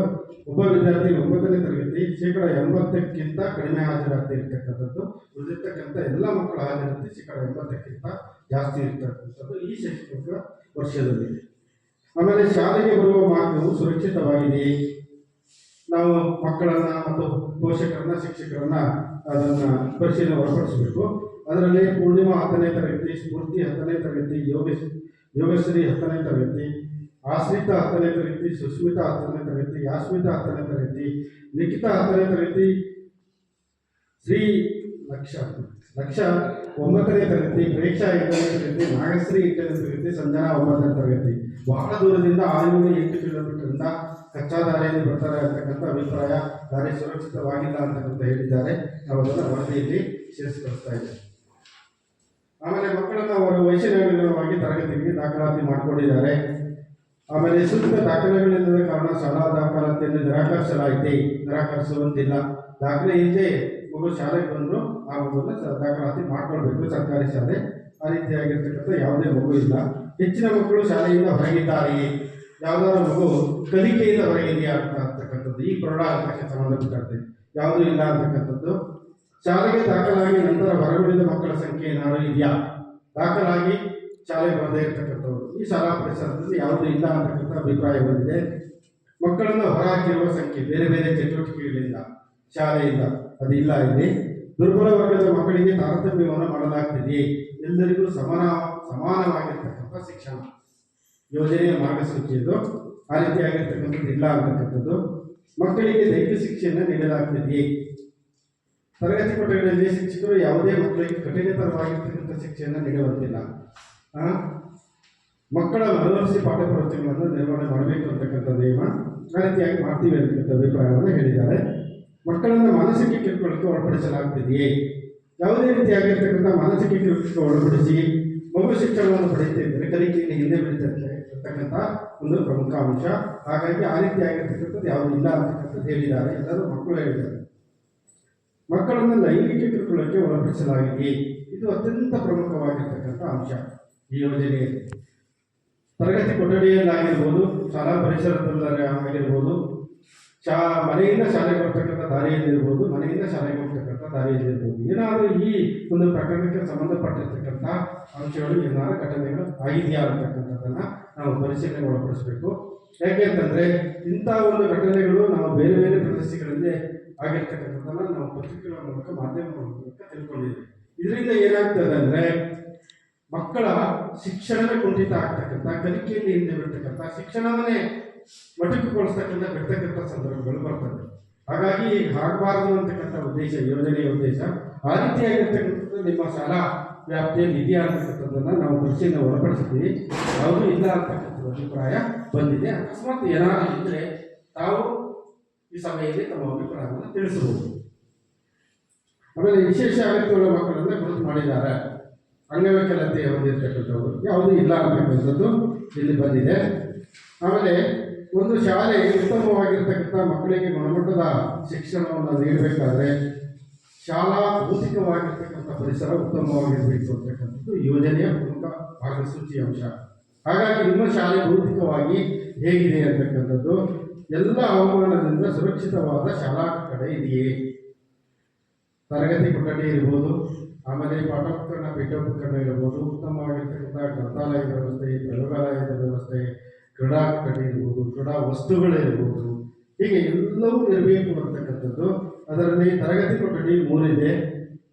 ಒಬ್ಬ ವಿದ್ಯಾರ್ಥಿ 9ನೇ ತರಗತಿ 80%ಕ್ಕಿಂತ ಕಡಿಮೆ ಹಾಜರಾತಿ ಇರ್ತಕ್ಕಂಥದ್ದು, ಉಳಿದಿರ್ತಕ್ಕಂಥ ಎಲ್ಲ ಮಕ್ಕಳ ಹಾಜರಾತಿ 80%ಕ್ಕಿಂತ ಜಾಸ್ತಿ ಇರ್ತಕ್ಕಂಥದ್ದು ಈ ಶೈಕ್ಷಣಿಕ ವರ್ಷದಲ್ಲಿ. ಆಮೇಲೆ ಶಾಲೆಗೆ ಬರುವ ಮಾರ್ಗವು ಸುರಕ್ಷಿತವಾಗಿದೆಯೇ? ನಾವು ಮಕ್ಕಳನ್ನು ಮತ್ತು ಪೋಷಕರನ್ನ ಶಿಕ್ಷಕರನ್ನ ಅದನ್ನು ಪರಿಶೀಲನೆ ಒಳಪಡಿಸಬೇಕು. ಅದರಲ್ಲಿ ಪೂರ್ಣಿಮಾ 10ನೇ ತರಗತಿ, ಸ್ಫೂರ್ತಿ 10ನೇ ತರಗತಿ, ಯೋಗಶ್ರೀ 10ನೇ ತರಗತಿ, ಆಶ್ರಿತಾ 10ನೇ ತರಗತಿ, ಸುಸ್ಮಿತಾ 10ನೇ ತರಗತಿ, ಯಾಸ್ಮಿತಾ 10ನೇ ತರಗತಿ, ನಿಖಿತಾ 10ನೇ ತರಗತಿ, ಶ್ರೀ ಲಕ್ಷ 9ನೇ ತರಗತಿ, ಪ್ರೇಕ್ಷಾ 8ನೇ ತರಗತಿ, ನಾಗಶ್ರೀ 8ನೇ ತರಗತಿ, ಸಂಜನಾ 9ನೇ ತರಗತಿ. ಬಹಳ ದೂರದಿಂದ 6-8 ಕಿಲೋಮೀಟರಿಂದ ಕಚ್ಚಾ ದಾರಿಯಲ್ಲಿ ಬರ್ತಾರೆ ಅಂತಕ್ಕಂಥ ಅಭಿಪ್ರಾಯ, ದಾರಿ ಸುರಕ್ಷಿತವಾಗಿಲ್ಲ ಅಂತಕ್ಕಂಥ ಹೇಳಿದ್ದಾರೆ. ನಾವು ಅದನ್ನು ವರದಿಯಲ್ಲಿ ಸೇರಿಸಿಕೊಳ್ತಾ ಇದ್ದೇವೆ. ಆಮೇಲೆ ಮಕ್ಕಳನ್ನು ಅವರ ವಯಸ್ಸಿನನುಗುಣವಾಗಿ ತರಗತಿಗೆ ದಾಖಲಾತಿ ಮಾಡಿಕೊಂಡಿದ್ದಾರೆ. ಆಮೇಲೆ ಸೂಕ್ತ ದಾಖಲೆಗಳಿಲ್ಲದ ಕಾರಣ ಶಾಲಾ ದಾಖಲಾತಿಯನ್ನು ನಿರಾಕರಿಸುವಂತಿಲ್ಲ. ದಾಖಲೆ ಇಲ್ಲದೆ ಮಗು ಶಾಲೆಗೆ ಬಂದರೂ ಆ ಮಗುವನ್ನು ದಾಖಲಾತಿ ಮಾಡ್ಕೊಳ್ಬೇಕು, ಸರ್ಕಾರಿ ಶಾಲೆ. ಆ ರೀತಿಯಾಗಿರ್ತಕ್ಕಂಥ ಯಾವುದೇ ಮಗು ಇಲ್ಲ. ಹೆಚ್ಚಿನ ಮಕ್ಕಳು ಶಾಲೆಯಿಂದ ಹೊರಗಿದ್ದಾರೆಯೇ? ಯಾವುದಾದ್ರು ಮಗು ಕಲಿಕೆಯಿಂದ ಹೊರಗಿದೆಯಾ ಅಂತಕ್ಕಂಥದ್ದು ಈ ಪ್ರೌಢಕ್ಕೆ ಸಂಬಂಧಪಟ್ಟಂತೆ ಯಾವುದೂ ಇಲ್ಲ ಅಂತಕ್ಕಂಥದ್ದು. ಶಾಲೆಗೆ ದಾಖಲಾಗಿ ನಂತರ ಹೊರಗುಳಿದ ಮಕ್ಕಳ ಸಂಖ್ಯೆ ಏನಾದರೂ ಇದೆಯಾ? ದಾಖಲಾಗಿ ಶಾಲೆಗೆ ಬರದೇ ಇರತಕ್ಕಂಥವ್ರು ಈ ಶಾಲಾ ಪರಿಸರದಲ್ಲಿ ಯಾವುದೂ ಇಲ್ಲ ಅಂತಕ್ಕಂಥ ಅಭಿಪ್ರಾಯ ಬಂದಿದೆ. ಮಕ್ಕಳನ್ನು ಹೊರಹಾಕಿರುವ ಸಂಖ್ಯೆ ಬೇರೆ ಬೇರೆ ಚಟುವಟಿಕೆಗಳಿಂದ ಶಾಲೆಯಿಂದ ಅದಿಲ್ಲ. ಇಲ್ಲಿ ದುರ್ಬಲ ವರ್ಗದ ಮಕ್ಕಳಿಗೆ ತಾರತಮ್ಯವನ್ನು ಮಾಡಲಾಗ್ತಿದೆಯೇ? ಎಲ್ಲರಿಗೂ ಸಮಾನವಾಗಿರ್ತಕ್ಕಂಥ ಶಿಕ್ಷಣ ಯೋಜನೆಯ ಮಾರ್ಗಸೂಚಿಯದು ಆ ರೀತಿಯಾಗಿರ್ತಕ್ಕಂಥದ್ದು ಇಲ್ಲ ಅಂತಕ್ಕಂಥದ್ದು. ಮಕ್ಕಳಿಗೆ ದೈಹಿಕ ಶಿಕ್ಷೆಯನ್ನು ನೀಡಲಾಗ್ತಿದೆಯೇ? ತರಗತಿ ಕೊಠಡಿಗಳಲ್ಲಿ ಶಿಕ್ಷಕರು ಯಾವುದೇ ಮಕ್ಕಳಿಗೆ ಕಠಿಣತರವಾಗಿರ್ತಕ್ಕಂಥ ಶಿಕ್ಷೆಯನ್ನು ನೀಡುವಂತಿಲ್ಲ. ಮಕ್ಕಳ ಮನವೊಲಿಸಿ ಪಾಠ ಪ್ರವೃತ್ತಿಗಳನ್ನು ನಿರ್ವಹಣೆ ಮಾಡಬೇಕು ಅಂತಕ್ಕಂಥ ನಿಯಮ ಆ ರೀತಿಯಾಗಿ ಮಾಡ್ತೀವಿ ಅಂತಕ್ಕಂಥ ಅಭಿಪ್ರಾಯವನ್ನು ಹೇಳಿದ್ದಾರೆ. ಮಕ್ಕಳನ್ನು ಮಾನಸಿಕ ಕಿರುಕುಳಕ್ಕೆ ಒಳಪಡಿಸಲಾಗ್ತಿದೆಯೇ? ಯಾವುದೇ ರೀತಿಯಾಗಿರ್ತಕ್ಕಂಥ ಮಾನಸಿಕ ಕಿರುಕುಳಕ್ಕೆ ಒಳಪಡಿಸಿ ಮಗು ಶಿಕ್ಷಣವನ್ನು ಪಡೆಯುತ್ತಾ ಇದ್ದರೆ ಕಲಿಕೆಯಲ್ಲಿ ಹಿಂದೆ ಬೀಳ್ತಿರ್ತಕ್ಕಂಥ ಒಂದು ಪ್ರಮುಖ ಅಂಶ. ಹಾಗಾಗಿ ಆ ರೀತಿಯಾಗಿರ್ತಕ್ಕಂಥದ್ದು ಯಾವುದೂ ಇಲ್ಲ ಅಂತಕ್ಕಂಥದ್ದು ಹೇಳಿದ್ದಾರೆ, ಎಲ್ಲರೂ ಮಕ್ಕಳು ಹೇಳಿದ್ದಾರೆ. ಮಕ್ಕಳನ್ನು ಲೈಂಗಿಕ ಕಿರುಕುಳಕ್ಕೆ ಒಳಪಡಿಸಲಾಗಿದೆಯೇ? ಇದು ಅತ್ಯಂತ ಪ್ರಮುಖವಾಗಿರ್ತಕ್ಕಂಥ ಅಂಶ ಈ ಯೋಜನೆಯಲ್ಲಿ. ತರಗತಿ ಕೊಠಡಿಯಲ್ಲಾಗಿರ್ಬೋದು, ಶಾಲಾ ಪರಿಸರದಲ್ಲಾಗಿರ್ಬೋದು, ಮನೆಯಿಂದ ಶಾಲೆಗೆ ಬರ್ತಕ್ಕಂಥ ದಾರಿಯಲ್ಲಿರ್ಬೋದು, ಮನೆಯಿಂದ ಶಾಲೆಗೆ ಹೋಗ್ತಕ್ಕಂಥ ದಾರಿಯಲ್ಲಿರ್ಬೋದು, ಏನಾದರೂ ಈ ಒಂದು ಪ್ರಕರಣಕ್ಕೆ ಸಂಬಂಧಪಟ್ಟಿರ್ತಕ್ಕಂಥ ಅಂಶಗಳು ಏನಾದರೂ ಘಟನೆಗಳು ಆಗಿದೆಯಾ ಅಂತಕ್ಕಂಥದ್ದನ್ನು ನಾವು ಪರಿಶೀಲನೆ ಒಳಪಡಿಸಬೇಕು. ಯಾಕೆ ಅಂತಂದರೆ ಇಂಥ ಒಂದು ಘಟನೆಗಳು ನಾವು ಬೇರೆ ಬೇರೆ ಪ್ರದೇಶಗಳಲ್ಲಿ ಆಗಿರ್ತಕ್ಕಂಥದ್ದನ್ನು ನಾವು ಪತ್ರಿಕೆಗಳ ಮೂಲಕ ಮಾಧ್ಯಮಗಳ ಮೂಲಕ ತಿಳ್ಕೊಂಡಿದ್ದೀವಿ. ಇದರಿಂದ ಏನಾಗ್ತದೆ ಅಂದರೆ ಮಕ್ಕಳ ಶಿಕ್ಷಣವೇ ಕುಂಠಿತ ಆಗ್ತಕ್ಕಂಥ, ಕಲಿಕೆಯಲ್ಲಿ ಹಿಂದೆ ಬಿಡ್ತಕ್ಕಂಥ, ಶಿಕ್ಷಣವನ್ನೇ ಮೊಟಕುಗೊಳಿಸ್ತಕ್ಕಂಥ ಬಿಡ್ತಕ್ಕಂಥ ಸಂದರ್ಭಗಳು ಬರ್ತದೆ. ಹಾಗಾಗಿ ಆಗಬಾರದು ಅಂತಕ್ಕಂಥ ಉದ್ದೇಶ ಯೋಜನೆಯ ಉದ್ದೇಶ. ಆ ರೀತಿಯಾಗಿರ್ತಕ್ಕಂಥದ್ದು ಅಂತಕ್ಕಂಥದ್ದು ನಿಮ್ಮ ಶಾಲಾ ವ್ಯಾಪ್ತಿಯಲ್ಲಿ ಇದೆಯಾ ಅಂತಕ್ಕಂಥದ್ದನ್ನು ನಾವು ಪರಿಶೀಲನೆ ಒಳಪಡಿಸಿದ್ದೀವಿ. ಯಾವುದೂ ಇಲ್ಲ ಅಂತಕ್ಕಂಥ ಅಭಿಪ್ರಾಯ ಬಂದಿದೆ. ಅಕಸ್ಮಾತ್ ಏನಾದರೂ ಇದ್ದರೆ ತಾವು ಈ ಸಭೆಯಲ್ಲಿ ತಮ್ಮ ಅಭಿಪ್ರಾಯವನ್ನು ತಿಳಿಸಬಹುದು. ಆಮೇಲೆ ವಿಶೇಷ ಅಗತ್ಯಗಳ ಮಕ್ಕಳನ್ನ ಗುರುತು ಮಾಡಿದ್ದಾರೆ. ಅಂಗವೈಕಲ್ಯತೆ ಹೊಂದಿರತಕ್ಕಂಥವ್ರು ಯಾವುದೂ ಇಲ್ಲ ಅಂತಕ್ಕಂಥದ್ದು ಇಲ್ಲಿ ಬಂದಿದೆ. ಆಮೇಲೆ ಒಂದು ಶಾಲೆ ಉತ್ತಮವಾಗಿರ್ತಕ್ಕಂಥ ಮಕ್ಕಳಿಗೆ ಗುಣಮಟ್ಟದ ಶಿಕ್ಷಣವನ್ನು ನೀಡಬೇಕಾದ್ರೆ ಶಾಲಾ ಭೌತಿಕವಾಗಿರ್ತಕ್ಕಂಥ ಪರಿಸರ ಉತ್ತಮವಾಗಿರಬೇಕು ಅಂತಕ್ಕಂಥದ್ದು ಯೋಜನೆಯ ಪ್ರಮುಖ ಭಾಗಸೂಚಿ ಅಂಶ. ಹಾಗಾಗಿ ನಿಮ್ಮ ಶಾಲೆ ಭೌತಿಕವಾಗಿ ಹೇಗಿದೆ ಅಂತಕ್ಕಂಥದ್ದು, ಎಲ್ಲ ಹವಾಮಾನದಿಂದ ಸುರಕ್ಷಿತವಾದ ಶಾಲಾ ಕಡೆ ಇದೆಯೇ, ತರಗತಿ ಕೊಠಡಿ ಇರ್ಬೋದು, ಆಮೇಲೆ ಪಾಠೋಪಕರಣ ಪೀಠೋಪಕರಣ ಇರ್ಬೋದು, ಉತ್ತಮವಾಗಿರ್ತಕ್ಕಂಥ ಗ್ರಂಥಾಲಯದ ವ್ಯವಸ್ಥೆ, ಪ್ರಯೋಗಾಲಯದ ವ್ಯವಸ್ಥೆ, ಕ್ರೀಡಾ ಕೊಠಡಿ ಇರ್ಬೋದು, ಕ್ರೀಡಾ ವಸ್ತುಗಳಿರ್ಬೋದು, ಹೀಗೆ ಎಲ್ಲವೂ ಇರಬೇಕು ಅಂತಕ್ಕಂಥದ್ದು. ಅದರಲ್ಲಿ ತರಗತಿ ಕೊಠಡಿ 3 ಇದೆ.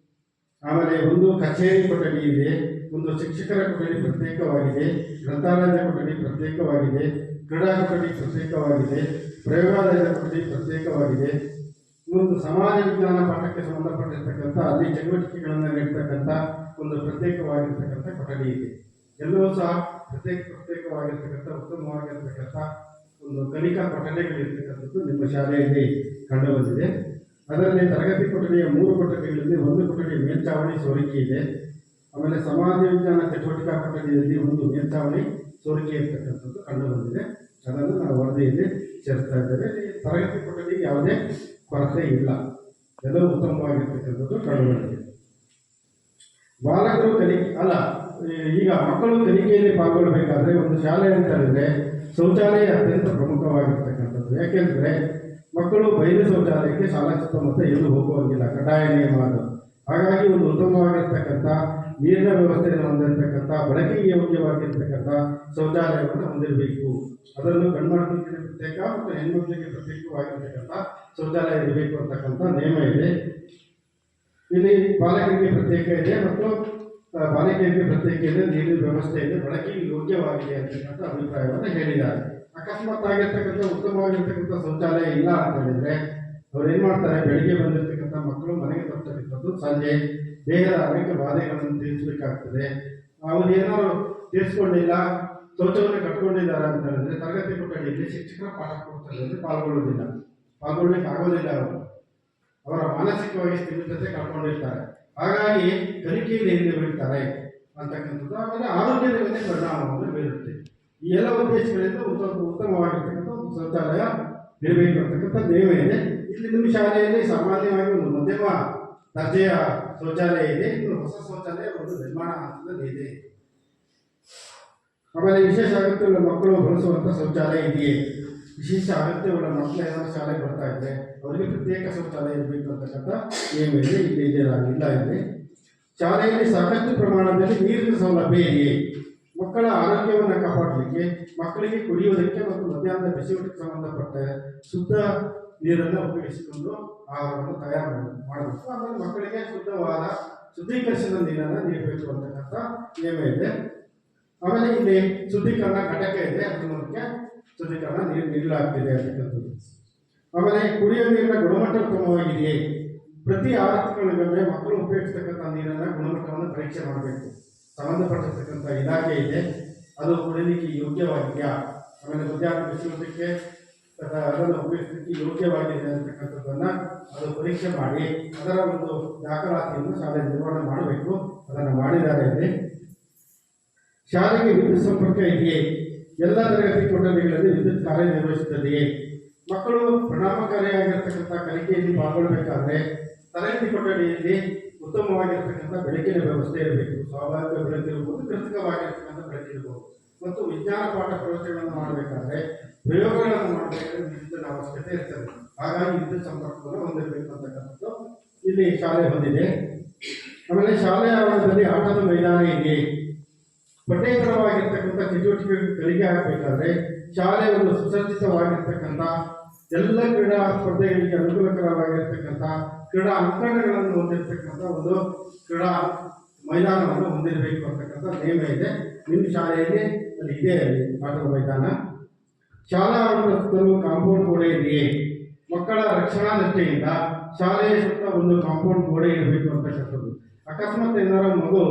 ಆಮೇಲೆ ಒಂದು ಕಚೇರಿ ಕೊಠಡಿ ಇದೆ, ಒಂದು ಶಿಕ್ಷಕರ ಕೊಠಡಿ ಪ್ರತ್ಯೇಕವಾಗಿದೆ, ಗ್ರಂಥಾಲಯದ ಕೊಠಡಿ ಪ್ರತ್ಯೇಕವಾಗಿದೆ, ಕ್ರೀಡಾ ಕೊಠಡಿ ಪ್ರತ್ಯೇಕವಾಗಿದೆ, ಪ್ರಯೋಗಾಲಯದ ಕೊಠಡಿ ಪ್ರತ್ಯೇಕವಾಗಿದೆ, ಒಂದು ಸಮಾಜ ವಿಜ್ಞಾನ ಪಾಠಕ್ಕೆ ಸಂಬಂಧಪಟ್ಟಿರ್ತಕ್ಕಂಥ ಅಲ್ಲಿ ಚಟುವಟಿಕೆಗಳನ್ನು ನೀಡ್ತಕ್ಕಂಥ ಒಂದು ಪ್ರತ್ಯೇಕವಾಗಿರ್ತಕ್ಕಂಥ ಕೊಠಡಿ ಇದೆ. ಎಲ್ಲವೂ ಸಹ ಪ್ರತ್ಯೇಕವಾಗಿರ್ತಕ್ಕಂಥ ಉತ್ತಮವಾಗಿರ್ತಕ್ಕಂಥ ಒಂದು ಕಲಿಕಾ ಕೊಠಡಿಗಳಿರ್ತಕ್ಕಂಥದ್ದು ನಿಮ್ಮ ಶಾಲೆಯಲ್ಲಿ ಕಂಡುಬಂದಿದೆ. ಅದರಲ್ಲಿ ತರಗತಿ ಕೊಠಡಿಯ 3 ಕೊಠಡಿಗಳಲ್ಲಿ 1 ಕೊಠಡಿ ಮೇಲ್ಚಾವಣಿ ಸೋರಿಕೆ ಇದೆ. ಆಮೇಲೆ ಸಮಾಜ ವಿಜ್ಞಾನ ಚಟುವಟಿಕಾ ಕೊಠಡಿಯಲ್ಲಿ 1 ಮೇಲ್ಚಾವಣಿ ಸೋರಿಕೆ ಇರ್ತಕ್ಕಂಥದ್ದು ಕಂಡುಬಂದಿದೆ. ಅದನ್ನು ನಾವು ವರದಿಯಲ್ಲಿ ಸೇರಿಸ್ತಾ ಇದ್ದೇವೆ. ಈ ತರಗತಿ ಕೊಠಡಿಗೆ ಯಾವುದೇ ಕೊರತೆ ಇಲ್ಲ, ಎಲ್ಲವೂ ಉತ್ತಮವಾಗಿರ್ತಕ್ಕಂಥದ್ದು ಕಂಡುಬಂದಿದೆ. ಬಾಲಕರು ಈಗ ಮಕ್ಕಳು ಕಲಿಕೆಯಲ್ಲಿ ಪಾಲ್ಗೊಳ್ಳಬೇಕಾದ್ರೆ ಒಂದು ಶಾಲೆ ಅಂತ ಹೇಳಿದ್ರೆ ಶೌಚಾಲಯ ಅತ್ಯಂತ ಪ್ರಮುಖವಾಗಿರ್ತಕ್ಕಂಥದ್ದು. ಯಾಕೆಂದರೆ ಮಕ್ಕಳು ಬಯಲು ಶೌಚಾಲಯಕ್ಕೆ ಶಾಲಾ ಸುತ್ತಮುತ್ತ ಎಲ್ಲೂ ಹೋಗುವಂಗಿಲ್ಲ, ಕಡ್ಡಾಯ ನಿಯಮ ಅದು. ಹಾಗಾಗಿ ಒಂದು ಉತ್ತಮವಾಗಿರ್ತಕ್ಕಂಥ ನೀರಿನ ವ್ಯವಸ್ಥೆಯನ್ನು ಹೊಂದಿರತಕ್ಕಂಥ ಬಳಕೆಗೆ ಯೋಗ್ಯವಾಗಿರ್ತಕ್ಕಂಥ ಶೌಚಾಲಯವನ್ನು ಹೊಂದಿರಬೇಕು. ಅದನ್ನು ಗಂಡು ಮಕ್ಕಳಿಗೆ ಪ್ರತ್ಯೇಕ ಮತ್ತು ಹೆಣ್ಮಕ್ಳಿಗೆ ಪ್ರತ್ಯೇಕವಾಗಿರ್ತಕ್ಕಂಥ ಶೌಚಾಲಯ ಇರಬೇಕು ಅಂತಕ್ಕಂಥ ನಿಯಮ ಇದೆ. ಇಲ್ಲಿ ಬಾಲಕರಿಗೆ ಪ್ರತ್ಯೇಕ ಇದೆ ಮತ್ತು ಬಾಲಕಿಯರಿಗೆ ಪ್ರತ್ಯೇಕ ಇದೆ, ನೀರಿನ ವ್ಯವಸ್ಥೆ ಇದೆ, ಬಳಕೆಗೆ ಯೋಗ್ಯವಾಗಿದೆ ಅಂತಕ್ಕಂಥ ಅಭಿಪ್ರಾಯವನ್ನು ಹೇಳಿದ್ದಾರೆ. ಅಕಸ್ಮಾತ್ ಆಗಿರ್ತಕ್ಕಂಥ ಉತ್ತಮವಾಗಿರ್ತಕ್ಕಂಥ ಶೌಚಾಲಯ ಇಲ್ಲ ಅಂತ ಹೇಳಿದ್ರೆ ಅವ್ರು ಏನು ಮಾಡ್ತಾರೆ, ಬೆಳಿಗ್ಗೆ ಬಂದಿರತಕ್ಕಂಥ ಮಕ್ಕಳು ಮನೆಗೆ ತರ್ತಕ್ಕಂಥದ್ದು ಸಂಜೆ ದೇಹದ ಅನೇಕ ಬಾಧೆಗಳನ್ನು ತೀರಿಸಬೇಕಾಗ್ತದೆ. ಅವರು ಏನಾದ್ರು ತೀರಿಸ್ಕೊಂಡಿಲ್ಲ, ಶೌಚವನ್ನು ಕಟ್ಕೊಂಡಿದ್ದಾರೆ ಅಂತ ಹೇಳಿದ್ರೆ ತರಗತಿ ಕೊಠಡಿಯಲ್ಲಿ ಶಿಕ್ಷಕರ ಪಾಠ ಕೊಡ್ತಾರೆ ಪಾಲ್ಗೊಳ್ಳಲಿಕ್ಕೆ ಆಗೋದಿಲ್ಲ. ಅವರ ಮಾನಸಿಕವಾಗಿ ಸ್ಥಿಮಿತತೆ ಕಳ್ಕೊಂಡಿರ್ತಾರೆ. ಹಾಗಾಗಿ ಕಲಿಕೆಯಲ್ಲಿ ಹಿಂದೆ ಬೀಳ್ತಾರೆ ಅಂತಕ್ಕಂಥದ್ದು. ಆಮೇಲೆ ಆರೋಗ್ಯದ ಮೇಲೆ ಪರಿಣಾಮವನ್ನು ಬೀರುತ್ತೆ. ಈ ಎಲ್ಲ ಉದ್ದೇಶಗಳಿಂದ ಉತ್ತಮವಾಗಿರ್ತಕ್ಕಂಥ ಒಂದು ಶೌಚಾಲಯ ಇರಬೇಕು ಅಂತಕ್ಕಂಥ ನಿಯಮ ಇದೆ. ಇಲ್ಲಿ ನಿಮ್ಮ ಶಾಲೆಯಲ್ಲಿ ಸಾಮಾನ್ಯವಾಗಿ ಒಂದು ಮಧ್ಯಮ ದರ್ಜೆಯ ಶೌಚಾಲಯ ಇದೆ, ಇನ್ನು ಹೊಸ ಶೌಚಾಲಯ ಒಂದು ನಿರ್ಮಾಣ ಹಂತದಲ್ಲಿ ಇದೆ. ಆಮೇಲೆ ವಿಶೇಷ ಅಗತ್ಯವುಳ್ಳ ಮಕ್ಕಳು ಬಳಸುವಂಥ ಶೌಚಾಲಯ ಇದೆಯೇ, ವಿಶೇಷ ಅಗತ್ಯವುಳ್ಳ ಮಕ್ಕಳು ಏನಾದರೂ ಶಾಲೆಗೆ ಬರ್ತಾ ಇದ್ದರೆ ಅವರಿಗೆ ಪ್ರತ್ಯೇಕ ಶೌಚಾಲಯ ಇರಬೇಕು ಅಂತಕ್ಕಂಥ ನಿಯಮ ಇದೆ. ಇಲ್ಲಿ ಇಲ್ಲ ಇದೆ. ಶಾಲೆಯಲ್ಲಿ ಸಾಕಷ್ಟು ಪ್ರಮಾಣದಲ್ಲಿ ನೀರಿನ ಸೌಲಭ್ಯ ಇದೆಯೇ, ಮಕ್ಕಳ ಆರೋಗ್ಯವನ್ನು ಕಾಪಾಡಲಿಕ್ಕೆ ಮಕ್ಕಳಿಗೆ ಕುಡಿಯುವುದಕ್ಕೆ ಮತ್ತು ಮಧ್ಯಾಹ್ನದ ಬಿಸಿಯೂಟಕ್ಕೆ ಸಂಬಂಧಪಟ್ಟ ಶುದ್ಧ ನೀರನ್ನು ಉಪಯೋಗಿಸಿಕೊಂಡು ಆಹಾರವನ್ನು ತಯಾರು ಮಾಡಬೇಕು. ಆಮೇಲೆ ಮಕ್ಕಳಿಗೆ ಶುದ್ಧೀಕರಿಸಿದ ನೀರನ್ನು ನೀಡಬೇಕು ಅಂತಕ್ಕಂಥ ನಿಯಮ ಇದೆ. ಆಮೇಲೆ ಇಲ್ಲಿ ಶುದ್ಧೀಕರಣ ಘಟಕ ಇದೆ, ಅದ್ರ ಮೂಲಕ ಶುದ್ಧೀಕರಣ ನೀರು ನೀಡಲಾಗ್ತಿದೆ ಅಂತಕ್ಕಂಥದ್ದು. ಆಮೇಲೆ ಕುಡಿಯುವ ನೀರಿನ ಗುಣಮಟ್ಟ ಉತ್ತಮವಾಗಿದೆಯೇ, ಪ್ರತಿ 6 ತಿಂಗಳಿಗೊಮ್ಮೆ ಮಕ್ಕಳು ಉಪಯೋಗಿಸ್ತಕ್ಕಂಥ ನೀರನ್ನು ಗುಣಮಟ್ಟವನ್ನು ಪರೀಕ್ಷೆ ಮಾಡಬೇಕು. ಸಂಬಂಧಪಟ್ಟಿರ್ತಕ್ಕಂಥ ಇಲಾಖೆ ಇದೆ, ಅದು ಕುಡಿಯಲಿಕ್ಕೆ ಯೋಗ್ಯವಾಗಿದೆಯಾ, ಆಮೇಲೆ ಮಧ್ಯಾಹ್ನ ಬಿಸಿಲೋದಕ್ಕೆ ಅದನ್ನು ಉಪಯೋಗಿಸಲಿಕ್ಕೆ ಯೋಗ್ಯವಾಗಿದೆ ಅಂತಕ್ಕಂಥದ್ದನ್ನು ಅದು ಪರೀಕ್ಷೆ ಮಾಡಿ ಅದರ ಒಂದು ದಾಖಲಾತಿಯನ್ನು ಶಾಲೆ ನಿರ್ವಹಣೆ ಮಾಡಬೇಕು. ಅದನ್ನು ಮಾಡಿದ್ದಾರೆ ಇಲ್ಲಿ. ಶಾಲೆಗೆ ವಿದ್ಯುತ್ ಸಂಪರ್ಕ ಇದೆಯೇ, ಎಲ್ಲ ತರಗತಿ ಕೊಠಡಿಗಳಲ್ಲಿ ವಿದ್ಯುತ್ ಕಾರ್ಯನಿರ್ವಹಿಸುತ್ತದೆಯೇ, ಮಕ್ಕಳು ಪರಿಣಾಮಕಾರಿಯಾಗಿರ್ತಕ್ಕಂಥ ಕಲಿಕೆಯಲ್ಲಿ ಪಾಲ್ಗೊಳ್ಳಬೇಕಾದ್ರೆ ತರಗತಿ ಕೊಠಡಿಯಲ್ಲಿ ಉತ್ತಮವಾಗಿರ್ತಕ್ಕಂಥ ಬೆಳಕಿನ ವ್ಯವಸ್ಥೆ ಇರಬೇಕು. ಸ್ವಾಭಾವಿಕ ಬೆಳಕಿರ್ಬೋದು, ಕೃತಕವಾಗಿರ್ತಕ್ಕಂಥ ಬೆಳಕಿರ್ಬೋದು. ಮತ್ತು ವಿಜ್ಞಾನ ಪಾಠ ಪ್ರವಚನಗಳನ್ನು ಮಾಡಬೇಕಾದ್ರೆ ಪ್ರಯೋಗಗಳನ್ನು ಮಾಡಬೇಕಾದ್ರೆ ವಿದ್ಯುತ್ತಿನ ಅವಶ್ಯಕತೆ ಇರ್ತದೆ. ಹಾಗಾಗಿ ವಿದ್ಯುತ್ ಸಂಪರ್ಕವನ್ನು ಹೊಂದಿರಬೇಕು ಅಂತಕ್ಕಂಥದ್ದು ಇಲ್ಲಿ ಶಾಲೆ ಹೊಂದಿದೆ. ಆಮೇಲೆ ಶಾಲೆಯ ಆವರಣದಲ್ಲಿ ಆಟದ ಮೈದಾನ ಇದೆ. ಪಠ್ಯೇತರವಾಗಿರ್ತಕ್ಕಂಥ ಚಟುವಟಿಕೆ ಕಲಿಕೆ ಆಗಬೇಕಾದ್ರೆ ಶಾಲೆ ಒಂದು ಸುಸಜ್ಜಿತವಾಗಿರ್ತಕ್ಕಂಥ ಎಲ್ಲ ಕ್ರೀಡಾ ಸ್ಪರ್ಧೆಗಳಿಗೆ ಅನುಕೂಲಕರವಾಗಿರ್ತಕ್ಕಂಥ ಕ್ರೀಡಾ ಅಂಕಣಗಳನ್ನು ಹೊಂದಿರತಕ್ಕಂಥ ಒಂದು ಕ್ರೀಡಾ ಮೈದಾನವನ್ನು ಹೊಂದಿರಬೇಕು ಅಂತಕ್ಕಂಥ ನಿಯಮ ಇದೆ. ನಿಮ್ಮ ಶಾಲೆಯಲ್ಲಿ ಅಲ್ಲಿ ಇದೆ, ಅಲ್ಲಿ ಆಟದ ಮೈದಾನ. ಶಾಲಾ ಆವರಣದ ಸುತ್ತಲೂ ಕಾಂಪೌಂಡ್ ಗೋಡೆ ಇದೆಯೇ, ಮಕ್ಕಳ ರಕ್ಷಣಾ ದೃಷ್ಟಿಯಿಂದ ಶಾಲೆಯ ಸುತ್ತ ಒಂದು ಕಾಂಪೌಂಡ್ ಗೋಡೆ ಇರಬೇಕು ಅಂತಕ್ಕಂಥದ್ದು. ಅಕಸ್ಮಾತ್ ಏನಾರ ಮಗು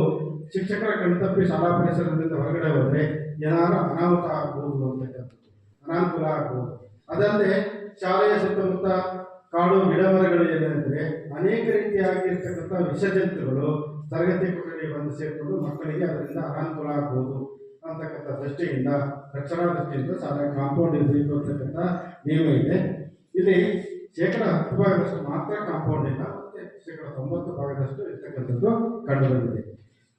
ಶಿಕ್ಷಕರ ಕಣ್ತಪ್ಪಿ ಶಾಲಾ ಪರಿಸರದಿಂದ ಹೊರಗಡೆ ಹೋದರೆ ಏನಾರು ಅನಾಹುತ ಆಗ್ಬೋದು ಅಂತಕ್ಕಂಥದ್ದು, ಅನಾನುಕೂಲ ಆಗ್ಬೋದು. ಅದಲ್ಲದೆ ಶಾಲೆಯ ಸುತ್ತಮುತ್ತ ಕಾಡು ಗಿಡಮರಗಳು ಏನೆಂದರೆ ಅನೇಕ ರೀತಿಯಾಗಿರ್ತಕ್ಕಂಥ ವಿಷಜಂತುಗಳು ತರಗತಿ ಕೊಠಡಿಗೆ ಬಂದು ಸೇರಿಕೊಂಡು ಮಕ್ಕಳಿಗೆ ಅದರಿಂದ ಅನಾನುಕೂಲ ಆಗ್ಬೋದು ಅಂತಕ್ಕಂಥ ದೃಷ್ಟಿಯಿಂದ, ರಕ್ಷಣಾ ದೃಷ್ಟಿಯಿಂದ ಶಾಲೆ ಕಾಂಪೌಂಡ್ ಇರಬೇಕು ಅಂತಕ್ಕಂಥ ನಿಯಮ ಇದೆ. ಇಲ್ಲಿ 10% ಮಾತ್ರ ಕಾಂಪೌಂಡ್ ಇಲ್ಲ, ಮತ್ತು 90% ಇರ್ತಕ್ಕಂಥದ್ದು ಕಂಡುಬಂದಿದೆ.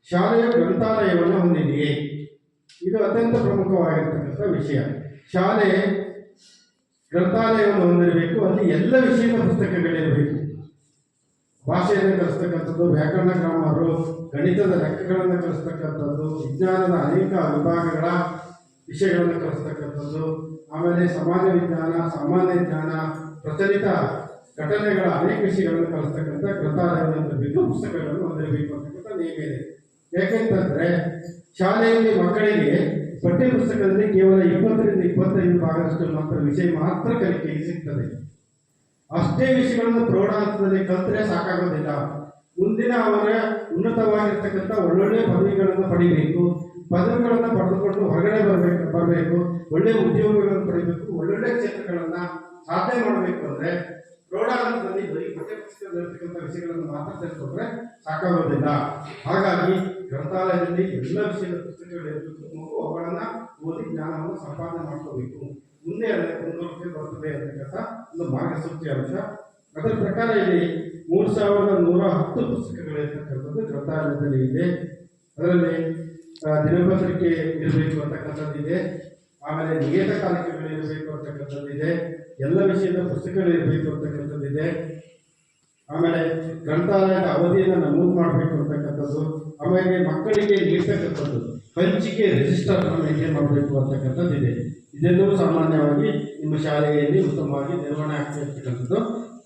ಶಾಲೆಯು ಗ್ರಂಥಾಲಯವನ್ನು ಹೊಂದಿದೆಯೇ? ಇದು ಅತ್ಯಂತ ಪ್ರಮುಖವಾಗಿರ್ತಕ್ಕಂಥ ವಿಷಯ. ಶಾಲೆ ಗ್ರಂಥಾಲಯವನ್ನು ಹೊಂದಿರಬೇಕು, ಅಲ್ಲಿ ಎಲ್ಲ ವಿಷಯದ ಪುಸ್ತಕಗಳಿರಬೇಕು. ಭಾಷೆಯನ್ನು ಕಲಿಸ್ತಕ್ಕಂಥದ್ದು, ವ್ಯಾಕರಣ, ಗ್ರಾಮರು, ಗಣಿತದ ಲೆಕ್ಕಗಳನ್ನು ಕಲಿಸ್ತಕ್ಕಂಥದ್ದು, ವಿಜ್ಞಾನದ ಅನೇಕ ವಿಭಾಗಗಳ ವಿಷಯಗಳನ್ನು ಕಲಿಸ್ತಕ್ಕಂಥದ್ದು, ಆಮೇಲೆ ಸಮಾಜ ವಿಜ್ಞಾನ, ಸಾಮಾನ್ಯ ಜ್ಞಾನ, ಪ್ರಚಲಿತ ಘಟನೆಗಳ ಅನೇಕ ವಿಷಯಗಳನ್ನು ಕಲಿಸ್ತಕ್ಕಂಥ ಗ್ರಂಥಾಲಯವನ್ನು ಹೊಂದಿರಬೇಕು, ಪುಸ್ತಕಗಳನ್ನು ಹೊಂದಿರಬೇಕು ಅಂತಕ್ಕಂಥ ನಿಯಮ ಇದೆ. ಯಾಕೆಂತಂದರೆ ಶಾಲೆಯಲ್ಲಿ ಮಕ್ಕಳಿಗೆ ಪಠ್ಯ ಪುಸ್ತಕದಲ್ಲಿ ಕೇವಲ 20-25 ಭಾಗದಷ್ಟು ಮಾತ್ರ ವಿಷಯ ಮಾತ್ರ ಕಲಿಕೆಗೆ ಸಿಗ್ತದೆ. ಅಷ್ಟೇ ವಿಷಯಗಳನ್ನು ಪ್ರೌಢ ಹಂತದಲ್ಲಿ ಕಲಿತರೆ ಸಾಕಾಗೋದಿಲ್ಲ. ಮುಂದಿನ ಅವರ ಉನ್ನತವಾಗಿರ್ತಕ್ಕಂಥ ಒಳ್ಳೊಳ್ಳೆ ಪದವಿಗಳನ್ನು ಪಡಿಬೇಕು, ಪದವಿಗಳನ್ನು ಪಡೆದುಕೊಂಡು ಹೊರಗಡೆ ಬರಬೇಕು, ಒಳ್ಳೆಯ ಉದ್ಯೋಗಗಳನ್ನು ಪಡಿಬೇಕು, ಒಳ್ಳೊಳ್ಳೆ ಕ್ಷೇತ್ರಗಳನ್ನು ಸಾಧನೆ ಮಾಡಬೇಕು ಅಂದರೆ ಪ್ರೌಢ ಹಂತದಲ್ಲಿ ಬರೀ ಪಠ್ಯ ಪುಸ್ತಕದಲ್ಲಿರ್ತಕ್ಕಂಥ ವಿಷಯಗಳನ್ನು ಮಾತ್ರ ತಿಳಿಸ್ಕೊಂಡ್ರೆ ಸಾಕಾಗೋದಿಲ್ಲ. ಹಾಗಾಗಿ ಗ್ರಂಥಾಲಯದಲ್ಲಿ ಎಲ್ಲ ವಿಷಯದ ಪುಸ್ತಕಗಳಿರಬೇಕು, ಅವುಗಳನ್ನು ಓದಿ ಜ್ಞಾನವನ್ನು ಸಂಪಾದನೆ ಮಾಡ್ಕೋಬೇಕು, ಮುಂದೆ ಮುಂದುವರಿಕೆ ಬರ್ತದೆ ಅಂತಕ್ಕಂಥ ಒಂದು ಮಾರ್ಗಸೂಚಿ ಅಂಶ. ಅದರ ಪ್ರಕಾರ ಇಲ್ಲಿ 3110 ಪುಸ್ತಕಗಳಿರ್ತಕ್ಕಂಥದ್ದು ಗ್ರಂಥಾಲಯದಲ್ಲಿ ಇದೆ. ಅದರಲ್ಲಿ ದಿನಪತ್ರಿಕೆ ಇರಬೇಕು ಅಂತಕ್ಕಂಥದ್ದಿದೆ, ಆಮೇಲೆ ನಿಯತಕಾಲಿಕೆಗಳಿರಬೇಕು ಅಂತಕ್ಕಂಥದ್ದಿದೆ, ಎಲ್ಲ ವಿಷಯದ ಪುಸ್ತಕಗಳಿರಬೇಕು ಅಂತಕ್ಕಂಥದ್ದಿದೆ, ಆಮೇಲೆ ಗ್ರಂಥಾಲಯದ ಅವಧಿಯನ್ನು ನಮೂದು ಮಾಡಬೇಕು ಅಂತಕ್ಕಂಥದ್ದು, ಆಮೇಲೆ ಮಕ್ಕಳಿಗೆ ನೀಡ್ತಕ್ಕಂಥದ್ದು ಹಂಚಿಕೆ ರಿಜಿಸ್ಟರ್ ಮೇಂಟೈನ್ ಮಾಡಬೇಕು ಅಂತಕ್ಕಂಥದ್ದಿದೆ. ಇದೆಲ್ಲವೂ ಸಾಮಾನ್ಯವಾಗಿ ನಿಮ್ಮ ಶಾಲೆಯಲ್ಲಿ ಉತ್ತಮವಾಗಿ ನಿರ್ವಹಣೆ ಆಗ್ತಿರ್ತಕ್ಕಂಥದ್ದು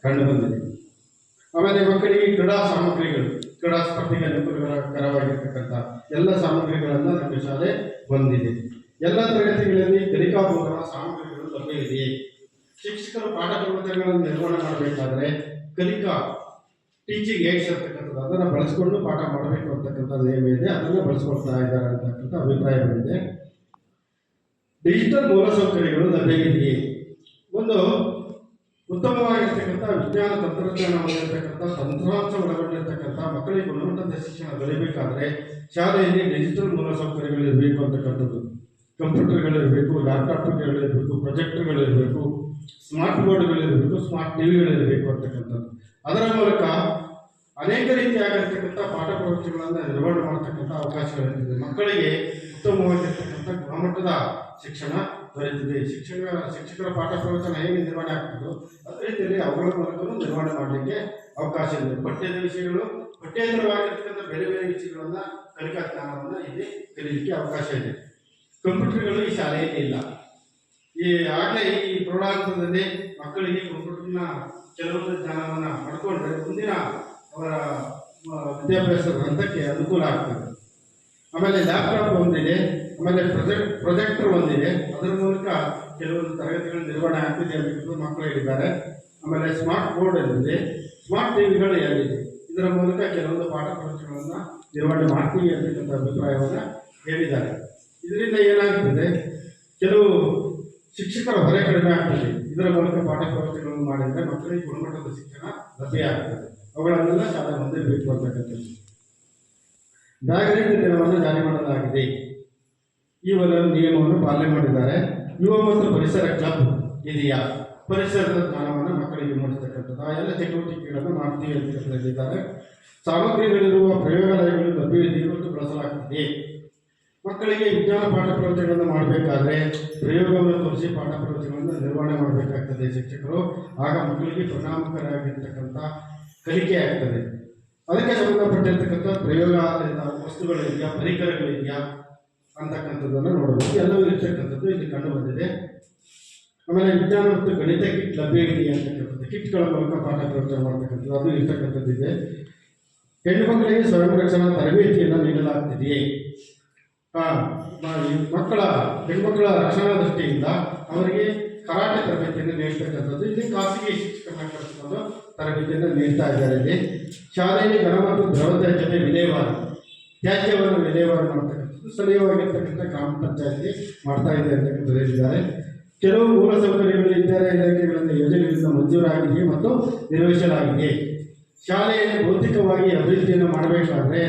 ಕಂಡು ಬಂದಿದೆ. ಆಮೇಲೆ ಮಕ್ಕಳಿಗೆ ಕ್ರೀಡಾ ಸಾಮಗ್ರಿಗಳು, ಕ್ರೀಡಾ ಸ್ಪರ್ಧೆಗೆ ಅನುಕೂಲಕರವಾಗಿರ್ತಕ್ಕಂಥ ಎಲ್ಲ ಸಾಮಗ್ರಿಗಳನ್ನು ನಮ್ಮ ಶಾಲೆ ಹೊಂದಿದೆ. ಎಲ್ಲ ತರಗತಿಗಳಲ್ಲಿ ಕಲಿಕಾ ಬೋಧನಾ ಸಾಮಗ್ರಿಗಳು ಲಭ್ಯವಿದೆ. ಶಿಕ್ಷಕರು ಪಾಠ ಪ್ರವಚನಗಳನ್ನು ನಿರ್ವಹಣೆ ಮಾಡಬೇಕಾದ್ರೆ ಕಲಿಕಾ ಟೀಚಿಂಗ್ ಏಡ್ಸ್ ಅಂತಕ್ಕಂಥದ್ದು ಅದನ್ನು ಬಳಸ್ಕೊಂಡು ಪಾಠ ಮಾಡಬೇಕು ಅಂತಕ್ಕಂಥ ನಿಯಮ ಇದೆ. ಅದನ್ನು ಬಳಸ್ಕೊಳ್ತಾ ಇದ್ದಾರೆ ಅಂತಕ್ಕಂಥ ಅಭಿಪ್ರಾಯ ಬಂದಿದೆ. ಡಿಜಿಟಲ್ ಮೂಲಸೌಕರ್ಯಗಳು ಲಭ್ಯವಿದೆಯೇ? ಒಂದು ಉತ್ತಮವಾಗಿರ್ತಕ್ಕಂಥ ವಿಜ್ಞಾನ ತಂತ್ರಜ್ಞಾನ ಹೊಂದಿರತಕ್ಕಂಥ ತಂತ್ರಾಂಶ ಒಳಗೊಂಡಿರ್ತಕ್ಕಂಥ ಮಕ್ಕಳಿಗೆ ಗುಣಮಟ್ಟದ ಶಿಕ್ಷಣ ದೊರೆಯಬೇಕಾದ್ರೆ ಶಾಲೆಯಲ್ಲಿ ಡಿಜಿಟಲ್ ಮೂಲಸೌಕರ್ಯಗಳಿರಬೇಕು ಅಂತಕ್ಕಂಥದ್ದು. ಕಂಪ್ಯೂಟರ್ಗಳಿರಬೇಕು, ಲ್ಯಾಪ್ಟಾಪ್ಗಳಿರಬೇಕು, ಪ್ರೊಜೆಕ್ಟರ್ಗಳಿರಬೇಕು, ಸ್ಮಾರ್ಟ್ ಬೋರ್ಡ್ಗಳಿರಬೇಕು, ಸ್ಮಾರ್ಟ್ ಟಿವಿಗಳಿರಬೇಕು ಅಂತಕ್ಕಂಥದ್ದು. ಅದರ ಮೂಲಕ ಅನೇಕ ರೀತಿಯಾಗಿರ್ತಕ್ಕಂಥ ಪಾಠ ಪ್ರವಚನಗಳನ್ನು ನಿರ್ವಹಣೆ ಮಾಡತಕ್ಕಂಥ ಅವಕಾಶಗಳಿರ್ತದೆ. ಮಕ್ಕಳಿಗೆ ಉತ್ತಮವಾಗಿರ್ತಕ್ಕಂಥ ಗುಣಮಟ್ಟದ ಶಿಕ್ಷಣ ದೊರೆಯುತ್ತದೆ. ಶಿಕ್ಷಕರ ಪಾಠ ಪ್ರವಚನ ಹೇಗೆ ನಿರ್ವಹಣೆ ಆಗ್ತದೋ ಅದೇ ರೀತಿಯಲ್ಲಿ ಅವುಗಳ ಮೂಲಕವೂ ನಿರ್ವಹಣೆ ಮಾಡಲಿಕ್ಕೆ ಅವಕಾಶ ಇದೆ. ಪಠ್ಯದ ವಿಷಯಗಳು, ಪಠ್ಯೇತರವಾಗಿರ್ತಕ್ಕಂಥ ಬೇರೆ ಬೇರೆ ವಿಷಯಗಳನ್ನು, ಕಲಿಕಾ ಜ್ಞಾನವನ್ನು ಇಲ್ಲಿ ಕಲಿಯಲಿಕ್ಕೆ ಅವಕಾಶ ಇದೆ. ಕಂಪ್ಯೂಟರ್ಗಳು ಈ ಶಾಲೆಯಲ್ಲಿ ಇಲ್ಲ. ಆಗಲೇ ಈ ಪ್ರೌಢಾಂತದಲ್ಲಿ ಮಕ್ಕಳಿಗೆ ಕಂಪ್ಯೂಟರ್ನ ಕೆಲವೊಂದು ಜ್ಞಾನವನ್ನು ಪಡ್ಕೊಂಡ್ರೆ ಮುಂದಿನ ಅವರ ವಿದ್ಯಾಭ್ಯಾಸದ ಹಂತಕ್ಕೆ ಅನುಕೂಲ ಆಗ್ತದೆ. ಆಮೇಲೆ ಲ್ಯಾಪ್ಟಾಪ್ ಒಂದಿದೆ, ಆಮೇಲೆ ಪ್ರೊಜೆಕ್ಟರ್ ಒಂದಿದೆ, ಅದರ ಮೂಲಕ ಕೆಲವೊಂದು ತರಗತಿಗಳು ನಿರ್ವಹಣೆ ಆಗ್ತಿದೆ ಅಂತ ಮಕ್ಕಳು ಹೇಳಿದ್ದಾರೆ. ಆಮೇಲೆ ಸ್ಮಾರ್ಟ್ ಬೋರ್ಡ್ ಇದೆ, ಸ್ಮಾರ್ಟ್ ಟಿವಿಗಳು ಏನಿದೆ, ಇದರ ಮೂಲಕ ಕೆಲವೊಂದು ಪಾಠ ಪ್ರವಚನಗಳನ್ನು ನಿರ್ವಹಣೆ ಮಾಡ್ತೀವಿ ಅಂತಕ್ಕಂಥ ಅಭಿಪ್ರಾಯವನ್ನು ಹೇಳಿದ್ದಾರೆ. ಇದರಿಂದ ಏನಾಗ್ತದೆ, ಕೆಲವು ಶಿಕ್ಷಕರ ಹೊರೆ ಕಡಿಮೆ ಆಗ್ತದೆ. ಇದರ ಮೂಲಕ ಪಾಠ ಪ್ರವಚನಗಳನ್ನು ಮಾಡಿದರೆ ಮಕ್ಕಳಿಗೆ ಗುಣಮಟ್ಟದ ಶಿಕ್ಷಣ ಲಭ್ಯ ಆಗ್ತದೆ. ಅವುಗಳನ್ನೆಲ್ಲ ಶಾಲೆ ಹೊಂದಿರಬೇಕು ಅಂತಕ್ಕಂಥದ್ದು. ಜಾಗೃತಿ ದಿನವನ್ನು ಜಾರಿ ಮಾಡಲಾಗಿದೆ. ಈ ಒಂದು ನಿಯಮವನ್ನು ಪಾಲನೆ ಮಾಡಿದ್ದಾರೆ. ಯುವ ಮತ್ತು ಪರಿಸರ ಕ್ಲಬ್ ಇದೆಯಾ? ಪರಿಸರದ ಜ್ಞಾನವನ್ನು ಮಕ್ಕಳಿಗೆ ಮೂಡಿಸ್ತಕ್ಕಂಥದ್ದು ಆ ಎಲ್ಲ ಚಟುವಟಿಕೆಗಳನ್ನು ಮಾಡ್ತೀವಿ ಅಂತ ಹೇಳಿದ್ದಾರೆ. ಸಾಮಗ್ರಿಗಳಿರುವ ಪ್ರಯೋಗಾಲಯಗಳು ಲಭ್ಯವಿದೆ ಮತ್ತು ಬಳಸಲಾಗ್ತದೆ. ಮಕ್ಕಳಿಗೆ ವಿಜ್ಞಾನ ಪಾಠ ಪ್ರವಚನಗಳನ್ನು ಮಾಡಬೇಕಾದ್ರೆ ಪ್ರಯೋಗವನ್ನು ತೋರಿಸಿ ಪಾಠ ಪ್ರವಚನವನ್ನು ನಿರ್ವಹಣೆ ಮಾಡಬೇಕಾಗ್ತದೆ ಶಿಕ್ಷಕರು. ಆಗ ಮಕ್ಕಳಿಗೆ ಪರಿಣಾಮಕಾರಿಯಾಗಿರ್ತಕ್ಕಂಥ ಕಲಿಕೆ ಆಗ್ತದೆ. ಅದಕ್ಕೆ ಸಂಬಂಧಪಟ್ಟಿರ್ತಕ್ಕಂಥ ಪ್ರಯೋಗಾಲಯದ ವಸ್ತುಗಳಿದೆಯಾ, ಪರಿಕರಗಳಿದೆಯಾ ಅಂತಕ್ಕಂಥದ್ದನ್ನು ನೋಡಬೇಕು. ಎಲ್ಲವೂ ಇರ್ತಕ್ಕಂಥದ್ದು ಇಲ್ಲಿ ಕಂಡು ಬಂದಿದೆ. ಆಮೇಲೆ ವಿಜ್ಞಾನ ಮತ್ತು ಗಣಿತ ಕಿಟ್ ಲಭ್ಯವಿದೆಯಾ ಅಂತಕ್ಕಂಥದ್ದು, ಕಿಟ್ಗಳ ಮೂಲಕ ಪಾಠ ಪ್ರವಚನ ಮಾಡ್ತಕ್ಕಂಥದ್ದು ಅದು ಇರ್ತಕ್ಕಂಥದ್ದಿದೆ. ಹೆಣ್ಣು ಮಕ್ಕಳಿಗೆ ಸ್ವಯಂ ರಕ್ಷಣಾ ತರಬೇತಿಯನ್ನು ನೀಡಲಾಗ್ತಿದೆಯೇ? ಹೆಣ್ಮಕ್ಕಳ ರಕ್ಷಣಾ ದೃಷ್ಟಿಯಿಂದ ಅವರಿಗೆ ಕರಾಟೆ ತರಬೇತಿಯನ್ನು ನೀಡತಕ್ಕಂಥದ್ದು ಇಲ್ಲಿ ಖಾಸಗಿ ಶಿಕ್ಷಕರನ್ನ ಕರೆದುಕೊಂಡು ತರಬೇತಿಯನ್ನು ನೀಡ್ತಾ ಇದ್ದಾರೆ. ಇಲ್ಲಿ ಶಾಲೆಯಲ್ಲಿ ಘನ ಮತ್ತು ದ್ರವ ತ್ಯಾಜ್ಯತೆ ವಿಲೇವಾರಿ, ತ್ಯಾಜ್ಯವನ್ನು ವಿಲೇವಾರಿ ಮಾಡ್ತಕ್ಕಂಥದ್ದು ಸ್ಥಳೀಯವಾಗಿರ್ತಕ್ಕಂಥ ಗ್ರಾಮ ಪಂಚಾಯತಿ ಮಾಡ್ತಾ ಇದೆ ಅಂತಕ್ಕಂಥದ್ದು ಹೇಳಿದ್ದಾರೆ. ಕೆಲವು ಮೂಲಸೌಕರ್ಯಗಳು ಇತರೆ ಇಲಾಖೆಗಳಿಂದ ಯೋಜನೆಗಳಿಂದ ಮಂಜೂರಾಗಿದೆ ಮತ್ತು ನಿರ್ವಹಿಸಲಾಗಿದೆ. ಶಾಲೆಯಲ್ಲಿ ಭೌತಿಕವಾಗಿ ಅಭಿವೃದ್ಧಿಯನ್ನು ಮಾಡಬೇಕಾದ್ರೆ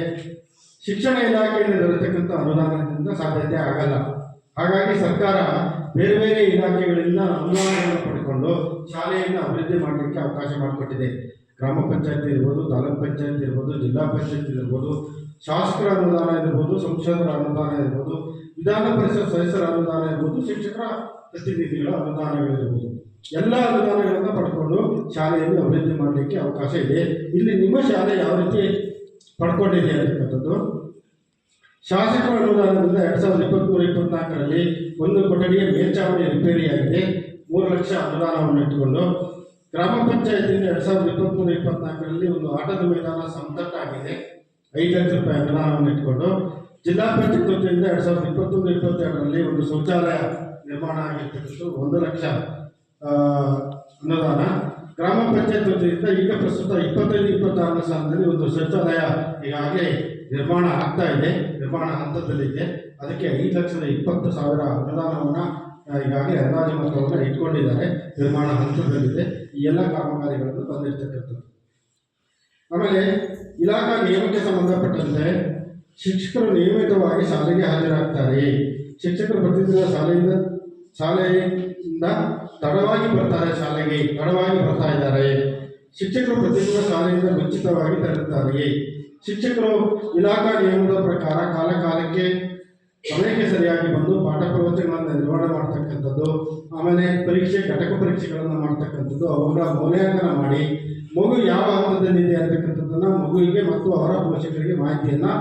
ಶಿಕ್ಷಣ ಇಲಾಖೆಯಿಂದ ದೊರೆತಕ್ಕಂಥ ಅನುದಾನದಿಂದ ಸಾಧ್ಯತೆ ಆಗಲ್ಲ. ಹಾಗಾಗಿ ಸರ್ಕಾರ ಬೇರೆ ಬೇರೆ ಇಲಾಖೆಗಳಿಂದ ಅನುದಾನಗಳನ್ನು ಪಡೆದುಕೊಂಡು ಶಾಲೆಯನ್ನು ಅಭಿವೃದ್ಧಿ ಮಾಡಲಿಕ್ಕೆ ಅವಕಾಶ ಮಾಡಿಕೊಟ್ಟಿದೆ. ಗ್ರಾಮ ಪಂಚಾಯತಿ ಇರ್ಬೋದು, ತಾಲೂಕ್ ಪಂಚಾಯತ್ ಇರ್ಬೋದು, ಜಿಲ್ಲಾ ಪಂಚಾಯತ್ ಇರ್ಬೋದು, ಶಾಸಕರ ಅನುದಾನ ಇರ್ಬೋದು, ಸಂಸದರ ಅನುದಾನ ಇರ್ಬೋದು, ವಿಧಾನ ಪರಿಷತ್ ಸದಸ್ಯರ ಅನುದಾನ ಇರ್ಬೋದು, ಶಿಕ್ಷಕರ ಪ್ರತಿನಿಧಿಗಳ ಅನುದಾನಗಳಿರ್ಬೋದು, ಎಲ್ಲ ಅನುದಾನಗಳನ್ನು ಪಡ್ಕೊಂಡು ಶಾಲೆಯನ್ನು ಅಭಿವೃದ್ಧಿ ಮಾಡಲಿಕ್ಕೆ ಅವಕಾಶ ಇದೆ. ಇಲ್ಲಿ ನಿಮ್ಮ ಶಾಲೆ ಯಾವ ರೀತಿ ಪಡ್ಕೊಂಡಿದೆ ಅಂತಕ್ಕಂಥದ್ದು, ಶಾಸಕರ ಅನುದಾನದಿಂದ 2023-24ರಲ್ಲಿ ಒಂದು ಕೊಠಡಿಯ ಮೇಲ್ಛಾವಣಿ ರಿಪೇರಿಯಾಗಿದೆ. 3 ಲಕ್ಷ ಅನುದಾನವನ್ನು ಇಟ್ಟುಕೊಂಡು ಗ್ರಾಮ ಪಂಚಾಯತಿಯಿಂದ 2023-24ರಲ್ಲಿ ಒಂದು ಆಟದ ಮೈದಾನ ಸಮತಟ್ಟಾಗಿದೆ. 5 ಲಕ್ಷ ರೂಪಾಯಿ ಅನುದಾನವನ್ನು ಇಟ್ಟುಕೊಂಡು ಜಿಲ್ಲಾ ಪಂಚಾಯತ್ ವತಿಯಿಂದ 2021-22ರಲ್ಲಿ ಒಂದು ಶೌಚಾಲಯ ನಿರ್ಮಾಣ ಆಗಿರ್ತಕ್ಕಂಥ 1 ಲಕ್ಷ ಅನುದಾನ. ಗ್ರಾಮ ಪಂಚಾಯತ್ ವತಿಯಿಂದ ಈಗ ಪ್ರಸ್ತುತ 25-26ನೇ ಸಾಲಿನಲ್ಲಿ ಒಂದು ಶೌಚಾಲಯ ಈಗಾಗಲೇ ನಿರ್ಮಾಣ ಆಗ್ತಾ ಇದೆ, ನಿರ್ಮಾಣ ಹಂತದಲ್ಲಿದೆ. ಅದಕ್ಕೆ 5,20,000 ಅನುದಾನವನ್ನು ಈಗಾಗಲೇ ಅಂದಾಜು ಮೊತ್ತವನ್ನು ಇಟ್ಕೊಂಡಿದ್ದಾರೆ, ನಿರ್ಮಾಣ ಹಂತದಲ್ಲಿದೆ. ಈ ಎಲ್ಲ ಕಾಮಗಾರಿಗಳನ್ನು ತಂದಿರ್ತಕ್ಕಂಥದ್ದು. ಆಮೇಲೆ ಇಲಾಖಾ ನಿಯಮಕ್ಕೆ ಸಂಬಂಧಪಟ್ಟಂತೆ ಶಿಕ್ಷಕರು ನಿಯಮಿತವಾಗಿ ಶಾಲೆಗೆ ಹಾಜರಾಗ್ತಾರೆ. ಶಿಕ್ಷಕರು ಪ್ರತಿದಿನ ಶಾಲೆಯಿಂದ ತಡವಾಗಿ ಬರ್ತಾ ಇದ್ದಾರೆ. ಶಿಕ್ಷಕರು ಪ್ರತಿದಿನ ಶಾಲೆಯಿಂದ ಮುಂಚಿತವಾಗಿ ತೆರಳುತ್ತಾರೆ. ಶಿಕ್ಷಕರು ಇಲಾಖಾ ನಿಯಮದ ಪ್ರಕಾರ ಕಾಲಕ್ಕೆ ಸಮಯಕ್ಕೆ ಸರಿಯಾಗಿ ಬಂದು ಪಾಠ ಪ್ರವಚನಗಳನ್ನು ನಿರ್ವಹಣೆ ಮಾಡ್ತಕ್ಕಂಥದ್ದು, ಆಮೇಲೆ ಘಟಕ ಪರೀಕ್ಷೆಗಳನ್ನು ಮಾಡ್ತಕ್ಕಂಥದ್ದು, ಅವುಗಳ ಮೌಲ್ಯಾಂಕನ ಮಾಡಿ ಮಗು ಯಾವ ಹಂತದಲ್ಲಿದೆ ಅಂತಕ್ಕಂಥದ್ದನ್ನು ಮಗುವಿಗೆ ಮತ್ತು ಅವರ ಪೋಷಕರಿಗೆ ಮಾಹಿತಿಯನ್ನು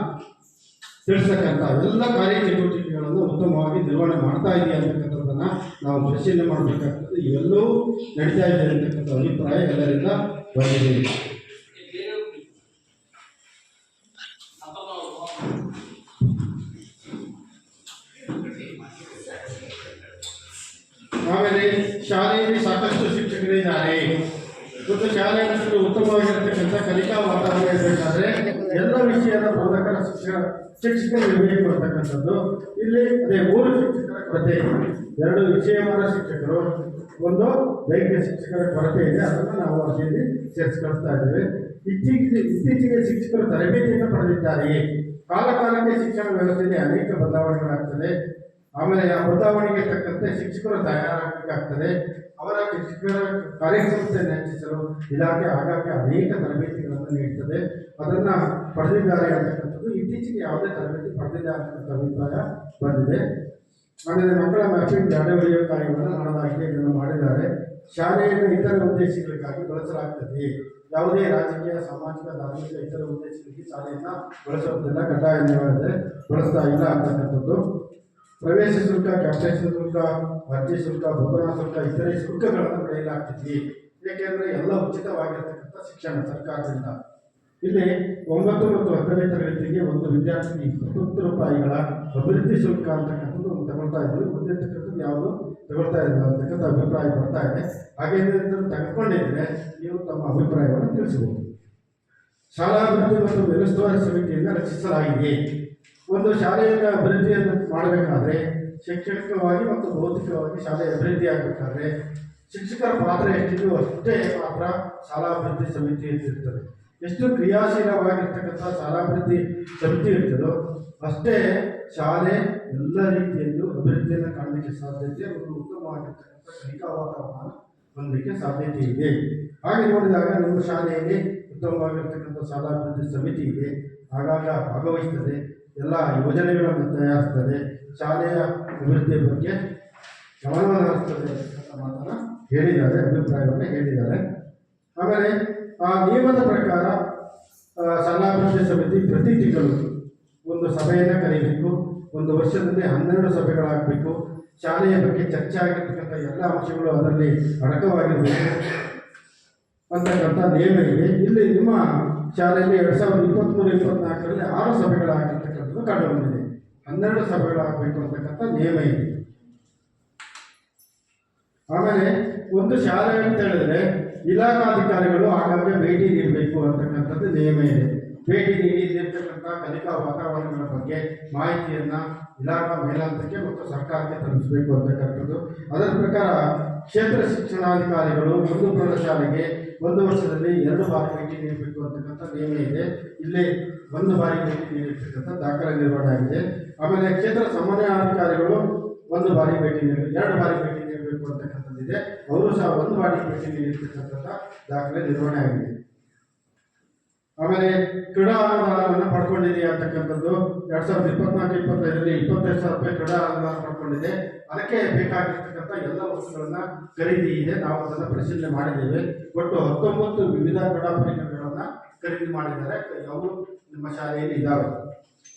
ತಿಳಿಸ್ತಕ್ಕಂಥ ಎಲ್ಲ ಕಾರ್ಯಚಟುವಟಿಕೆಗಳನ್ನು ಉತ್ತಮವಾಗಿ ನಿರ್ವಹಣೆ ಮಾಡ್ತಾ ಇದೆ ಅಂತಕ್ಕಂಥದ್ದನ್ನು ನಾವು ಪರಿಶೀಲನೆ ಮಾಡಬೇಕಾಗ್ತದೆ. ಇವೆಲ್ಲವೂ ನಡೀತಾ ಇದೆ ಅಂತಕ್ಕಂಥ ಅಭಿಪ್ರಾಯ ಎಲ್ಲರಿಂದ ಬಂದಿದೆ. ಆಮೇಲೆ ಶಾಲೆಯಲ್ಲಿ ಸಾಕಷ್ಟು ಶಿಕ್ಷಕರಿದ್ದಾರೆ. ಮತ್ತು ಶಾಲೆಯಲ್ಲಿ ಉತ್ತಮವಾಗಿರತಕ್ಕಂಥ ಕಲಿಕಾ ವಾತಾವರಣ ಇರಬೇಕಾದ್ರೆ ಎಲ್ಲ ವಿಷಯದ ಬೋಧಕರ ಶಿಕ್ಷಕರು ಇರಬೇಕು ಅಂತಕ್ಕಂಥದ್ದು. ಇಲ್ಲಿ ಅದೇ 3 ಶಿಕ್ಷಕರ ಕೊರತೆ ಇದೆ. 2 ವಿಷಯವಾದ ಶಿಕ್ಷಕರು, 1 ದೈಹಿಕ ಶಿಕ್ಷಕರ ಕೊರತೆ ಇದೆ. ಅದನ್ನು ನಾವು ಅರ್ಜಿಯಲ್ಲಿ ಸೇರಿಸ್ಕೊಳ್ತಾ ಇದ್ದೇವೆ. ಇತ್ತೀಚೆಗೆ ಶಿಕ್ಷಕರು ತರಬೇತಿಯನ್ನು ಪಡೆದಿದ್ದಾರೆಯೇ? ಕಾಲಕ್ಕೆ ಶಿಕ್ಷಣ ವ್ಯವಸ್ಥೆಯಲ್ಲಿ ಅನೇಕ ಬದಲಾವಣೆಗಳಾಗ್ತದೆ. ಆಮೇಲೆ ಆ ಬದಲಾವಣೆಗೆ ತಕ್ಕಂತೆ ಶಿಕ್ಷಕರು ತಯಾರಾಗಬೇಕಾಗ್ತದೆ. ಅವರ ಶಿಕ್ಷಕರ ಕಾರ್ಯಕ್ಷಮತೆಯನ್ನು ಹೆಚ್ಚಿಸಲು ಇಲಾಖೆ ಆಗಾಗ್ಗೆ ಅನೇಕ ತರಬೇತಿಗಳನ್ನು ನೀಡುತ್ತದೆ. ಅದನ್ನು ಪಡೆದಿದ್ದಾರೆ ಅಂತಕ್ಕಂಥದ್ದು. ಇತ್ತೀಚೆಗೆ ಯಾವುದೇ ತರಬೇತಿ ಪಡೆದಿಲ್ಲ ಅಂತಕ್ಕಂಥ ಅಭಿಪ್ರಾಯ ಬಂದಿದೆ. ಆಮೇಲೆ ಮಕ್ಕಳ ಮ್ಯಾಪಿಂಗ್ ಜಾಡವಳಿಯ ಕಾರ್ಯವನ್ನು ಮಾಡಲಾಗಿದೆ, ಇದನ್ನು ಮಾಡಿದ್ದಾರೆ. ಶಾಲೆಯನ್ನು ಇತರ ಉದ್ದೇಶಗಳಿಗಾಗಿ ಬಳಸಲಾಗ್ತದೆ. ಯಾವುದೇ ರಾಜಕೀಯ, ಸಾಮಾಜಿಕ, ಧಾರ್ಮಿಕ ಇತರ ಉದ್ದೇಶಗಳಿಗೆ ಶಾಲೆಯನ್ನು ಬಳಸುವುದಿಲ್ಲ, ಕಡ್ಡಾಯವಾಗಿದೆ, ಬಳಸ್ತಾ ಇಲ್ಲ ಅಂತಕ್ಕಂಥದ್ದು. ಪ್ರವೇಶ ಶುಲ್ಕ, ಕ್ಯಾಪ್ಟೇಷನ್ ಶುಲ್ಕ, ಅರ್ಜಿ ಶುಲ್ಕ, ಬೋಧನಾ ಶುಲ್ಕ, ಇತರೆ ಶುಲ್ಕಗಳನ್ನು ಪಡೆಯಲಾಗ್ತಿದೆ. ಏಕೆಂದರೆ ಎಲ್ಲ ಉಚಿತವಾಗಿರ್ತಕ್ಕಂಥ ಶಿಕ್ಷಣ ಸರ್ಕಾರದಿಂದ. ಇಲ್ಲಿ 9 ಮತ್ತು 10ನೇ ತರಗತಿಗೆ ಒಂದು ವಿದ್ಯಾರ್ಥಿಗೆ 20 ರೂಪಾಯಿಗಳ ಅಭಿವೃದ್ಧಿ ಶುಲ್ಕ ಅಂತಕ್ಕಂಥದ್ದು ತಗೊಳ್ತಾ ಇದ್ವಿ. ಬಂದಿರ್ತಕ್ಕಂಥದ್ದು ಯಾವುದು ತಗೊಳ್ತಾ ಇಲ್ಲ ಅಂತಕ್ಕಂಥ ಅಭಿಪ್ರಾಯ ಬರ್ತಾ ಇದೆ. ಹಾಗೇನಾದರೂ ತೆಗೆದುಕೊಂಡಿದ್ದರೆ ನೀವು ತಮ್ಮ ಅಭಿಪ್ರಾಯವನ್ನು ತಿಳಿಸಬಹುದು. ಶಾಲಾ ಅಭಿವೃದ್ಧಿ ಮತ್ತು ಮೇಲುಸ್ತುವಾರಿ ಸಮಿತಿಯನ್ನು ರಚಿಸಲಾಗಿದೆ. ಒಂದು ಶಾಲೆಯ ಅಭಿವೃದ್ಧಿಯನ್ನು ಮಾಡಬೇಕಾದ್ರೆ ಶೈಕ್ಷಣಿಕವಾಗಿ ಮತ್ತು ಭೌತಿಕವಾಗಿ ಶಾಲೆ ಅಭಿವೃದ್ಧಿ ಆಗಬೇಕಾದ್ರೆ ಶಿಕ್ಷಕರ ಪಾತ್ರ ಎಷ್ಟಿದೆಯೋ ಅಷ್ಟೇ ಮಾತ್ರ ಶಾಲಾಭಿವೃದ್ಧಿ ಸಮಿತಿ ಇರ್ತದೆ. ಎಷ್ಟು ಕ್ರಿಯಾಶೀಲವಾಗಿರ್ತಕ್ಕಂಥ ಶಾಲಾಭಿವೃದ್ಧಿ ಸಮಿತಿ ಇರ್ತದೋ ಅಷ್ಟೇ ಶಾಲೆ ಎಲ್ಲ ರೀತಿಯಲ್ಲೂ ಅಭಿವೃದ್ಧಿಯನ್ನು ಕಾಣಲಿಕ್ಕೆ ಸಾಧ್ಯತೆ, ಒಂದು ಉತ್ತಮವಾಗಿರ್ತಕ್ಕಂಥ ಕಲಿಕಾ ವಾತಾವರಣ ಹೊಂದಲಿಕ್ಕೆ ಸಾಧ್ಯತೆ ಇದೆ. ಹಾಗೆ ನೋಡಿದಾಗ ನಿಮ್ಮ ಶಾಲೆಯಲ್ಲಿ ಉತ್ತಮವಾಗಿರ್ತಕ್ಕಂಥ ಶಾಲಾಭಿವೃದ್ಧಿ ಸಮಿತಿ ಇದೆ, ಆಗಾಗ ಭಾಗವಹಿಸ್ತದೆ, ಎಲ್ಲ ಯೋಜನೆಗಳನ್ನು ತಯಾರಿಸ್ತದೆ, ಶಾಲೆಯ ಅಭಿವೃದ್ಧಿಯ ಬಗ್ಗೆ ಗಮನವನ್ನು ಹರಿಸ್ತದೆ ಅಂತ ಮಾತನ್ನು ಹೇಳಿದ್ದಾರೆ, ಅಭಿಪ್ರಾಯವನ್ನು ಹೇಳಿದ್ದಾರೆ. ಆಮೇಲೆ ಆ ನಿಯಮದ ಪ್ರಕಾರ ಶಾಲಾಭಿವೃದ್ಧಿ ಸಮಿತಿ ಪ್ರತಿ ತಿಂಗಳು ಒಂದು ಸಭೆಯನ್ನು ಕರೀಬೇಕು. ಒಂದು ವರ್ಷದಲ್ಲಿ 12 ಸಭೆಗಳಾಗಬೇಕು. ಶಾಲೆಯ ಬಗ್ಗೆ ಚರ್ಚೆ ಆಗಿರ್ತಕ್ಕಂಥ ಎಲ್ಲ ಅಂಶಗಳು ಅದರಲ್ಲಿ ಅಡಕವಾಗಿರಬೇಕು ಅಂತಕ್ಕಂಥ ನಿಯಮ ಇದೆ. ಇಲ್ಲಿ ನಿಮ್ಮ ಶಾಲೆಯಲ್ಲಿ 2023-24ರಲ್ಲಿ 6 ಸಭೆಗಳಾಗಿರ್ತಕ್ಕಂಥದ್ದು ಕಂಡು ಬಂದಿದೆ. 12 ಸಭೆಗಳಾಗಬೇಕು ಅಂತಕ್ಕಂಥ ನಿಯಮ ಇದೆ. ಆಮೇಲೆ ಒಂದು ಶಾಲೆ ಅಂತ ಹೇಳಿದ್ರೆ ಇಲಾಖಾಧಿಕಾರಿಗಳು ಆಗಾಗ್ಗೆ ಭೇಟಿ ನೀಡಬೇಕು ಅಂತಕ್ಕಂಥದ್ದು ನಿಯಮ ಇದೆ. ಭೇಟಿ ನೀಡಿ ಇಲ್ಲಿರ್ತಕ್ಕಂಥ ಕಲಿಕಾ ವಾತಾವರಣಗಳ ಬಗ್ಗೆ ಮಾಹಿತಿಯನ್ನು ಇಲಾಖಾ ಮೇಲಾಂತಕ್ಕೆ ಮತ್ತು ಸರ್ಕಾರಕ್ಕೆ ತಲುಪಿಸಬೇಕು ಅಂತಕ್ಕಂಥದ್ದು. ಅದರ ಪ್ರಕಾರ ಕ್ಷೇತ್ರ ಶಿಕ್ಷಣಾಧಿಕಾರಿಗಳು ಒಂದು ಪ್ರೌಢಶಾಲೆಗೆ 1 ವರ್ಷದಲ್ಲಿ 2 ಬಾರಿ ಭೇಟಿ ನೀಡಬೇಕು ಅಂತಕ್ಕಂಥ ನಿಯಮ ಇದೆ. ಇಲ್ಲಿ 1 ಬಾರಿ ಭೇಟಿ ನೀಡಿರ್ತಕ್ಕಂಥ ದಾಖಲೆ ನಿರ್ವಹಣೆ ಆಗಿದೆ. ಆಮೇಲೆ ಕ್ಷೇತ್ರ ಸಮನ್ವಯಾಧಿಕಾರಿಗಳು 1 ಬಾರಿ ಭೇಟಿ 2 ಬಾರಿ ಭೇಟಿ ನೀಡಬೇಕು ಅಂತಕ್ಕಂಥದ್ದಿದೆ. ಅವರು ಸಹ 1 ಬಾರಿ ಭೇಟಿ ನೀಡಿರ್ತಕ್ಕಂಥ ದಾಖಲೆ ನಿರ್ವಹಣೆ ಆಗಿದೆ. ಆಮೇಲೆ ಕ್ರೀಡಾ ಅನುದಾನವನ್ನು ಪಡ್ಕೊಂಡಿದೆ ಅಂತಕ್ಕಂಥದ್ದು 2024-25ರಲ್ಲಿ 25,000 ರೂಪಾಯಿ ಕ್ರೀಡಾ ಅನುದಾನ ಪಡ್ಕೊಂಡಿದೆ. ಅದಕ್ಕೆ ಬೇಕಾಗಿರ್ತಕ್ಕಂಥ ಎಲ್ಲ ವಸ್ತುಗಳನ್ನು ಖರೀದಿ ಇದೆ. ನಾವು ಅದನ್ನು ಪರಿಶೀಲನೆ ಮಾಡಿದ್ದೇವೆ. ಒಟ್ಟು 19 ವಿವಿಧ ಕ್ರೀಡಾ ಪರಿಕರಗಳನ್ನು ಖರೀದಿ ಮಾಡಿದ್ದಾರೆ. ಅವು ನಮ್ಮ ಶಾಲೆಯಲ್ಲಿ ಇದ್ದಾವೆ.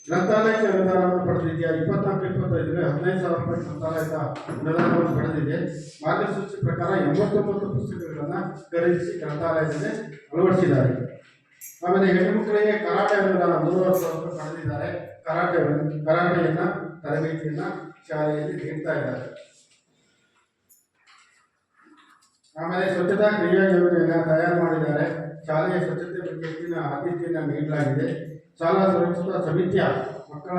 ಗ್ರಂಥಾಲಯಕ್ಕೆ ಅನುದಾನವನ್ನು ಪಡೆದಿದೆಯಾ? 24-25ರಲ್ಲಿ 15,000 ರೂಪಾಯಿ ಗ್ರಂಥಾಲಯದ ಅನುದಾನವನ್ನು ಪಡೆದಿದೆ. ಮಾರ್ಗಸೂಚಿ ಪ್ರಕಾರ 89 ಪುಸ್ತಕಗಳನ್ನು ಖರೀದಿಸಿ ಗ್ರಂಥಾಲಯದಲ್ಲಿ ಅಳವಡಿಸಿದ್ದಾರೆ. ಆಮೇಲೆ ಹೆಣ್ಣುಮಕ್ಕಳಿಗೆ ಕರಾಟೆ ಅನುದಾನ 120,000 ರೂಪಾಯಿ ಪಡೆದಿದ್ದಾರೆ. ಕರಾಟೆಯನ್ನು ತರಬೇತಿಯನ್ನು ಶಾಲೆಯಲ್ಲಿ ನೀಡ್ತಾ ಇದ್ದಾರೆ. ಆಮೇಲೆ ಸ್ವಚ್ಛತಾ ಕ್ರಿಯಾ ಯೋಜನೆಯನ್ನು ತಯಾರು ಮಾಡಿದ್ದಾರೆ. ಶಾಲೆಯ ಸ್ವಚ್ಛತೆ ಬಗ್ಗೆ ಹೆಚ್ಚಿನ ಆದ್ಯತೆಯನ್ನು ನೀಡಲಾಗಿದೆ. ಶಾಲಾ ಸುರಕ್ಷತಾ ಸಮಿತಿಯ ಮಕ್ಕಳ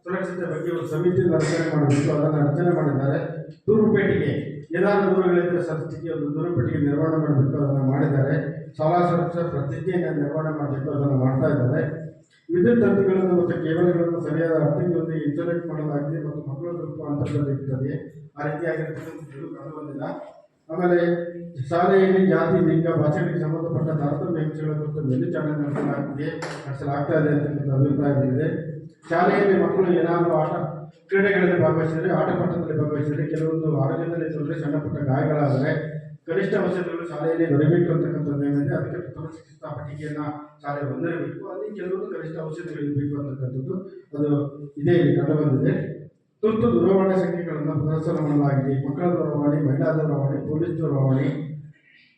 ಸುರಕ್ಷತೆ ಬಗ್ಗೆ ಒಂದು ಸಮಿತಿಯನ್ನು ರಚನೆ ಮಾಡಬೇಕು. ಅದನ್ನು ರಚನೆ ಮಾಡಿದ್ದಾರೆ. ದೂರುಪೇಟಿಗೆ ಏನಾದರೂ ದೂರುಗಳಿದ್ದರೆ ಸದಸ್ಯರಿಗೆ ಒಂದು ದೂರುಪೇಟಿಗೆ ನಿರ್ವಹಣೆ ಮಾಡಬೇಕು. ಅದನ್ನು ಮಾಡಿದ್ದಾರೆ. ಶಾಲಾ ಸುರಕ್ಷತಾ ಪ್ರತಿಜ್ಞೆಯನ್ನು ನಿರ್ವಹಣೆ ಮಾಡಬೇಕು. ಅದನ್ನು ಮಾಡ್ತಾ ಇದ್ದಾರೆ. ವಿದ್ಯುತ್ ತಂತಿಗಳನ್ನು ಮತ್ತು ಕೇಬಲ್ಗಳನ್ನು ಸರಿಯಾದ ಅರ್ಥಿಂಗ್ನೊಂದಿಗೆ ಇನ್ಸುಲೇಟ್ ಮಾಡಲಾಗಿದೆ ಮತ್ತು ಮಕ್ಕಳ ಸ್ವಲ್ಪ ಅಂತರದಲ್ಲಿ ಇರ್ತದೆ. ಆ ರೀತಿಯಾಗಿರ್ತಕ್ಕಂಥದ್ದು ಕಂಡು ಬಂದಿಲ್ಲ. ಆಮೇಲೆ ಶಾಲೆಯಲ್ಲಿ ಜಾತಿ, ಲಿಂಗ, ಭಾಷೆಗಳಿಗೆ ಸಂಬಂಧಪಟ್ಟ ತಾರತಮ್ಯ ಅಂಶಗಳ ಕುರಿತು ಮೇಲ್ವಿಚಾರಣೆ ನಡೆಸಲಾಗ್ತಾ ಇದೆ ಅಂತಕ್ಕಂಥ ಅಭಿಪ್ರಾಯವಿದೆ. ಶಾಲೆಯಲ್ಲಿ ಮಕ್ಕಳು ಏನಾದರೂ ಕ್ರೀಡೆಗಳಲ್ಲಿ ಭಾಗವಹಿಸಿದರೆ, ಆಟಪಾಠದಲ್ಲಿ ಭಾಗವಹಿಸಿದರೆ, ಕೆಲವೊಂದು ಆರೋಗ್ಯದಲ್ಲಿ ತೊಂದರೆ, ಸಣ್ಣ ಪುಟ್ಟ ಗಾಯಗಳಾದರೆ ಕನಿಷ್ಠ ಔಷಧಿಗಳು ಶಾಲೆಯಲ್ಲಿ ದೊರೆಯಬೇಕು ಅಂತಕ್ಕಂಥ ನಿಯಮ ಇದೆ. ಅದಕ್ಕೆ ಪ್ರಥಮ ಚಿಕಿತ್ಸಾ ಪಟ್ಟಿಗೆಯನ್ನು ಶಾಲೆ ಹೊಂದಿರಬೇಕು. ಅಲ್ಲಿ ಕೆಲವೊಂದು ಕನಿಷ್ಠ ಔಷಧಿಗಳು ಇರಬೇಕು ಅಂತಕ್ಕಂಥದ್ದು ಅದು ಇದೇ ಇಲ್ಲಿ ಕಂಡುಬಂದಿದೆ. ತುರ್ತು ದೂರವಾಣಿ ಸಂಖ್ಯೆಗಳನ್ನು ಪ್ರದರ್ಶನ ಮಾಡಲಾಗಿದೆ. ಮಕ್ಕಳ ದೂರವಾಣಿ, ಮಹಿಳಾ ದೂರವಾಣಿ, ಪೊಲೀಸ್ ದೂರವಾಣಿ,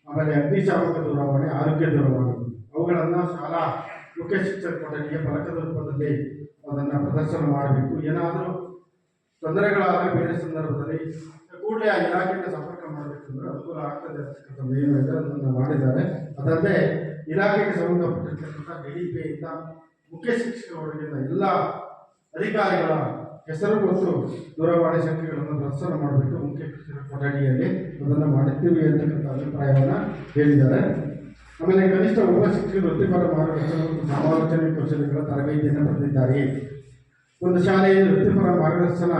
ಆಮೇಲೆ ಅಗ್ನಿಶಾಮಕ ದೂರವಾಣಿ, ಆರೋಗ್ಯ ದೂರವಾಣಿ ಅವುಗಳನ್ನು ಶಾಲಾ ಮುಖ್ಯ ಶಿಕ್ಷಕ ಕೊಠಡಿಗೆ ಫಲಕದ ರೂಪದಲ್ಲಿ ಅದನ್ನು ಪ್ರದರ್ಶನ ಮಾಡಬೇಕು. ಏನಾದರೂ ತೊಂದರೆಗಳಾದರೆ ಬೇರೆ ಸಂದರ್ಭದಲ್ಲಿ ಕೂಡಲೇ ಆ ಇಲಾಖೆಯಿಂದ ಸಂಪರ್ಕ ಮಾಡಬೇಕಂದ್ರೆ ಅನುಕೂಲ ಆಗ್ತದೆ ಅಂತಕ್ಕಂಥ ನಿಯಮ ಇದೆ. ಅದನ್ನು ಮಾಡಿದ್ದಾರೆ. ಅದಲ್ಲದೆ ಇಲಾಖೆಗೆ ಸಂಬಂಧಪಟ್ಟಿರ್ತಕ್ಕಂಥ DDPಯಿಂದ ಮುಖ್ಯ ಶಿಕ್ಷಕರವರೆಗಿನ ಎಲ್ಲ ಅಧಿಕಾರಿಗಳ ಹೆಸರು ಮತ್ತು ದೂರವಾಣಿ ಸಂಖ್ಯೆಗಳನ್ನು ಪ್ರದರ್ಶನ ಮಾಡಬೇಕು ಮುಖ್ಯ ಶಿಕ್ಷಕರ ಕೊಠಡಿಯಲ್ಲಿ. ಅದನ್ನು ಮಾಡಿದ್ದೀವಿ ಅಂತಕ್ಕಂಥ ಅಭಿಪ್ರಾಯವನ್ನು ಹೇಳಿದ್ದಾರೆ. ಆಮೇಲೆ ಕನಿಷ್ಠ ಒಬ್ಬ ಶಿಕ್ಷಕರು ವೃತ್ತಿಪರ ಮಾರ್ಗದರ್ಶನ ಮತ್ತು ಸಮಾಲೋಚನೆ ಕೌಶಲ್ಯಗಳ ತರಬೇತಿಯನ್ನು ಪಡೆದಿದ್ದಾರೆ. ಒಂದು ಶಾಲೆಯಲ್ಲಿ ವೃತ್ತಿಪರ ಮಾರ್ಗದರ್ಶನ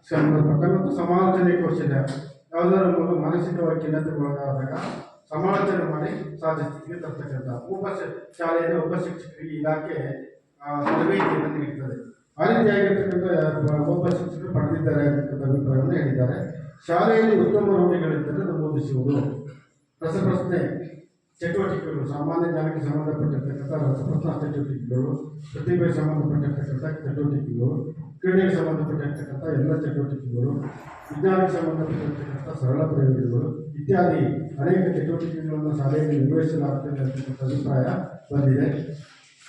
ಸಂಬಂಧಪಟ್ಟ ಮತ್ತು ಸಮಾಲೋಚನೆ ಕೌಶಲ್ಯ ಯಾವುದಾದ್ರು ಮಗು ಮಾನಸಿಕವಾಗಿ ಖಿನ್ನತೆಗೊಳಗಾದಾಗ ಸಮಾಲೋಚನೆ ಮಾಡಿ ಸಹಜ ಸ್ಥಿತಿಗೆ ತರ್ತಕ್ಕಂಥ ಶಾಲೆಯಲ್ಲಿ ಒಬ್ಬ ಶಿಕ್ಷಕರಿಗೆ ಇಲಾಖೆ ತರಬೇತಿಯನ್ನು ನೀಡುತ್ತದೆ. ಆ ರೀತಿಯಾಗಿರ್ತಕ್ಕಂಥ ಒಬ್ಬ ಶಿಕ್ಷಕರು ಪಡೆದಿದ್ದಾರೆ ಅಂತಕ್ಕಂಥ ಅಭಿಪ್ರಾಯವನ್ನು ಹೇಳಿದ್ದಾರೆ. ಶಾಲೆಯಲ್ಲಿ ಉತ್ತಮ ರೂಢಿಗಳಿದ್ದರೆ ನಮೂದಿಸುವುದು. ರಸಪ್ರಶ್ನೆ ಚಟುವಟಿಕೆಗಳು, ಸಾಮಾನ್ಯ ಜ್ಞಾನಕ್ಕೆ ಸಂಬಂಧಪಟ್ಟಿರ್ತಕ್ಕಂಥ ರಸಪ್ರಶ್ನಾ ಚಟುವಟಿಕೆಗಳು, ಪ್ರತಿಭೆಗೆ ಸಂಬಂಧಪಟ್ಟಿರ್ತಕ್ಕಂಥ ಚಟುವಟಿಕೆಗಳು, ಕ್ರೀಡೆಗೆ ಸಂಬಂಧಪಟ್ಟಿರ್ತಕ್ಕಂಥ ಎಲ್ಲ ಚಟುವಟಿಕೆಗಳು, ವಿಜ್ಞಾನಕ್ಕೆ ಸಂಬಂಧಪಟ್ಟಿರ್ತಕ್ಕಂಥ ಸರಳ ಪ್ರಯೋಗಗಳು ಇತ್ಯಾದಿ ಅನೇಕ ಚಟುವಟಿಕೆಗಳನ್ನು ಶಾಲೆಯಲ್ಲಿ ನಿರ್ವಹಿಸಲಾಗುತ್ತದೆ ಅಂತಕ್ಕಂಥ ಅಭಿಪ್ರಾಯ ಬಂದಿದೆ.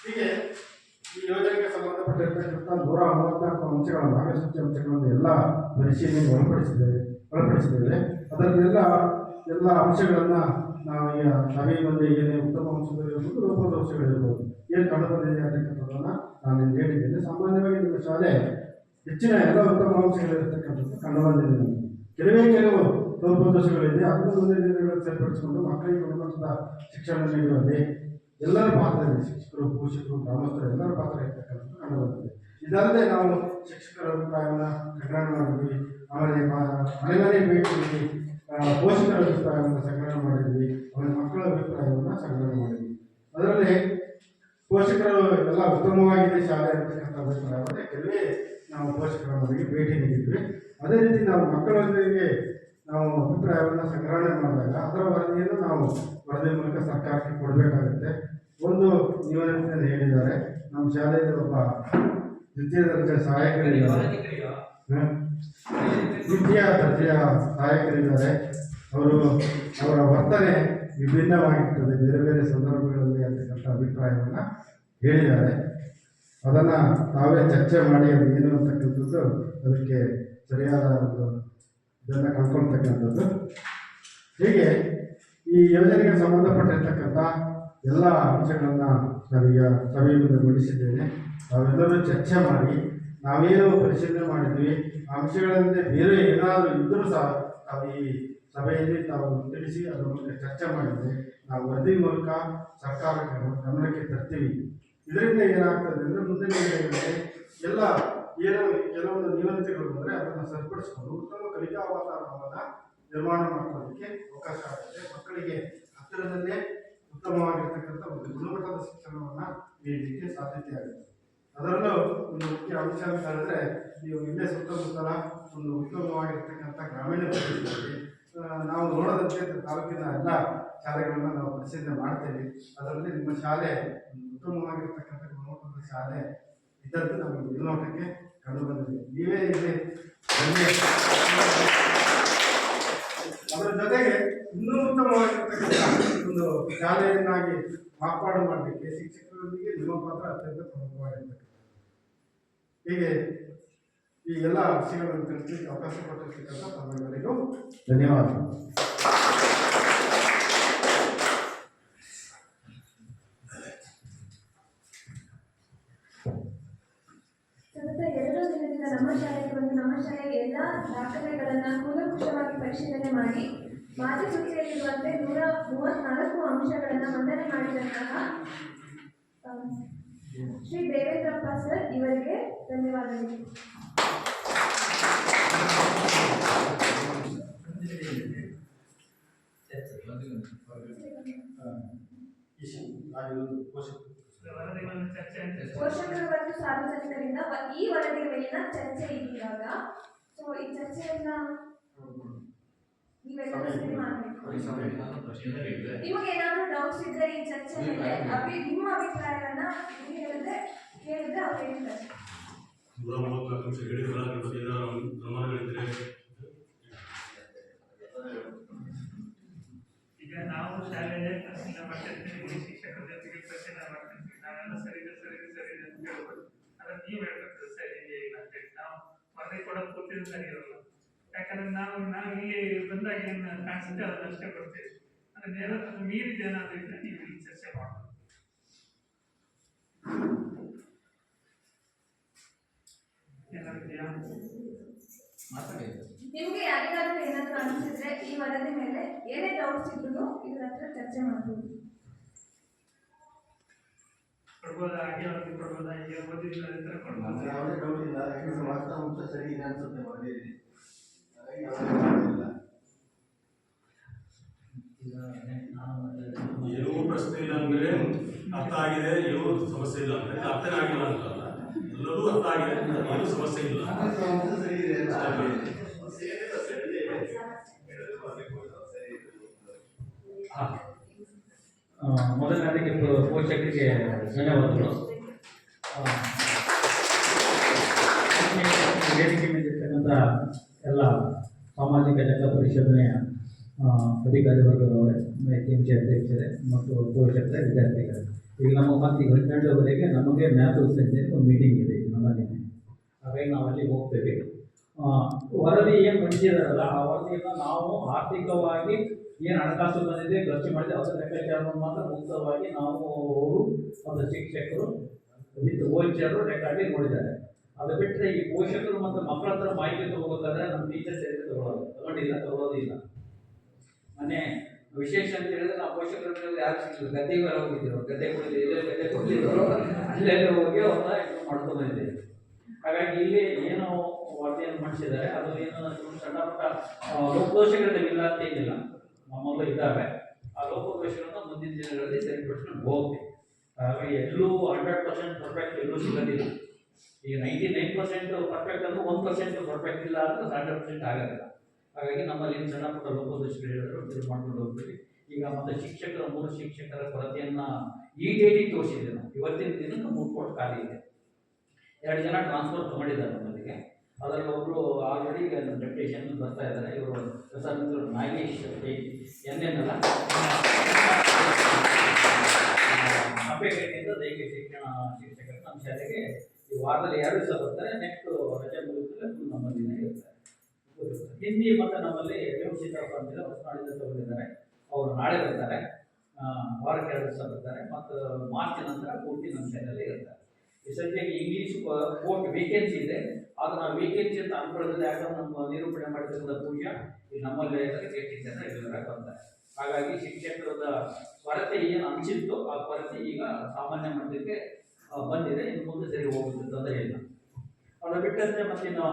ಹೀಗೆ ಈ ಯೋಜನೆಗೆ ಸಂಬಂಧಪಟ್ಟಿರ್ತಕ್ಕಂಥ 134 ಅಂಶಗಳ ಮಾರ್ಗಸೂಚಿ ಅಂಶಗಳನ್ನು ಎಲ್ಲ ಪರಿಶೀಲನೆಗೆ ಒಳಪಡಿಸಿದ್ದೇವೆ. ಅದರನ್ನೆಲ್ಲ ಅಂಶಗಳನ್ನು ನಾವು ಈಗ ಸಭೆ ಮುಂದೆ ಏನೇ ಉತ್ತಮ ಅಂಶಗಳಿರ್ಬೋದು, ಲೋಪದ ಅಂಶಗಳಿರ್ಬೋದು, ಏನು ಕಂಡು ಬಂದಿದೆ ಅಂತಕ್ಕಂಥದ್ದನ್ನು ನಾನು ಹೇಳಿದ್ದೇನೆ. ಸಾಮಾನ್ಯವಾಗಿ ನಿಮ್ಮ ಶಾಲೆ ಹೆಚ್ಚಿನ ಎಲ್ಲ ಉತ್ತಮ ಅಂಶಗಳಿರ್ತಕ್ಕಂಥದ್ದು ಕಂಡು ಬಂದಿದೆ. ನಮಗೆ ಕೆಲವು ಲೋಪದೋಷಗಳಿದೆ. ಅದನ್ನು ಮುಂದಿನ ದಿನಗಳಲ್ಲಿ ಸರಿಪಡಿಸಿಕೊಂಡು ಮಕ್ಕಳಿಗೆ ಗುಣಮಟ್ಟದ ಶಿಕ್ಷಣ ನೀಡುವಲ್ಲಿ ಎಲ್ಲರ ಪಾತ್ರ ಇದೆ. ಶಿಕ್ಷಕರು, ಪೋಷಕರು, ಗ್ರಾಮಸ್ಥರು ಎಲ್ಲರ ಪಾತ್ರ ಇರ್ತಕ್ಕಂಥದ್ದು ಕಂಡು ಬಂದಿದೆ. ಇದಲ್ಲದೆ ನಾವು ಶಿಕ್ಷಕರ ಅಭಿಪ್ರಾಯವನ್ನು ಸಂಗ್ರಹಣೆ ಮಾಡಿದ್ವಿ. ಆಮೇಲೆ ಮನೆ ಭೇಟಿ ಪೋಷಕರ ಅಭಿಪ್ರಾಯವನ್ನು ಸಂಗ್ರಹಣೆ ಮಾಡಿದ್ವಿ. ಆಮೇಲೆ ಮಕ್ಕಳ ಅಭಿಪ್ರಾಯವನ್ನು ಸಂಗ್ರಹಣೆ ಮಾಡಿದ್ವಿ. ಅದರಲ್ಲಿ ಪೋಷಕರು ಎಲ್ಲ ಉತ್ತಮವಾಗಿದೆ ಶಾಲೆ ಅಂತಕ್ಕಂಥ ಅಭಿಪ್ರಾಯವನ್ನು ಕೆಲವೇ ನಾವು ಪೋಷಕರ ಮನೆಗೆ ಭೇಟಿ ನೀಡಿದ್ವಿ. ಅದೇ ರೀತಿ ನಾವು ಮಕ್ಕಳೊಂದಿಗೆ ನಾವು ಅಭಿಪ್ರಾಯವನ್ನು ಸಂಗ್ರಹಣೆ ಮಾಡಿದಾಗ ಅದರ ವರದಿಯನ್ನು ನಾವು ವರದಿ ಮೂಲಕ ಸರ್ಕಾರಕ್ಕೆ ಕೊಡಬೇಕಾಗುತ್ತೆ. ಒಂದು ನಿಯೋಜನೆಯನ್ನು ಹೇಳಿದ್ದಾರೆ. ನಮ್ಮ ಶಾಲೆಯಲ್ಲಿ ಒಬ್ಬ ದ್ವಿತೀಯ ದರ್ಜೆಯ ಸಹಾಯಕರಿದ್ದಾರೆ. ದ್ವಿತೀಯ ದರ್ಜೆಯ ಸಹಾಯಕರಿದ್ದಾರೆ. ಅವರ ವರ್ತನೆ ವಿಭಿನ್ನವಾಗಿರ್ತದೆ ಬೇರೆ ಬೇರೆ ಸಂದರ್ಭಗಳಲ್ಲಿ ಅಂತಕ್ಕಂಥ ಅಭಿಪ್ರಾಯವನ್ನು ಹೇಳಿದ್ದಾರೆ. ಅದನ್ನು ತಾವೇ ಚರ್ಚೆ ಮಾಡಿ ಅದು ಏನು ಅಂತಕ್ಕಂಥದ್ದು ಅದಕ್ಕೆ ಸರಿಯಾದ ಒಂದು ಇದನ್ನು ಕಂಡ್ಕೊಳ್ತಕ್ಕಂಥದ್ದು. ಹೀಗೆ ಈ ಯೋಜನೆಗೆ ಸಂಬಂಧಪಟ್ಟಿರ್ತಕ್ಕಂಥ ಎಲ್ಲ ಅಂಶಗಳನ್ನು ನಾವೀಗ ಸಭೆಯ ಮುಂದೆ ಮಂಡಿಸಿದ್ದೇನೆ. ನಾವೆಲ್ಲರೂ ಚರ್ಚೆ ಮಾಡಿ ನಾವೇನು ಪರಿಶೀಲನೆ ಮಾಡಿದ್ವಿ ಆ ಅಂಶಗಳಂತೆ ಬೇರೆ ಏನಾದರೂ ಇದ್ದರೂ ಸಹ ನಾವು ಈ ಸಭೆಯಲ್ಲಿ ತಾವು ತಿಳಿಸಿ ಅದರ ಬಗ್ಗೆ ಚರ್ಚೆ ಮಾಡಿದರೆ ನಾವು ವರದಿ ಮೂಲಕ ಸರ್ಕಾರಕ್ಕೆ ಗಮನಕ್ಕೆ ತರ್ತೀವಿ. ಇದರಿಂದ ಏನಾಗ್ತದೆ ಅಂದರೆ ಮುಂದಿನ ದಿನಗಳಲ್ಲಿ ಎಲ್ಲ ಏನೋ ಕೆಲವೊಂದು ನ್ಯೂನತೆಗಳು ಬಂದರೆ ಅದನ್ನು ಸರಿಪಡಿಸಿಕೊಂಡು ಉತ್ತಮ ಕಲಿಕಾ ವಾತಾವರಣವನ್ನು ನಿರ್ಮಾಣ ಮಾಡ್ಕೊಳ್ಳೋದಕ್ಕೆ ಅವಕಾಶ ಆಗುತ್ತೆ. ಮಕ್ಕಳಿಗೆ ಹತ್ತಿರದಲ್ಲೇ ಉತ್ತಮವಾಗಿರ್ತಕ್ಕಂಥ ಒಂದು ಗುಣಮಟ್ಟದ ಶಿಕ್ಷಣವನ್ನು ನೀಡಲಿಕ್ಕೆ ಸಾಧ್ಯತೆ ಆಗುತ್ತೆ. ಅದರಲ್ಲೂ ಒಂದು ಮುಖ್ಯ ಅಂಶ ಅಂತ ಹೇಳಿದ್ರೆ ನೀವು ಇಲ್ಲೇ ಸುತ್ತಮುತ್ತಲ ಒಂದು ಉತ್ತಮವಾಗಿರ್ತಕ್ಕಂಥ ಗ್ರಾಮೀಣ ಪ್ರದೇಶದಲ್ಲಿ ನಾವು ನೋಡೋದಂತೆ ತಾಲೂಕಿನ ಎಲ್ಲ ಶಾಲೆಗಳನ್ನು ನಾವು ಪರಿಶೀಲನೆ ಮಾಡ್ತೇವೆ. ಅದರಲ್ಲಿ ನಿಮ್ಮ ಶಾಲೆ ಒಂದು ಉತ್ತಮವಾಗಿರ್ತಕ್ಕಂಥ ಗುಣಮಟ್ಟದ ಶಾಲೆ ಇದ್ದಂತೆ ನಮಗೆ ಮೇಲ್ನೋಟಕ್ಕೆ ಕಂಡು ಬಂದಿದೆ. ನೀವೇ ಇಲ್ಲಿ ಅದರ ಜೊತೆಗೆ ಇನ್ನೂ ಉತ್ತಮವಾಗಿರ್ತಕ್ಕಂಥ ಒಂದು ಶಾಲೆಯನ್ನಾಗಿ ಮಾರ್ಪಾಡು ಮಾಡಲಿಕ್ಕೆ ಶಿಕ್ಷಕರೊಂದಿಗೆ ನಿಮ್ಮ ಪಾತ್ರ ಅತ್ಯಂತ ಪ್ರಮುಖವಾಗಿರ್ತಕ್ಕಂಥ. ಹೀಗೆ ಈ ಎಲ್ಲ ವಿಷಯಗಳನ್ನು ತಿಳಿಸಲಿಕ್ಕೆ ಅವಕಾಶ ಕೊಟ್ಟಿರ್ತಕ್ಕಂಥ ತಮ್ಮೆಲ್ಲರಿಗೂ ಧನ್ಯವಾದಗಳು. ಸತತ 2 ದಿನದಿಂದ ನಮ್ಮ ಶಾಲೆಗೆ ಬಂದು ನಮ್ಮ ಶಾಲೆಯ ಎಲ್ಲ ದಾಖಲೆಗಳನ್ನು ಕೂಲಂಕುಷವಾಗಿ ಪರಿಶೀಲನೆ ಮಾಡಿ ಮಾರ್ಗಸೂಚಿಯಲ್ಲಿರುವಂತೆ 134 ಅಂಶಗಳನ್ನು ಮಂಡನೆ ಮಾಡಿದಂತಹ ಶ್ರೀ ದೇವೇಂದ್ರಪ್ಪ ಸರ್ ಇವರಿಗೆ ಧನ್ಯವಾದಗಳು. ವರದಿಗಳನ್ನು ಚರ್ಚೆ ಅಂತ ಪೋಷಕರು ಮತ್ತು ಸಾರ್ವಜನಿಕರಿಂದ ಈ ವರದಿಯ ಮೇಲಿನ ಚರ್ಚೆ ಇದೀವಾಗ. ಸೊ ಈ ಚರ್ಚೆಯನ್ನ ನೀವೆಲ್ಲರೂ ಸೇರಿ ಮಾಡಬೇಕು. ನಿಮಗೆ ಏನಾದರೂ ಡೌಟ್ಸ್ ಇದ್ರೆ ಈ ಚರ್ಚೆ ಮೇಲೆ ನಿಮ್ಮ ಅಭಿಪ್ರಾಯವನ್ನ ಹೇಳಿದ್ರೆ ಅವ್ರು ಹೇಳ್ತಾರೆ. 134 ನಿಮಿಷ ಹೇಳಿದ್ರಲ್ಲ, ನಿಮ್ಮ ಬಗ್ಗೆ ಏನಾದ್ರು ಅನುಮಾನಗಳಿದ್ರೆ ಈಗ ನಾವು ಶಾಲೆಯ ಪರಿಶೀಲನೆ ಮಾಡ್ತಿರ್ತೀವಿ, ಶಿಕ್ಷಕರ ಜೊತೆಗೆ ಪರಿಶೀಲನೆ ಮಾಡ್ತಿರ್ತೀವಿ. ನಾವೆಲ್ಲ ಸರಿ ಇದೆ ಅಂತ ಹೇಳ್ಬೋದು. ಅದನ್ನ ನೀವು ಹೇಳ್ಬೇಕು ಸರಿ ಇದೆ ಇಲ್ಲ ಅಂತೇಳಿ. ನಾವು ವರದಿ ಕೂಡ ಕೂತಿದ್ದು ಸರಿ ಇರೋಲ್ಲ. ಯಾಕಂದ್ರೆ ನಾವು ಇಲ್ಲಿ ಬಂದಾಗ ಏನು ಕಾಣಿಸುತ್ತೆ ಅದನ್ನ ಅಷ್ಟೇ ಕೊಡ್ತೇವೆ. ಅದನ್ನ ಅದು ಮೀರಿದ ಏನಾದರೂ ಇದ್ರೆ ನೀವು ಇಲ್ಲಿ ಚರ್ಚೆ ಮಾಡ್ಬೋದು. ಏನಾಗಿದೆಯಾ ನಿಮ್ಗೆ ಯಾರಿಗಾದ್ರೂ ಏನಾದರೂ ಅನಿಸಿದ್ರೆ ಈ ವರದಿ ಮೇಲೆ ಏನೇ ಡೌಟ್ಸ್ ಇದ್ರು ಇದ್ರ ಹತ್ರ ಚರ್ಚೆ ಮಾಡ್ಬೋದು. ಕೊಡ್ಬೋದಾ? ಹಾಗೆ ಅವ್ರಿಗೆ ಕೊಡ್ಬೋದಾ? ಹೀಗೆ ಓದಿದ್ರೆ ಕೊಡ್ಬೋದು. ಯಾವುದೇ ಡೌಟ್ ಇಲ್ಲ. ಯಾಕಂದ್ರೆ ವಾಸ್ತವಾಂಶ ಸರಿ ಇದೆ ಅನ್ಸುತ್ತೆ ವರದಿಯಲ್ಲಿ. ಏನೂ ಪ್ರಶ್ನೆ ಇಲ್ಲ ಅಂದ್ರೆ ಅರ್ಥ ಆಗಿದೆ, ಏನೂ ಸಮಸ್ಯೆ ಇಲ್ಲ ಅಂದ್ರೆ ಅರ್ಥನೇ ಆಗಿಲ್ಲ ಅಂತಲ್ಲ, ಎಲ್ಲರೂ ಅರ್ಥ ಆಗಿದೆ, ಏನೂ ಸಮಸ್ಯೆ ಇಲ್ಲ. ಸರಿ ಇದೆ. ಮೊದಲನೇದಾಗಿ ಪೋಷಕರಿಗೆ ಧನ್ಯವಾದಗಳು. ವೇದಿಕೆ ಮೇಲಿರ್ತಕ್ಕಂಥ ಎಲ್ಲ ಸಾಮಾಜಿಕ ಲೆಕ್ಕ ಪರಿಶೋಧನೆಯ ಅಧಿಕಾರಿ ವರ್ಗದವರೇ, ಕೆಂಚೆ ಅಧ್ಯಕ್ಷರೇ ಮತ್ತು ಪೋಷಕರೇ, ವಿದ್ಯಾರ್ಥಿಗಳು. ಈಗ ನಮ್ಮ ಮತ್ತೆ 12ವರೆಗೆ ನಮಗೆ ಮ್ಯಾಥ್ಸ್ ಸಂಜೆಯಲ್ಲಿ ಒಂದು ಮೀಟಿಂಗ್ ಇದೆ ನಮ್ಮಲ್ಲಿ. ಹಾಗಾಗಿ ನಾವು ಅಲ್ಲಿ ಹೋಗ್ತೇವೆ. ವರದಿ ಏನು ಮಂಡಿಸಿದಾರಲ್ಲ ಆ ವರದಿಯನ್ನು ನಾವು ಆರ್ಥಿಕವಾಗಿ ಏನು ಹಣಕಾಸು ಬಂದಿದೆ ಖರ್ಚು ಮಾಡಿದೆ ಅದರ ಲೆಕ್ಕಾಚಾರವನ್ನು ಮಾತ್ರ ಮುಕ್ತವಾಗಿ ನಾವು ಅವರು ಮತ್ತು ಶಿಕ್ಷಕರು ವಿತ್ ವೋಚರು ರೆಕಾರ್ಡಿ ನೋಡಿದ್ದಾರೆ. ಅದು ಬಿಟ್ಟರೆ ಈ ಪೋಷಕರು ಮತ್ತು ಮಕ್ಕಳ ಹತ್ರ ಮಾಹಿತಿ ತಗೋಬೇಕಾದ್ರೆ ನಮ್ಮ ಟೀಚರ್ಸ್ ತಗೊಳ್ಳೋದಿಲ್ಲ. ಮೊನ್ನೆ ವಿಶೇಷ ಅಂತ ಹೇಳಿದ್ರೆ ನಾವು ಪೋಷಕರ ಯಾರು ಸಿಕ್ಕಿಲ್ಲ, ಗದ್ದೆಗೆ ಹೋಗಿದ್ದೀವಿ, ಗದ್ದೆ ಕೊಡಲಿದ್ರು ಅಲ್ಲೇ ಹೋಗಿ ಅವ್ರನ್ನ ಇದು ಮಾಡ್ಕೊಂಡು ಬಂದಿದ್ದೇವೆ. ಹಾಗಾಗಿ ಇಲ್ಲಿ ಏನು ವರದಿಯನ್ನು ಮಾಡಿಸಿದ್ದಾರೆ ಅದು ಏನು ಸಣ್ಣ ಪುಟ್ಟ ಲೋಪದೋಷಗಳಿಲ್ಲ ಅಂತ ಏನಿಲ್ಲ, ನಮ್ಮಲ್ಲೂ ಇದ್ದಾವೆ. ಆ ಲೋಪದೋಷಗಳನ್ನು ಮುಂದಿನ ದಿನಗಳಲ್ಲಿ ಸರಿಪಡಿಸ್ಕೊಂಡು ಹೋಗ್ತೀವಿ. ಹಾಗಾಗಿ ಎಲ್ಲೂ 100% ಪರ್ಫೆಕ್ಟ್ ಎಲ್ಲೂ ಸಿಗೋದಿಲ್ಲ. ಈಗ 99% ಪರ್ಫೆಕ್ಟ್ ಅಂದ್ರೆ 1% ಪರ್ಫೆಕ್ಟ್ ಇಲ್ಲ ಅಂತ 100% ಆಗೋದಿಲ್ಲ. ಹಾಗಾಗಿ ನಮ್ಮಲ್ಲಿ ಸಣ್ಣ ಪುಟ್ಟ ಲೋಪದೋಷಗಳು ಹೇಳಿದ್ರು ಇದು ಮಾಡ್ಕೊಂಡು ಹೋಗ್ತೀವಿ. ಈಗ ಮತ್ತೆ ಶಿಕ್ಷಕರ 3 ಶಿಕ್ಷಕರ ಕೊರತೆಯನ್ನು ಈ ಡೇಟಿಗೆ ತೋರಿಸಿದ್ದೆ ನಾವು. ಇವತ್ತಿನ ದಿನಕ್ಕೆ 3 ಕೋಟಿ ಖಾಲಿ ಇದೆ. 2 ಜನ ಟ್ರಾನ್ಸ್ಫರ್ ತಗೊಂಡಿದ್ದಾರೆ ನಮ್ಮಲ್ಲಿಗೆ. ಅದರಲ್ಲಿ ಒಬ್ಬರು ಆಲ್ರೆಡಿ ಡೆಪ್ಯುಟೇಷನ್ ಬರ್ತಾ ಇದ್ದಾರೆ. ಇವರು ಸರ್ ನಾಗೇಶ್ ಎನ್ನೆಲ್ಲ ಅಪೇಕ್ಷೆಯಿಂದ ದೈಹಿಕ ಶಿಕ್ಷಣ ಶಿಕ್ಷಕರು ನಮ್ಮ ಶಾಲೆಗೆ ಈ ವಾರದಲ್ಲಿ 2 ದಿವಸ ಬರ್ತಾರೆ. ನೆಕ್ಸ್ಟ್ ರಜೆ ಮುಗಿದ್ರೆ ನಮ್ಮಲ್ಲಿನೇ ಇರ್ತಾರೆ. ಹಿಂದಿ ಮತ್ತು ನಮ್ಮಲ್ಲಿ ವ್ಯವಸ್ಥಿತ ಅಂತೇಳಿ ಹೊಸನಾಡಿಂದ ತಗೊಂಡಿದ್ದಾರೆ. ಅವರು ನಾಳೆ ಬರ್ತಾರೆ, ವಾರಕ್ಕೆ 2 ದಿವಸ ಬರ್ತಾರೆ, ಮತ್ತು ಮಾರ್ಚ್ ನಂತರ ಪೂರ್ತಿ ನಮ್ಮ ಶಾಲೆಯಲ್ಲಿ ಇರ್ತಾರೆ. ಈ ಸದ್ಯಕ್ಕೆ ಇಂಗ್ಲೀಷ್ ಕೋರ್ಟ್ ವೇಕೆನ್ಸಿ ಇದೆ, ಆದರೆ ನಾವು ವೇಕೆನ್ಸಿ ಅಂತ ಅನ್ಕೊಳ್ಳೋದಿಲ್ಲ. ಯಾಕಂದ್ರೆ ನಮ್ಮ ನಿರೂಪಣೆ ಮಾಡಿದಂಥ ಪೂಜಾ ಈ ನಮ್ಮಲ್ಲಿ ಟೀಚರ್ನ ರೆಗ್ಯುಲರ್ ಬರ್ತಾರೆ. ಹಾಗಾಗಿ ಶಿಕ್ಷಕರದ ಕೊರತೆ ಏನು ಅನಿಸಿತ್ತು ಆ ಕೊರತೆ ಈಗ ಸಾಮಾನ್ಯ ಮಟ್ಟಕ್ಕೆ ಬಂದಿದೆ. ಇನ್ನು ಮುಂದೆ ಸರಿ ಹೋಗುತ್ತೆ ತೊಂದರೆ ಇಲ್ಲ. ಅವರ ಬಿಟ್ಟಂತೆ ಮತ್ತಿನ್ನು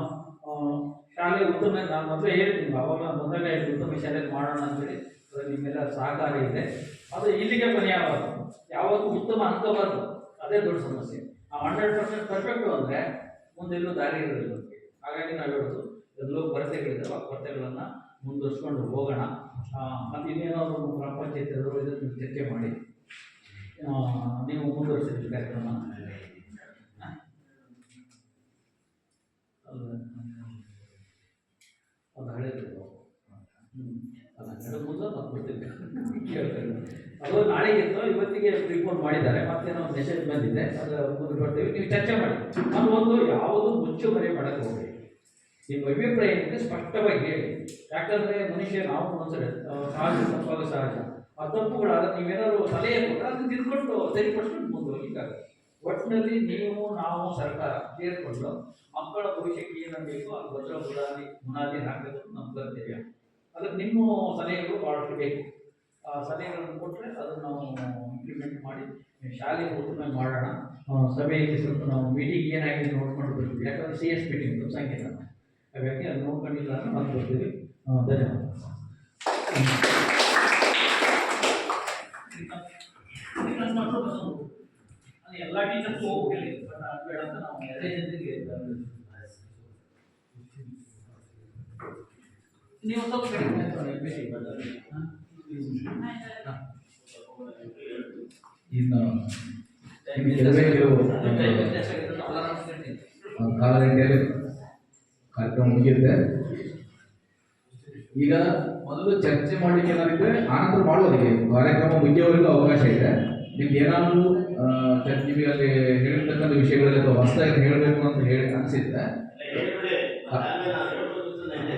ಶಾಲೆ ಉತ್ತಮ, ನಾನು ಮೊದಲೇ ಹೇಳ್ತೀನಿ, ಅವಾಗ ಮೊದಲೇ ಉತ್ತಮ ಶಾಲೆ ಮಾಡೋಣ ಅಂತೇಳಿ ನಿಮ್ಮೆಲ್ಲ ಸಹಕಾರ ಇದೆ. ಅದು ಇಲ್ಲಿಗೆ ಕೊನೆಯಾಗಬಾರ್ದು, ಯಾವತ್ತೂ ಉತ್ತಮ ಅನ್ಕೋಬಾರ್ದು, ಅದೇ ದೊಡ್ಡ ಸಮಸ್ಯೆ. ನಾವು 100% ಪರ್ಫೆಕ್ಟು ಅಂದರೆ ಮುಂದೆ ಎಲ್ಲೂ ದಾರಿ ಇರೋದಿಲ್ಲ. ಹಾಗಾಗಿ ನಾವು ಹೇಳೋದು ಎಲ್ಲೋ ಕೊರತೆಗಳಿದ್ದಾವೆ, ಆ ಕೊರತೆಗಳನ್ನು ಮುಂದುವರ್ಸ್ಕೊಂಡು ಹೋಗೋಣ. ಮತ್ತು ಇನ್ನೇನಾದರೂ ಗ್ರಾಮ ಪಂಚಾಯತ್ ಇದನ್ನು ಚರ್ಚೆ ಮಾಡಿ ನೀವು ಮುಂದುವರಿಸಿದ್ರಿ ಕಾರ್ಯಕ್ರಮ. ಅದು ಹಳೇದು ಅದು ಮುಂದೆ ಬರ್ತಿದ್ದೆ ಅದು ನಾಳೆಗಿತ್ತು, ಇವತ್ತಿಗೆ ರಿಪೋರ್ಟ್ ಮಾಡಿದ್ದಾರೆ, ಮತ್ತೇನೋ ಮೆಸೇಜ್ ಬಂದಿದೆ, ಅದು ಮುಂದೆ ಬರ್ತೀವಿ. ನೀವು ಚರ್ಚೆ ಮಾಡಿ. ಅದು ಒಂದು ಯಾವುದು ಮುಚ್ಚುಮರೆ ಮಾಡಕ್ಕೆ ಹೋಗಿ ನಿಮ್ಮ ಅಭಿಪ್ರಾಯ ಏನಿದೆ ಸ್ಪಷ್ಟವಾಗಿ ಹೇಳಿ. ಯಾಕಂದರೆ ಮನುಷ್ಯ ನಾವು ಒಂದ್ಸರಿ ಸಹಜ, ತಪ್ಪಾಗ ಸಹಜ. ಆ ತಪ್ಪುಗಳಾದ್ರೆ ನೀವೇನಾದ್ರು ಸಲಹೆ ಕೊಟ್ಟರೆ ಅದನ್ನು ತಿಳ್ಕೊಂಡು ಸರಿಪಡಿಸ್ಕೊಂಡು ಮುಂದುವರಿಕಾಗುತ್ತೆ. ಒಟ್ಟಿನಲ್ಲಿ ನೀವು ನಾವು ಸರ್ಕಾರ ಸೇರಿಕೊಂಡು ಮಕ್ಕಳ ಭವಿಷ್ಯಕ್ಕೆ ಏನೇನು ಬೇಕು ಅದು ಭದ್ರ ಬುನಾದಿ ಹಾಕಬೇಕು ನಮ್ಮ ಕರ್ತವ್ಯ. ಅದಕ್ಕೆ ನಿಮ್ಮ ಸಲಹೆಗಳು ಭಾಳಷ್ಟು ಬೇಕು. ಆ ಸಲಹೆಗಳನ್ನು ಕೊಟ್ಟರೆ ಅದನ್ನು ನಾವು ಇಂಪ್ಲಿಮೆಂಟ್ ಮಾಡಿ ಶಾಲೆ ಉತ್ತಮ ಮಾಡೋಣ. ಸಭೆಯಲ್ಲಿ ಸ್ವಲ್ಪ ನಾವು ಮೀಟಿಂಗ್ ಏನಾಗಿದೆ ನೋಡ್ಕೊಂಡು ಬರ್ತೀವಿ. ಯಾಕಂದರೆ CS ಮೀಟಿಂಗ್ ಸಂಖ್ಯೆ ಹಾಗಾಗಿ ಅದು ನೋಡ್ಕೊಂಡಿಲ್ಲ ಅಂದ್ರೆ ಮತ್ತೆ ಬರ್ತೀವಿ. ಧನ್ಯವಾದ. ಎಲ್ಲ ಟೀಚರ್ಸ್ ಹೋಗ್ಬಿಟ್ಟಿಲ್ಲ, ಬಟ್ ಬೇಡ ಅಂತ ನಾವು 2 ಜನರಿಗೆ ನೀವು ಸ್ವಲ್ಪ ಇನ್ನು ಕಾಲ ಗಂಟೆಯಲ್ಲಿ ಕಾರ್ಯಕ್ರಮ ಮುಗಿಯುತ್ತೆ. ಈಗ ಮೊದಲು ಚರ್ಚೆ ಮಾಡಲಿಕ್ಕೆ ಏನಾದಿದ್ರೆ ಆನಂತರ ಮಾಡುವುದಿಲ್ಲ. ಕಾರ್ಯಕ್ರಮ ಮುಗಿಯವರೆಗೂ ಅವಕಾಶ ಇದೆ. ನಿಮ್ಗೆ ಏನಾದರೂ ನಿಮಗೆ ಅಲ್ಲಿ ಹೇಳಿರ್ತಕ್ಕಂಥ ವಿಷಯಗಳಲ್ಲಿ ಅಥವಾ ಹೊಸದಾಗಿ ಹೇಳಬೇಕು ಅಂತ ಹೇಳಿ ಅನಿಸಿದ್ರೆ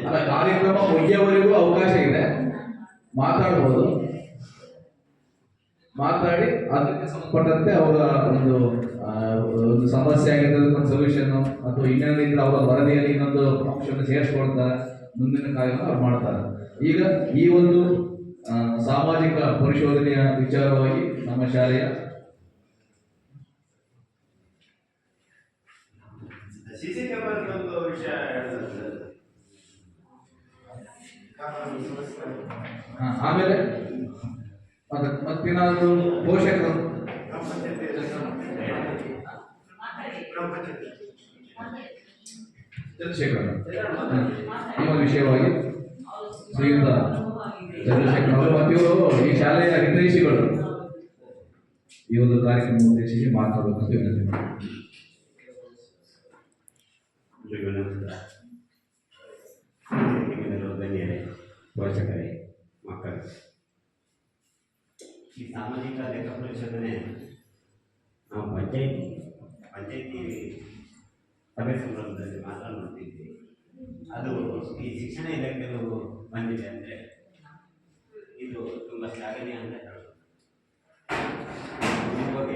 ಅಲ್ಲ, ಕಾರ್ಯಕ್ರಮ ಮುಗಿಯವರೆಗೂ ಅವಕಾಶ ಇದೆ, ಮಾತಾಡ್ಬೋದು. ಮಾತಾಡಿ ಅದಕ್ಕೆ ಸಂಬಂಧಪಟ್ಟಂತೆ ಅವರ ಒಂದು ಸಮಸ್ಯೆ ಆಗಿದ್ದರೆ ಒಂದು ಸೊಲ್ಯೂಷನ್ ಅಥವಾ ಇನ್ನೇನಿದ್ರೆ ಅವರ ವರದಿಯಲ್ಲಿ ಇನ್ನೊಂದು ಅಂಶವನ್ನು ಸೇರಿಸ್ಕೊಳ್ತಾರೆ, ಮುಂದಿನ ಕಾರ್ಯವನ್ನು ಅವ್ರು ಮಾಡ್ತಾರೆ. ಈಗ ಈ ಒಂದು ಸಾಮಾಜಿಕ ಪರಿಶೋಧನೆಯ ವಿಚಾರವಾಗಿ ನಮ್ಮ ಶಾಲೆಯ ಆಮೇಲೆ ಮತ್ತೇನಾದರೂ ಪೋಷಕರು ಚಂದ್ರಶೇಖರ್ ಈ ಒಂದು ವಿಷಯವಾಗಿ ಶ್ರೀಯುತ ಚಂದ್ರಶೇಖರ್ ಅವರು ಮತ್ತು ಇವರು ಈ ಶಾಲೆಯ ಹಿತೈಷಿಗಳು ಈ ಒಂದು ಕಾರ್ಯಕ್ರಮ ಉದ್ದೇಶಿಸಿ ಮಾತನಾಡಬೇಕಂತ ವಿನಂತಿ ಮಾಡಿ. ಪೋಷಕರೇ, ಮಕ್ಕಳು, ಈ ಸಾಮಾಜಿಕ ಲೆಕ್ಕ ಪರಿಶೋಧನೆ ನಾವು ಪಂಚಾಯಿತಿ ಸಭೆ ಸಂದರ್ಭದಲ್ಲಿ ಮಾತ್ರ ನೋಡ್ತಿದ್ವಿ. ಅದು ಈ ಶಿಕ್ಷಣ ಇಲಾಖೆಯಲ್ಲೂ ಬಂದಿದೆ ಅಂದರೆ ಇದು ತುಂಬ ಶ್ಲಾಘನೀಯ ಅಂತ ಹೇಳ್ಬೋದು. ಇವಾಗ ಈ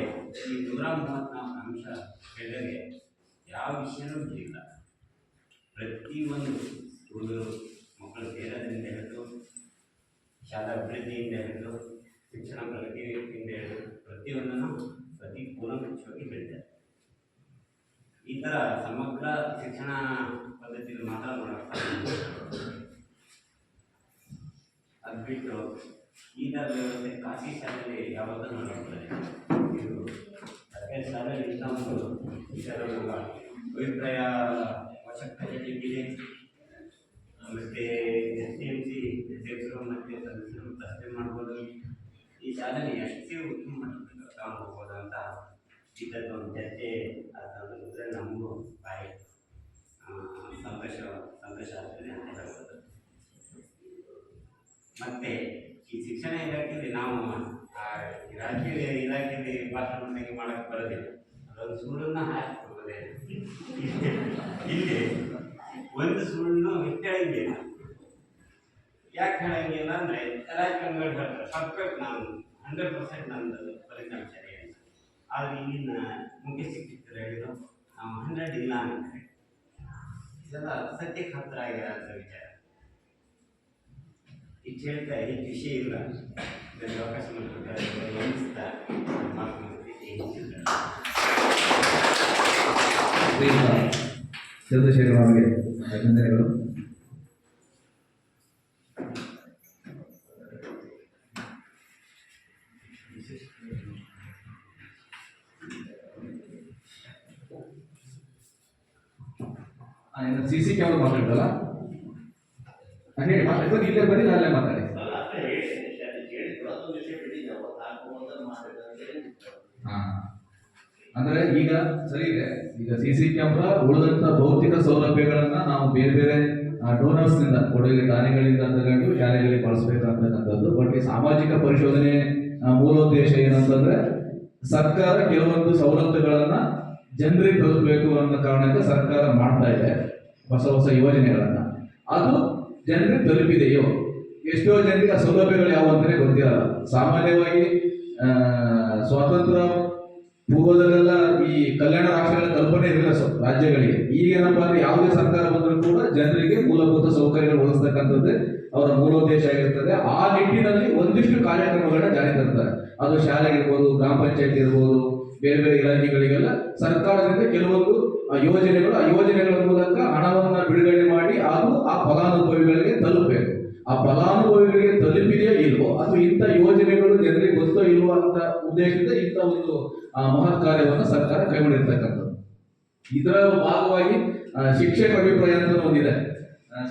134 ಅಂಶ ಹೇಳಿದರೆ ಯಾವ ವಿಷಯನೂ ಇಲ್ಲ. ಪ್ರತಿಯೊಂದು ಹುಡುಗರು ಮಕ್ಕಳು ಸೇರೋದ್ರಿಂದ ಹಿಡಿದು ಶಾಲಾ ಅಭಿವೃದ್ಧಿಯಿಂದ ಹಿಡಿದು ಶಿಕ್ಷಣ ಪ್ರಗತಿಯಿಂದ ಹಿಡಿದು ಪ್ರತಿಯೊಂದನ್ನು ಕೂಲಂಕಷವಾಗಿ ಹೇಳಿದ್ದಾರೆ. ಈ ಥರ ಸಮಗ್ರ ಶಿಕ್ಷಣ ಪದ್ಧತಿಯಲ್ಲಿ ಮಾತ್ರ ಮಾಡೋಕ್ಕೆ ಅದು ಬಿಟ್ಟು ಈ ಥರ ವ್ಯವಸ್ಥೆ ಖಾಸಗಿ ಶಾಲೆಯಲ್ಲಿ ಯಾವತ್ತೂ ನೋಡೋಕ್ಕಿಲ್ಲ. ಇದು ಸರ್ಕಾರಿ ಶಾಲೆಯಲ್ಲಿ ಇಂಥ ಒಂದು ಈ ಥರ ಅಭಿಪ್ರಾಯ ಅವಶ್ಯಕತೆ ಇದೆ. ಮತ್ತು STMC ಅಧ್ಯಕ್ಷರು ಮತ್ತು ಸದಸ್ಯರು ಪ್ರಶ್ನೆ ಮಾಡ್ಬೋದು. ಈ ಶಾಲೆಯಲ್ಲಿ ಎಷ್ಟು ಉತ್ತಮ ಮಟ್ಟದಲ್ಲಿ ತಗೊಂಡು ಹೋಗ್ಬೋದು ಅಂತ ಈ ಥರದ ಒಂದು ಚರ್ಚೆ ಆದರೆ ನಮಗೂ ಬಾಯಿ ಸಂತೋಷ ಆಗ್ತದೆ ಅಂತ ಹೇಳ್ಬೋದು. ಮತ್ತು ಈ ಶಿಕ್ಷಣ ಇಲಾಖೆಯಲ್ಲಿ ನಾವು ರಾಜಕೀಯ ಇಲಾಖೆಯಲ್ಲಿ ಭಾಷಣವಾಗಿ ಮಾಡೋಕ್ಕೆ ಬರೋದಿಲ್ಲ. ಅದೊಂದು ಸುಳ್ಳನ್ನು ಹಾಕಿಕೊಡ್ಬೋದೇ. ಇಲ್ಲಿ ಒಂದು ಸುಳ್ಳು ಇಟ್ಟಂಗಿಲ್ಲ. ಯಾಕೆ ಹೇಳಂಗಿಲ್ಲ ಅಂದರೆ ರಾಜಕಾರಣಿಗಳು ಹೇಳ್ತಾರೆ ಪರ್ಫೆಕ್ಟ್ ನಾನು 100% ನಂದು ಫಲಿತಾಂಶ ಸರಿ ಅಂತ. ಆದರೆ ಇಲ್ಲಿನ ಮುಖ್ಯ ಶಿಕ್ಷಕರು ಹೇಳಿದ್ರು ನಾವು 100 ಇಲ್ಲ ಅಂದರೆ ಇದೆಲ್ಲ ಸತ್ಯಕ್ಕೆ ಹತ್ತಿರ ಆಗಿರೋಂಥ ವಿಚಾರ. ಹೆಚ್ಚು ಹೇಳ್ತಾ ಹೆಚ್ಚು ವಿಷಯ ಇಲ್ಲ, ಇದರಲ್ಲಿ ಅವಕಾಶ ಮಾಡಿಕೊಟ್ಟ ಗಮನಿಸ್ತಾ ಮಾತು ಚಂದ್ರಶೇಖರ್ ಅವರಿಗೆ ಅಭಿನಂದನೆಗಳು. CC ಕ್ಯಾಮ್ರಾ ಮಾತಾಡ್ತಲ್ಲ ಹೇಳಿ ಮಾತಾಡ್ತಾರೆ, ಇಲ್ಲೇ ಬರೀ ಅಲ್ಲೇ ಮಾತಾಡಿ. ಅಂದ್ರೆ ಈಗ ಸರಿ ಇದೆ, ಈಗ CC ಕ್ಯಾಮ್ರಾ ಉಳಿದಂತ ಭೌತಿಕ ಸೌಲಭ್ಯಗಳನ್ನ ನಾವು ಬೇರೆ ಬೇರೆ ಡೋನರ್ಸ್ ನಿಂದ ಕೊಡುಗೆ ದಾನಿಗಳಿಂದ ತಗೊಂಡು ಶಾಲೆಗಳಿಗೆ ಬಳಸಬೇಕಂತಕ್ಕಂಥದ್ದು. ಬಟ್ ಈ ಸಾಮಾಜಿಕ ಪರಿಶೋಧನೆ ಮೂಲೋದ್ದೇಶ ಏನಂತಂದ್ರೆ ಸರ್ಕಾರ ಕೆಲವೊಂದು ಸವಲತ್ತುಗಳನ್ನ ಜನರಿಗೆ ತಲುಪಬೇಕು ಅನ್ನೋ ಕಾರಣಕ್ಕೆ ಸರ್ಕಾರ ಮಾಡ್ತಾ ಇದೆ ಹೊಸ ಹೊಸ ಯೋಜನೆಗಳನ್ನ. ಅದು ಜನರಿಗೆ ತಲುಪಿದೆಯೋ, ಎಷ್ಟೋ ಜನರಿಗೆ ಆ ಸೌಲಭ್ಯಗಳು ಯಾವ ಅಂತಾನೆ ಗೊತ್ತಿರಲ್ಲ. ಸಾಮಾನ್ಯವಾಗಿ ಸ್ವಾತಂತ್ರ್ಯ ಪೂರ್ವದಲ್ಲೆಲ್ಲ ಈ ಕಲ್ಯಾಣ ರಾಷ್ಟ್ರಗಳ ಕಲ್ಪನೆ ಇರಲಿಲ್ಲ ರಾಜ್ಯಗಳಿಗೆ. ಈಗೇನಪ್ಪಾ ಅಂದ್ರೆ ಯಾವುದೇ ಸರ್ಕಾರ ಬಂದರೂ ಕೂಡ ಜನರಿಗೆ ಮೂಲಭೂತ ಸೌಕರ್ಯಗಳು ಒದಗಿಸ್ತಕ್ಕಂಥದ್ದೇ ಅವರ ಮೂಲೋದ್ದೇಶ ಆಗಿರ್ತದೆ. ಆ ನಿಟ್ಟಿನಲ್ಲಿ ಒಂದಿಷ್ಟು ಕಾರ್ಯಕ್ರಮಗಳನ್ನ ಜಾರಿ ತರ್ತಾರೆ. ಅದು ಶಾಲೆ ಇರ್ಬೋದು, ಗ್ರಾಮ ಪಂಚಾಯತ್ ಇರ್ಬೋದು, ಬೇರೆ ಬೇರೆ ಇಲಾಖೆಗಳಿಗೆಲ್ಲ ಸರ್ಕಾರದಿಂದ ಕೆಲವೊಂದು ಯೋಜನೆಗಳು, ಆ ಯೋಜನೆಗಳ ಮೂಲಕ ಹಣವನ್ನ ಬಿಡುಗಡೆ ಮಾಡಿ ಅದು ಆ ಫಲಾನುಭವಿಗಳಿಗೆ ತಲುಪಬೇಕು. ಆ ಫಲಾನುಭವಿಗಳಿಗೆ ತಲುಪಿದೆಯೋ ಇಲ್ವೋ, ಅಥವಾ ಇಂಥ ಯೋಜನೆಗಳು ಜನರಿಗೆ ಗೊತ್ತೋ ಇಲ್ವೋ ಅಂತ ಉದ್ದೇಶದಿಂದ ಇಂಥ ಒಂದು ಮಹತ್ ಕಾರ್ಯವನ್ನು ಸರ್ಕಾರ ಕೈಗೊಂಡಿರ್ತಕ್ಕಂಥದ್ದು. ಇದರ ಭಾಗವಾಗಿ ಶಿಕ್ಷಕ ಅಭಿಪ್ರಾಯ ಅಂತ ಒಂದಿದೆ.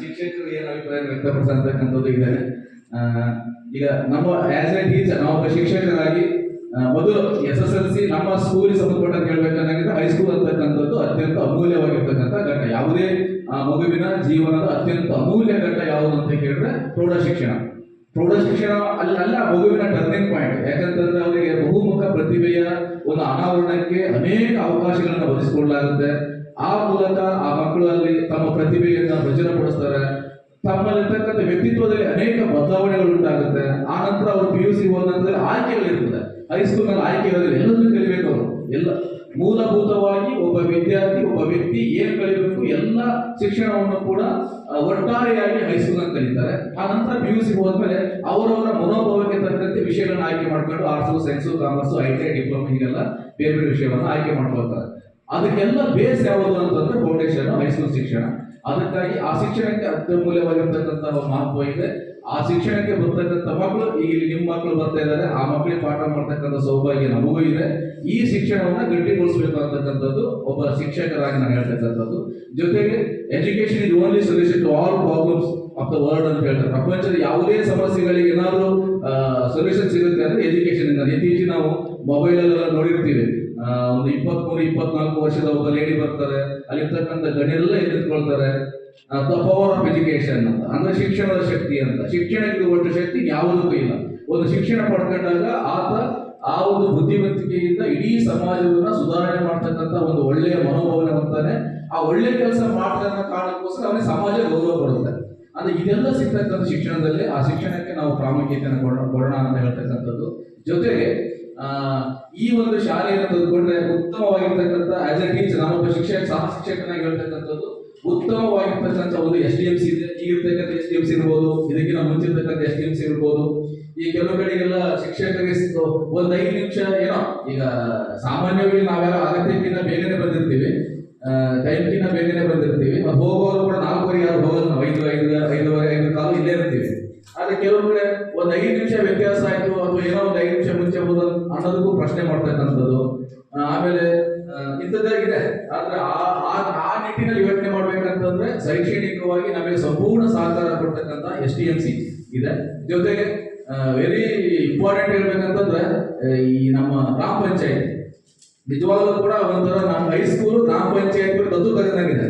ಶಿಕ್ಷಕರು ಏನು ಅಭಿಪ್ರಾಯ ವ್ಯಕ್ತಪಡಿಸತಕ್ಕಂಥದ್ದು ಇದೆ. ಈಗ ನಮ್ಮ ಆಸ್ ಎ ಟೀಚರ್, ನಾವು ಒಬ್ಬ ಶಿಕ್ಷಕರಾಗಿ ಮೊದಲು SSLC ನಮ್ಮ ಸ್ಕೂಲಿಗೆ ಸಂಬಂಧಪಟ್ಟಂತ ಹೇಳ್ಬೇಕಂದ್ರೆ ಹೈಸ್ಕೂಲ್ ಅಂತಕ್ಕಂಥದ್ದು ಅತ್ಯಂತ ಅಮೂಲ್ಯವಾಗಿರ್ತಕ್ಕಂಥ ಘಟ್ಟ. ಯಾವುದೇ ಮಗುವಿನ ಜೀವನದ ಅತ್ಯಂತ ಅಮೂಲ್ಯ ಘಟ್ಟ ಯಾವುದು ಅಂತ ಕೇಳಿದ್ರೆ ಪ್ರೌಢ ಶಿಕ್ಷಣ. ಪ್ರೌಢ ಶಿಕ್ಷಣ ಅಲ್ಲ ಮಗುವಿನ ಟರ್ನಿಂಗ್ ಪಾಯಿಂಟ್. ಯಾಕಂತಂದ್ರೆ ಅವರಿಗೆ ಬಹುಮುಖ ಪ್ರತಿಭೆಯ ಒಂದು ಅನಾವರಣಕ್ಕೆ ಅನೇಕ ಅವಕಾಶಗಳನ್ನು ಒದಗಿಸಿಕೊಳ್ಳಲಾಗುತ್ತೆ. ಆ ಮೂಲಕ ಆ ಮಕ್ಕಳು ಅಲ್ಲಿ ತಮ್ಮ ಪ್ರತಿಭೆಯನ್ನು ಪ್ರಚುರಪಡಿಸ್ತಾರೆ. ತಮ್ಮಲ್ಲಿರ್ತಕ್ಕಂಥ ವ್ಯಕ್ತಿತ್ವದಲ್ಲಿ ಅನೇಕ ಬದಲಾವಣೆಗಳು ಉಂಟಾಗುತ್ತೆ. ಆ ನಂತರ ಅವರು PUC ಹೋದ ನಂತರ ಆಯ್ಕೆಗಳಿರ್ತದೆ. ಹೈಸ್ಕೂಲ್ ನಲ್ಲಿ ಆಯ್ಕೆ ಇರೋದಿಲ್ಲ, ಎಲ್ಲದನ್ನೂ ಕಲಿಬೇಕು. ಅವರು ಎಲ್ಲ ಮೂಲಭೂತವಾಗಿ ಒಬ್ಬ ವಿದ್ಯಾರ್ಥಿ, ಒಬ್ಬ ವ್ಯಕ್ತಿ ಏನ್ ಕಲಿಬೇಕು ಎಲ್ಲ ಶಿಕ್ಷಣವನ್ನು ಕೂಡ ಒಟ್ಟಾರೆಯಾಗಿ ಹೈಸ್ಕೂಲ್ ನಲ್ಲಿ ಕಲಿತಾರೆ. ಆ ನಂತರ PUC ಹೋದ್ಮೇಲೆ ಅವರವರ ಮನೋಭಾವಕ್ಕೆ ತಕ್ಕಂತೆ ವಿಷಯಗಳನ್ನ ಆಯ್ಕೆ ಮಾಡ್ಕೊಂಡು arts, science, commerce, ITI, diploma ಹೀಗೆಲ್ಲ ಬೇರೆ ಬೇರೆ ವಿಷಯವನ್ನು ಆಯ್ಕೆ ಮಾಡ್ಕೊಳ್ತಾರೆ. ಅದಕ್ಕೆಲ್ಲ ಬೇಸ್ ಯಾವುದು ಅಂತಂದ್ರೆ ಫೌಂಡೇಶನ್ ಹೈಸ್ಕೂಲ್ ಶಿಕ್ಷಣ. ಅದಕ್ಕಾಗಿ ಆ ಶಿಕ್ಷಣಕ್ಕೆ ಅತ್ಯಮೂಲ್ಯವಾಗಿರ್ತಕ್ಕಂಥ ಮಹತ್ವ ಇದೆ. ಆ ಶಿಕ್ಷಣಕ್ಕೆ ಬರ್ತಕ್ಕಂಥ ಮಕ್ಕಳು, ಈಗ ನಿಮ್ಮ ಮಕ್ಕಳು ಬರ್ತಾ ಇದ್ದಾರೆ, ಆ ಮಕ್ಕಳಿಗೆ ಪಾಠ ಮಾಡ್ತಕ್ಕಂಥ ಸೌಭಾಗ್ಯ ನಮಗೂ ಇದೆ. ಈ ಶಿಕ್ಷಣವನ್ನ ಗಟ್ಟಿಗೊಳಿಸಬೇಕು ಅಂತಕ್ಕಂಥದ್ದು ಒಬ್ಬ ಶಿಕ್ಷಕರಾಗಿ ನಾನು ಹೇಳ್ತಕ್ಕಂಥದ್ದು. ಜೊತೆಗೆ education is only solution to all problems of the world ಅಂತ ಹೇಳ್ತಾರೆ. ಪ್ರಪಂಚದ ಯಾವುದೇ ಸಮಸ್ಯೆಗಳಿಗೆ ಏನಾದರೂ ಸೊಲ್ಯೂಷನ್ ಸಿಗುತ್ತೆ ಅಂದ್ರೆ ಎಜುಕೇಶನ್ ಇಂದ. ಇತ್ತೀಚೆಗೆ ನಾವು ಮೊಬೈಲ್ ಅಲ್ಲೆಲ್ಲ ನೋಡಿರ್ತೀವಿ, ಒಂದು 23-24 ವರ್ಷದ ಒಬ್ಬ ಲೇಡಿ ಬರ್ತಾರೆ, ಅಲ್ಲಿರ್ತಕ್ಕಂಥ ಗಣ್ಯರೆಲ್ಲ ಎದುರ್ಕೊಳ್ತಾರೆ. ದ ಪವರ್ ಆಫ್ ಎಜುಕೇಶನ್ ಅಂತ, ಅಂದ್ರೆ ಶಿಕ್ಷಣದ ಶಕ್ತಿ ಅಂತ. ಶಿಕ್ಷಣಕ್ಕೆ ಒಟ್ಟು ಶಕ್ತಿ ಯಾವುದಕ್ಕೂ ಇಲ್ಲ. ಒಂದು ಶಿಕ್ಷಣ ಪಡ್ಕೊಂಡಾಗ ಆತ ಆ ಒಂದು ಬುದ್ಧಿವಂತಿಕೆಯಿಂದ ಇಡೀ ಸಮಾಜವನ್ನ ಸುಧಾರಣೆ ಮಾಡ್ತಕ್ಕಂಥ ಒಂದು ಒಳ್ಳೆಯ ಮನೋಭಾವನೆ ಹೊಂತಾನೆ. ಆ ಒಳ್ಳೆಯ ಕೆಲಸ ಮಾಡ್ತಕ್ಕಂಥ ಕಾರಣಕ್ಕೋಸ್ಕರ ಅವನಿಗೆ ಸಮಾಜ ಗೌರವ ಕೊಡುತ್ತೆ. ಅಂದ್ರೆ ಇದೆಲ್ಲ ಸಿಗ್ತಕ್ಕಂಥ ಶಿಕ್ಷಣದಲ್ಲಿ ಆ ಶಿಕ್ಷಣಕ್ಕೆ ನಾವು ಪ್ರಾಮುಖ್ಯತೆಯನ್ನು ಕೊಡೋಣ ಅಂತ ಹೇಳ್ತಕ್ಕಂಥದ್ದು. ಜೊತೆಗೆ ಈ ಒಂದು ಶಾಲೆಯನ್ನು ತೆಗೆದುಕೊಂಡ್ರೆ ಉತ್ತಮವಾಗಿರ್ತಕ್ಕಂಥ ಆಸ್ ಎ ಟೀಚರ್, ನಾನೊಬ್ಬ ಶಿಕ್ಷಕ, ಸಹ ಶಿಕ್ಷಕನಾಗಿ ಹೇಳ್ತಕ್ಕಂಥದ್ದು ಉತ್ತಮವಾಗಿರ್ತಕ್ಕಂಥ ಒಂದು SDMC ಇದೆ. ಈಗಿರ್ತಕ್ಕಂಥ SDMC ಇರ್ಬೋದು, ಇದಕ್ಕಿಂತ ಮುಂಚಿರ್ತಕ್ಕಂಥ SDMC ಇರ್ಬೋದು. ಈ ಕೆಲವು ಕಡೆಗೆಲ್ಲ ಶಿಕ್ಷಕರಿಗೆ ಒಂದು 5 ನಿಮಿಷ ಏನೋ, ಈಗ ಸಾಮಾನ್ಯವಾಗಿ ನಾವೆಲ್ಲ ಅಗತ್ಯಕ್ಕಿಂತ ಬೇಗನೆ ಬಂದಿರ್ತೀವಿ, ಟೈಮ್ಕಿಂತ ಬೇಗನೆ ಬಂದಿರ್ತೀವಿ. ಮತ್ತು ಹೋಗೋರು ಕೂಡ 4:15 ಯಾರು ಹೋಗೋದು, ನಾವು 5:15 ಇಲ್ಲೇ ಇರ್ತೀವಿ. ಆದ್ರೆ ಕೆಲವು ಕಡೆ ಒಂದು 5 ನಿಮಿಷ ವ್ಯತ್ಯಾಸ ಆಯ್ತು ಅಥವಾ ಏನೋ ಒಂದು 5 ನಿಮಿಷ ಮುಂಚೆ ಹೋದ ಅನ್ನೋದಕ್ಕೂ ಪ್ರಶ್ನೆ ಮಾಡ್ತಕ್ಕಂಥದ್ದು. ಆಮೇಲೆ ಇಂಥದ್ದೇ ಇದೆ. ಆದ್ರೆ ಆ ನಿಟ್ಟಿನಲ್ಲಿ ಯೋಚನೆ ಮಾಡ್ಬೇಕಂತಂದ್ರೆ ಶೈಕ್ಷಣಿಕವಾಗಿ ನಮಗೆ ಸಂಪೂರ್ಣ ಸಹಕಾರ ಕೊಡ್ತಕ್ಕಂಥ SDMC ಇದೆ. ಜೊತೆಗೆ ವೆರಿ ಇಂಪಾರ್ಟೆಂಟ್ ಹೇಳ್ಬೇಕಂತಂದ್ರೆ ಈ ನಮ್ಮ ಗ್ರಾಮ ಪಂಚಾಯತ್ ನಿಜವಾಗ್ಲೂ ಕೂಡ ಒಂಥರ ನಮ್ಮ ಹೈಸ್ಕೂಲ್ ಗ್ರಾಮ ಪಂಚಾಯತ್ ದತ್ತು ತಗೊಂಡಾಗಿದೆ.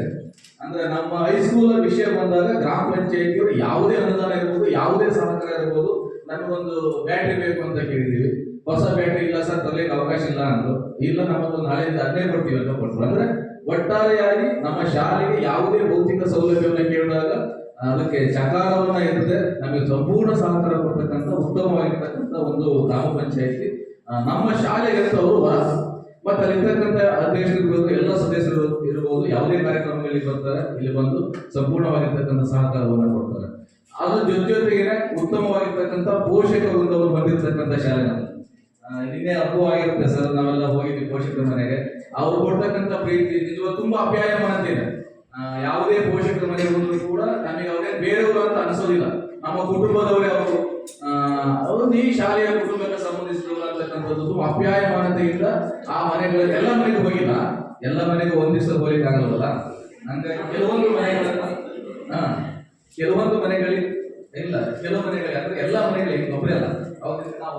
ಅಂದ್ರೆ ನಮ್ಮ ಹೈಸ್ಕೂಲ್ ವಿಷಯ ಬಂದಾಗ ಗ್ರಾಮ ಪಂಚಾಯತಿಯವರು ಯಾವುದೇ ಅನುದಾನ ಇರ್ಬೋದು, ಯಾವುದೇ ಸಹಕಾರ ಇರ್ಬೋದು, ನಮಗೊಂದು ಬ್ಯಾಟ್ರಿ ಬೇಕು ಅಂತ ಕೇಳಿದೀವಿ. ಹೊಸ ಬ್ಯಾಟ್ರಿ ಇಲ್ಲ ಸರ್, ತರಲಿಕ್ಕೆ ಅವಕಾಶ ಇಲ್ಲ ಅಂದ್ರು. ಇಲ್ಲ, ನಮ್ಮದೊಂದು ನಾಳೆಯಿಂದ ಅದನ್ನೇ ಕೊಡ್ತೀವಿ ಅಂತ ಕೊಟ್ಟರು. ಅಂದ್ರೆ ಒಟ್ಟಾರೆಯಾಗಿ ನಮ್ಮ ಶಾಲೆಗೆ ಯಾವುದೇ ಭೌತಿಕ ಸೌಲಭ್ಯವನ್ನು ಕೇಳಿದಾಗ ಅದಕ್ಕೆ ಚಕಾರವನ್ನ ಇರುತ್ತೆ ನಮಗೆ ಸಂಪೂರ್ಣ ಸಹಕಾರ ಕೊಡ್ತಕ್ಕಂಥ ಉತ್ತಮವಾಗಿರ್ತಕ್ಕಂಥ ಒಂದು ಗ್ರಾಮ ಪಂಚಾಯತಿ ನಮ್ಮ ಶಾಲೆಗೆ ಅಂತ ಅವರು ವರ. ಮತ್ತೆ ಅಲ್ಲಿರ್ತಕ್ಕಂಥ ಅಧ್ಯಕ್ಷರು ಇರ್ಬೋದು, ಎಲ್ಲ ಸದಸ್ಯರು ಇರ್ಬೋದು, ಯಾವುದೇ ಕಾರ್ಯಕ್ರಮಗಳಿಗೆ ಬರ್ತಾರೆ, ಇಲ್ಲಿ ಬಂದು ಸಂಪೂರ್ಣವಾಗಿರ್ತಕ್ಕಂಥ ಸಹಕಾರವನ್ನು ಕೊಡ್ತಾರೆ. ಅದ್ರ ಜೊತೆಗೆ ಉತ್ತಮವಾಗಿರ್ತಕ್ಕಂಥ ಪೋಷಕ ವೃಂದವರು ಬಂದಿರತಕ್ಕಂಥ ಶಾಲೆ ನಮ್ಮದು. ನಿನ್ನೆ ಅನುಭವ ಆಗಿರುತ್ತೆ ಸರ್, ನಾವೆಲ್ಲ ಹೋಗಿದ್ವಿ ಪೋಷಕರ ಮನೆಗೆ. ಅವ್ರು ಕೊಡ್ತಕ್ಕಂಥ ಪ್ರೀತಿ ನಿಜವಾಗ ತುಂಬಾ ಅಪ್ಯಾಯಮಾನ ಇದೆ. ಯಾವುದೇ ಪೋಷಕರ ಮನೆಗೆ ಬಂದರೂ ಕೂಡ ನಮಗೆ ಅವರೇ ಬೇರೆಯವರು ಅಂತ ಅನಿಸೋದಿಲ್ಲ, ನಮ್ಮ ಕುಟುಂಬದವರೇ ಅವರು. ಅವರು ಈ ಶಾಲೆಯ ಕುಟುಂಬಕ್ಕೆ ಸಂಬಂಧಿಸಿದವರು ಅಂತಕ್ಕಂಥದ್ದು ತುಂಬಾ ಅಪ್ಯಾಯಮಾನತೆಯಿಂದ ಆ ಮನೆಗಳಲ್ಲಿ ಎಲ್ಲ ಮನೆಗೂ ಹೋಗಿಲ್ಲ, ಎಲ್ಲ ಮನೆಗೂ ಒಂದಿವ್ಸ ಹೋಗ್ಲಿಕ್ಕೆ ಆಗಲ್ವಲ್ಲ. ಹಂಗಾಗಿ ಕೆಲವೊಂದು ಮನೆಗಳಿಗೆ ಇಲ್ಲ, ಕೆಲವು ಮನೆಗಳಿಗೆ ಅಂದ್ರೆ ಎಲ್ಲ ಮನೆಗಳಿಗೆ ಒಬ್ಬರೇ ಅಲ್ಲ, ನಾವು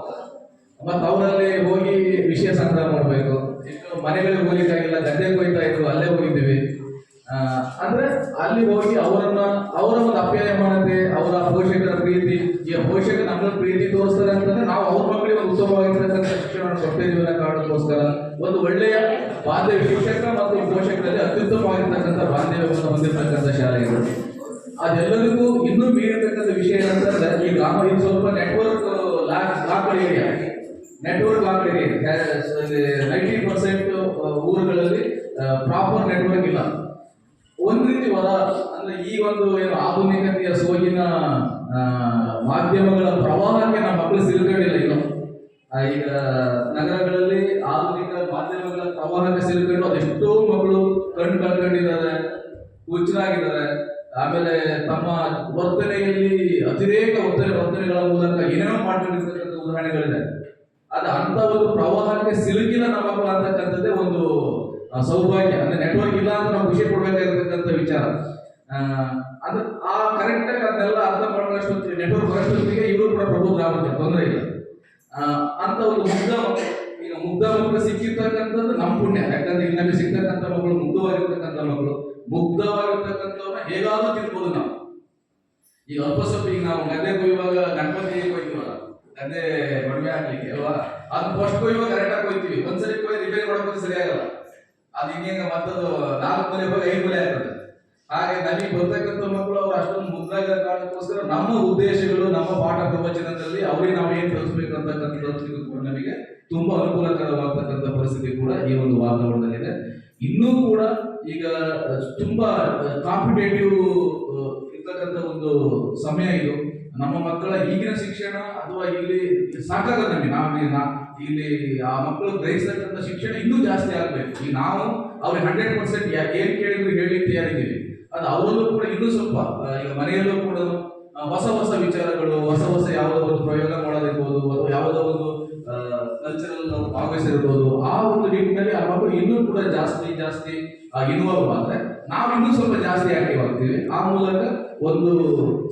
ಮತ್ತೆ ಅವರಲ್ಲಿ ಹೋಗಿ ವಿಷಯ ಸಂಗ್ರಹ ಮಾಡಬೇಕು. ಇನ್ನು ಮನೆಗಳಿಗೆ ಹೋಗ್ಲಿಕ್ಕಾಗಿಲ್ಲ, ಗದ್ದೆಗೆ ಹೋಗ್ತಾ ಇದ್ರು, ಅಲ್ಲೇ ಹೋಗಿದ್ದೀವಿ. ಅಂದ್ರೆ ಅಲ್ಲಿ ಹೋಗಿ ಅವರ ಒಂದು ಅಪ್ಯಾಯಮಾನತೆ, ಅವರ ಪೋಷಕರ ಪ್ರೀತಿ, ಈ ಪೋಷಕ ನಮ್ಮ ಪ್ರೀತಿ ತೋರಿಸ್ತಾರೆ ಅಂತಂದ್ರೆ ನಾವು ಅವ್ರ ಮಕ್ಕಳಿಗೆ ಒಂದು ಉತ್ತಮವಾಗಿರ್ತಕ್ಕಂಥ ಶಿಕ್ಷಣ ಕೊಡ್ತಿದ್ದೀವಿ ಅನ್ನೋ ಕಾರಣಕ್ಕೋಸ್ಕರ ಒಂದು ಒಳ್ಳೆಯ ಬಾಂಧವ್ಯ, ಶಿಕ್ಷಕ ಮತ್ತು ಪೋಷಕರಲ್ಲಿ ಅತ್ಯುತ್ತಮವಾಗಿರ್ತಕ್ಕಂಥ ಬಾಂಧವ್ಯವನ್ನು ಹೊಂದಿರತಕ್ಕಂಥ ಶಾಲೆ ಇದು. ಅದೆಲ್ಲರಿಗೂ ಇನ್ನೂ ಮೀರಿರ್ತಕ್ಕಂಥ ವಿಷಯ ಏನಂತಂದ್ರೆ ಈ ಗ್ರಾಮ ಇದು ಸ್ವಲ್ಪ ನೆಟ್ವರ್ಕ್ ಲಾಕ್ ಏರಿಯಾ, 90% ಊರುಗಳಲ್ಲಿ ಪ್ರಾಪರ್ ನೆಟ್ವರ್ಕ್ ಇಲ್ಲ. ಒಂದ್ ರೀತಿ ವರ ಅಂದ್ರೆ ಈ ಒಂದು ಏನು ಆಧುನಿಕತೆಯ ಸೋಗಿನ ಮಾಧ್ಯಮಗಳ ಪ್ರವಾಹಕ್ಕೆ ನಮ್ಮ ಮಕ್ಕಳು ಸಿಲುಕೊಂಡಿಲ್ಲ ಇನ್ನು. ಈಗ ನಗರಗಳಲ್ಲಿ ಆಧುನಿಕ ಮಾಧ್ಯಮಗಳ ಪ್ರವಾಹಕ್ಕೆ ಸಿಲುಕೊಂಡು ಅದೆಷ್ಟೋ ಮಕ್ಕಳು ಕಳ್ಕೊಂಡಿದ್ದಾರೆ, ಹುಚ್ಚರಾಗಿದ್ದಾರೆ. ಆಮೇಲೆ ತಮ್ಮ ವರ್ತನೆಯಲ್ಲಿ ಅತಿರೇಕ ವರ್ತನೆಗಳ ಮೂಲಕ ಏನೇನೋ ಮಾಡ್ಕೊಂಡಿರ್ತಕ್ಕಂಥ ಉದಾಹರಣೆಗಳಿದೆ. ಅಂತ ಒಂದು ಪ್ರವಾಹಕ್ಕೆ ಸಿಲುಕಿಲ್ಲ ನಮ್ಮ ಮಕ್ಕಳು ಅಂತಕ್ಕಂಥದ್ದೇ ಒಂದು ಸೌಭಾಗ್ಯ. ಅಂದ್ರೆ ನೆಟ್ವರ್ಕ್ ಇಲ್ಲ ಅಂತ ನಾವು ಖುಷಿ ಪಡ್ಬೇಕಾಗಿರ್ತಕ್ಕಂಥ ವಿಚಾರ. ಅಂದ್ರೆ ಆ ಕರೆಕ್ಟ್ ಆಗಿ ಅದನ್ನೆಲ್ಲ ಅರ್ಥ ಮಾಡೋಷ್ಟು ನೆಟ್ವರ್ಕ್ ಬರೋಷ್ಟೊತ್ತಿಗೆ ಇವರು ಕೂಡ ಪ್ರಬುದ್ಧ ಆಗುತ್ತೆ, ತೊಂದರೆ ಇಲ್ಲ. ಅಂತ ಒಂದು ಮುಗ್ಧ ಮಕ್ಕಳು ಸಿಕ್ಕಿರ್ತಕ್ಕಂಥದ್ದು ನಮ್ಮ ಪುಣ್ಯ. ಯಾಕಂದ್ರೆ ಇಲ್ಲಿ ನಮಗೆ ಸಿಗ್ತಕ್ಕಂಥ ಮಕ್ಕಳು ಮುಗ್ಧವಾಗಿರ್ತಕ್ಕಂಥ ಮಕ್ಕಳು, ಮುಗ್ಧವಾಗಿರ್ತಕ್ಕಂಥವ್ರನ್ನ ಹೇಗಾದ್ರೂ ತಿಳ್ಬೋದು ನಾವು. ಈಗ ಅಲ್ಪ ಸ್ವಲ್ಪ ಈಗ ನಾವು ಗದ್ದೆ ಕೊಯ್ಯುವಾಗ ಗಣಪತಿ ಕೊಯ್ತೀವಲ್ಲ, ಗದ್ದೆ ಮಡಿಮೆ ಹಾಕ್ಲಿಕ್ಕೆ ಅಲ್ವಾ, ಅದು ಫಸ್ಟ್ ಕೊಯ್ಯುವಾಗ ಕರೆಕ್ಟ್ ಆಗಿ ಕೊಯ್ತೀವಿ. ಒಂದ್ಸರಿ ಕೊಯ್ದು ರಿಪೇರ್ ಮಾಡೋಕೆ ಸರಿಯಾಗಲ್ಲ, ಅದು ಹಿಂಗೆ ಮತ್ತದು 4 ಮೂಲೆ ಹೋಗಿ 5 ಮೂಲೆ ಆಗ್ತದೆ. ಹಾಗೆ ನಮಗೆ ಬರ್ತಕ್ಕಂಥ ಮಕ್ಕಳು ಅವರು ಅಷ್ಟೊಂದು ಮುಗ್ಧಾಗಿರೋ ಕಾರಣಕ್ಕೋಸ್ಕರ ನಮ್ಮ ಉದ್ದೇಶಗಳು, ನಮ್ಮ ಪಾಠ ಪ್ರವಚನದಲ್ಲಿ ಅವರಿಗೆ ನಾವು ಏನ್ ಕಲಿಸ್ಬೇಕು ಅಂತಕ್ಕಂಥದ್ದು ಕೂಡ ನಮಗೆ ತುಂಬಾ ಅನುಕೂಲಕರವಾಗ್ತಕ್ಕಂಥ ಪರಿಸ್ಥಿತಿ ಕೂಡ ಈ ಒಂದು ವಾತಾವರಣದಲ್ಲಿದೆ. ಇನ್ನೂ ಕೂಡ ಈಗ ತುಂಬಾ ಕಾಂಪಿಟೇಟಿವ್ ಇರ್ತಕ್ಕಂಥ ಒಂದು ಸಮಯ ಇದು. ನಮ್ಮ ಮಕ್ಕಳ ಈಗಿನ ಶಿಕ್ಷಣ ಅಥವಾ ಇಲ್ಲಿ ಸಾಕಾಗಲ್ಲ ನಮಗೆ. ಇಲ್ಲಿ ಆ ಮಕ್ಕಳು ಗ್ರಹಿಸ್ತಕ್ಕಂಥ ಶಿಕ್ಷಣ ಇನ್ನೂ ಜಾಸ್ತಿ ಆಗ್ಬೇಕು. ಈಗ ನಾವು ಅವ್ರಿಗೆ 100% ಏನ್ ಕೇಳಿದ್ರು ಹೇಳಲಿಕ್ಕೆ ತಯಾರಿದ್ದೀವಿ. ಅದು ಅವರಲ್ಲೂ ಕೂಡ ಇನ್ನೂ ಸ್ವಲ್ಪ ಈಗ ಮನೆಯಲ್ಲೂ ಕೂಡ ಹೊಸ ಹೊಸ ವಿಚಾರಗಳು, ಹೊಸ ಯಾವುದೋ ಒಂದು ಪ್ರಯೋಗ ಮಾಡೋದಿರ್ಬೋದು, ಅಥವಾ ಯಾವುದೋ ಒಂದು ಕಲ್ಚರಲ್ ಭಾಗವಹಿಸಿರ್ಬೋದು, ಆ ಒಂದು ನಿಟ್ಟಿನಲ್ಲಿ ಆ ಮಕ್ಕಳು ಇನ್ನೂ ಕೂಡ ಜಾಸ್ತಿ ಇನ್ವಾಲ್ವ್ ಆದ್ರೆ ನಾವು ಇನ್ನೂ ಸ್ವಲ್ಪ ಜಾಸ್ತಿ ಆಕ್ಟಿವ್ ಆಗ್ತೀವಿ. ಆ ಮೂಲಕ ಒಂದು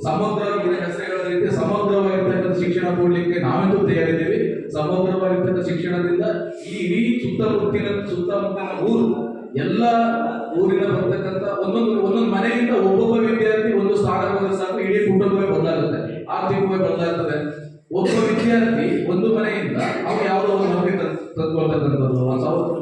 ಸಮಗ್ರವಾಗಿರ್ತಕ್ಕಂಥ ಶಿಕ್ಷಣ ಕೊಡ್ಲಿಕ್ಕೆ ನಾವಂತೂ ತಯಾರಿದ್ದೀವಿ. ಸಮಗ್ರವಾಗಿರ್ತಕ್ಕಂಥ ಶಿಕ್ಷಣದಿಂದ ಈ ಇಡೀ ಸುತ್ತಮುತ್ತಲಿನ ಊರು, ಎಲ್ಲ ಊರಿನ ಬರ್ತಕ್ಕಂಥ ಒಂದೊಂದು ಮನೆಯಿಂದ ಒಬ್ಬೊಬ್ಬ ವಿದ್ಯಾರ್ಥಿ ಒಂದು ಸ್ಥಾನಕ್ಕೆ ಹೋದ್ರೆ ಸಾಕು, ಇಡೀ ಕುಟುಂಬವೇ ಬದಲಾಗುತ್ತೆ, ಆರ್ಥಿಕವೇ ಬದಲಾಗ್ತದೆ. ಒಬ್ಬ ವಿದ್ಯಾರ್ಥಿ ಒಂದು ಮನೆಯಿಂದ ಅವ್ರು ಯಾವುದೋ ಒಂದು ನೌಕರಿ ತಂದ್ಕೊಳ್ತಕ್ಕಂಥದ್ದು,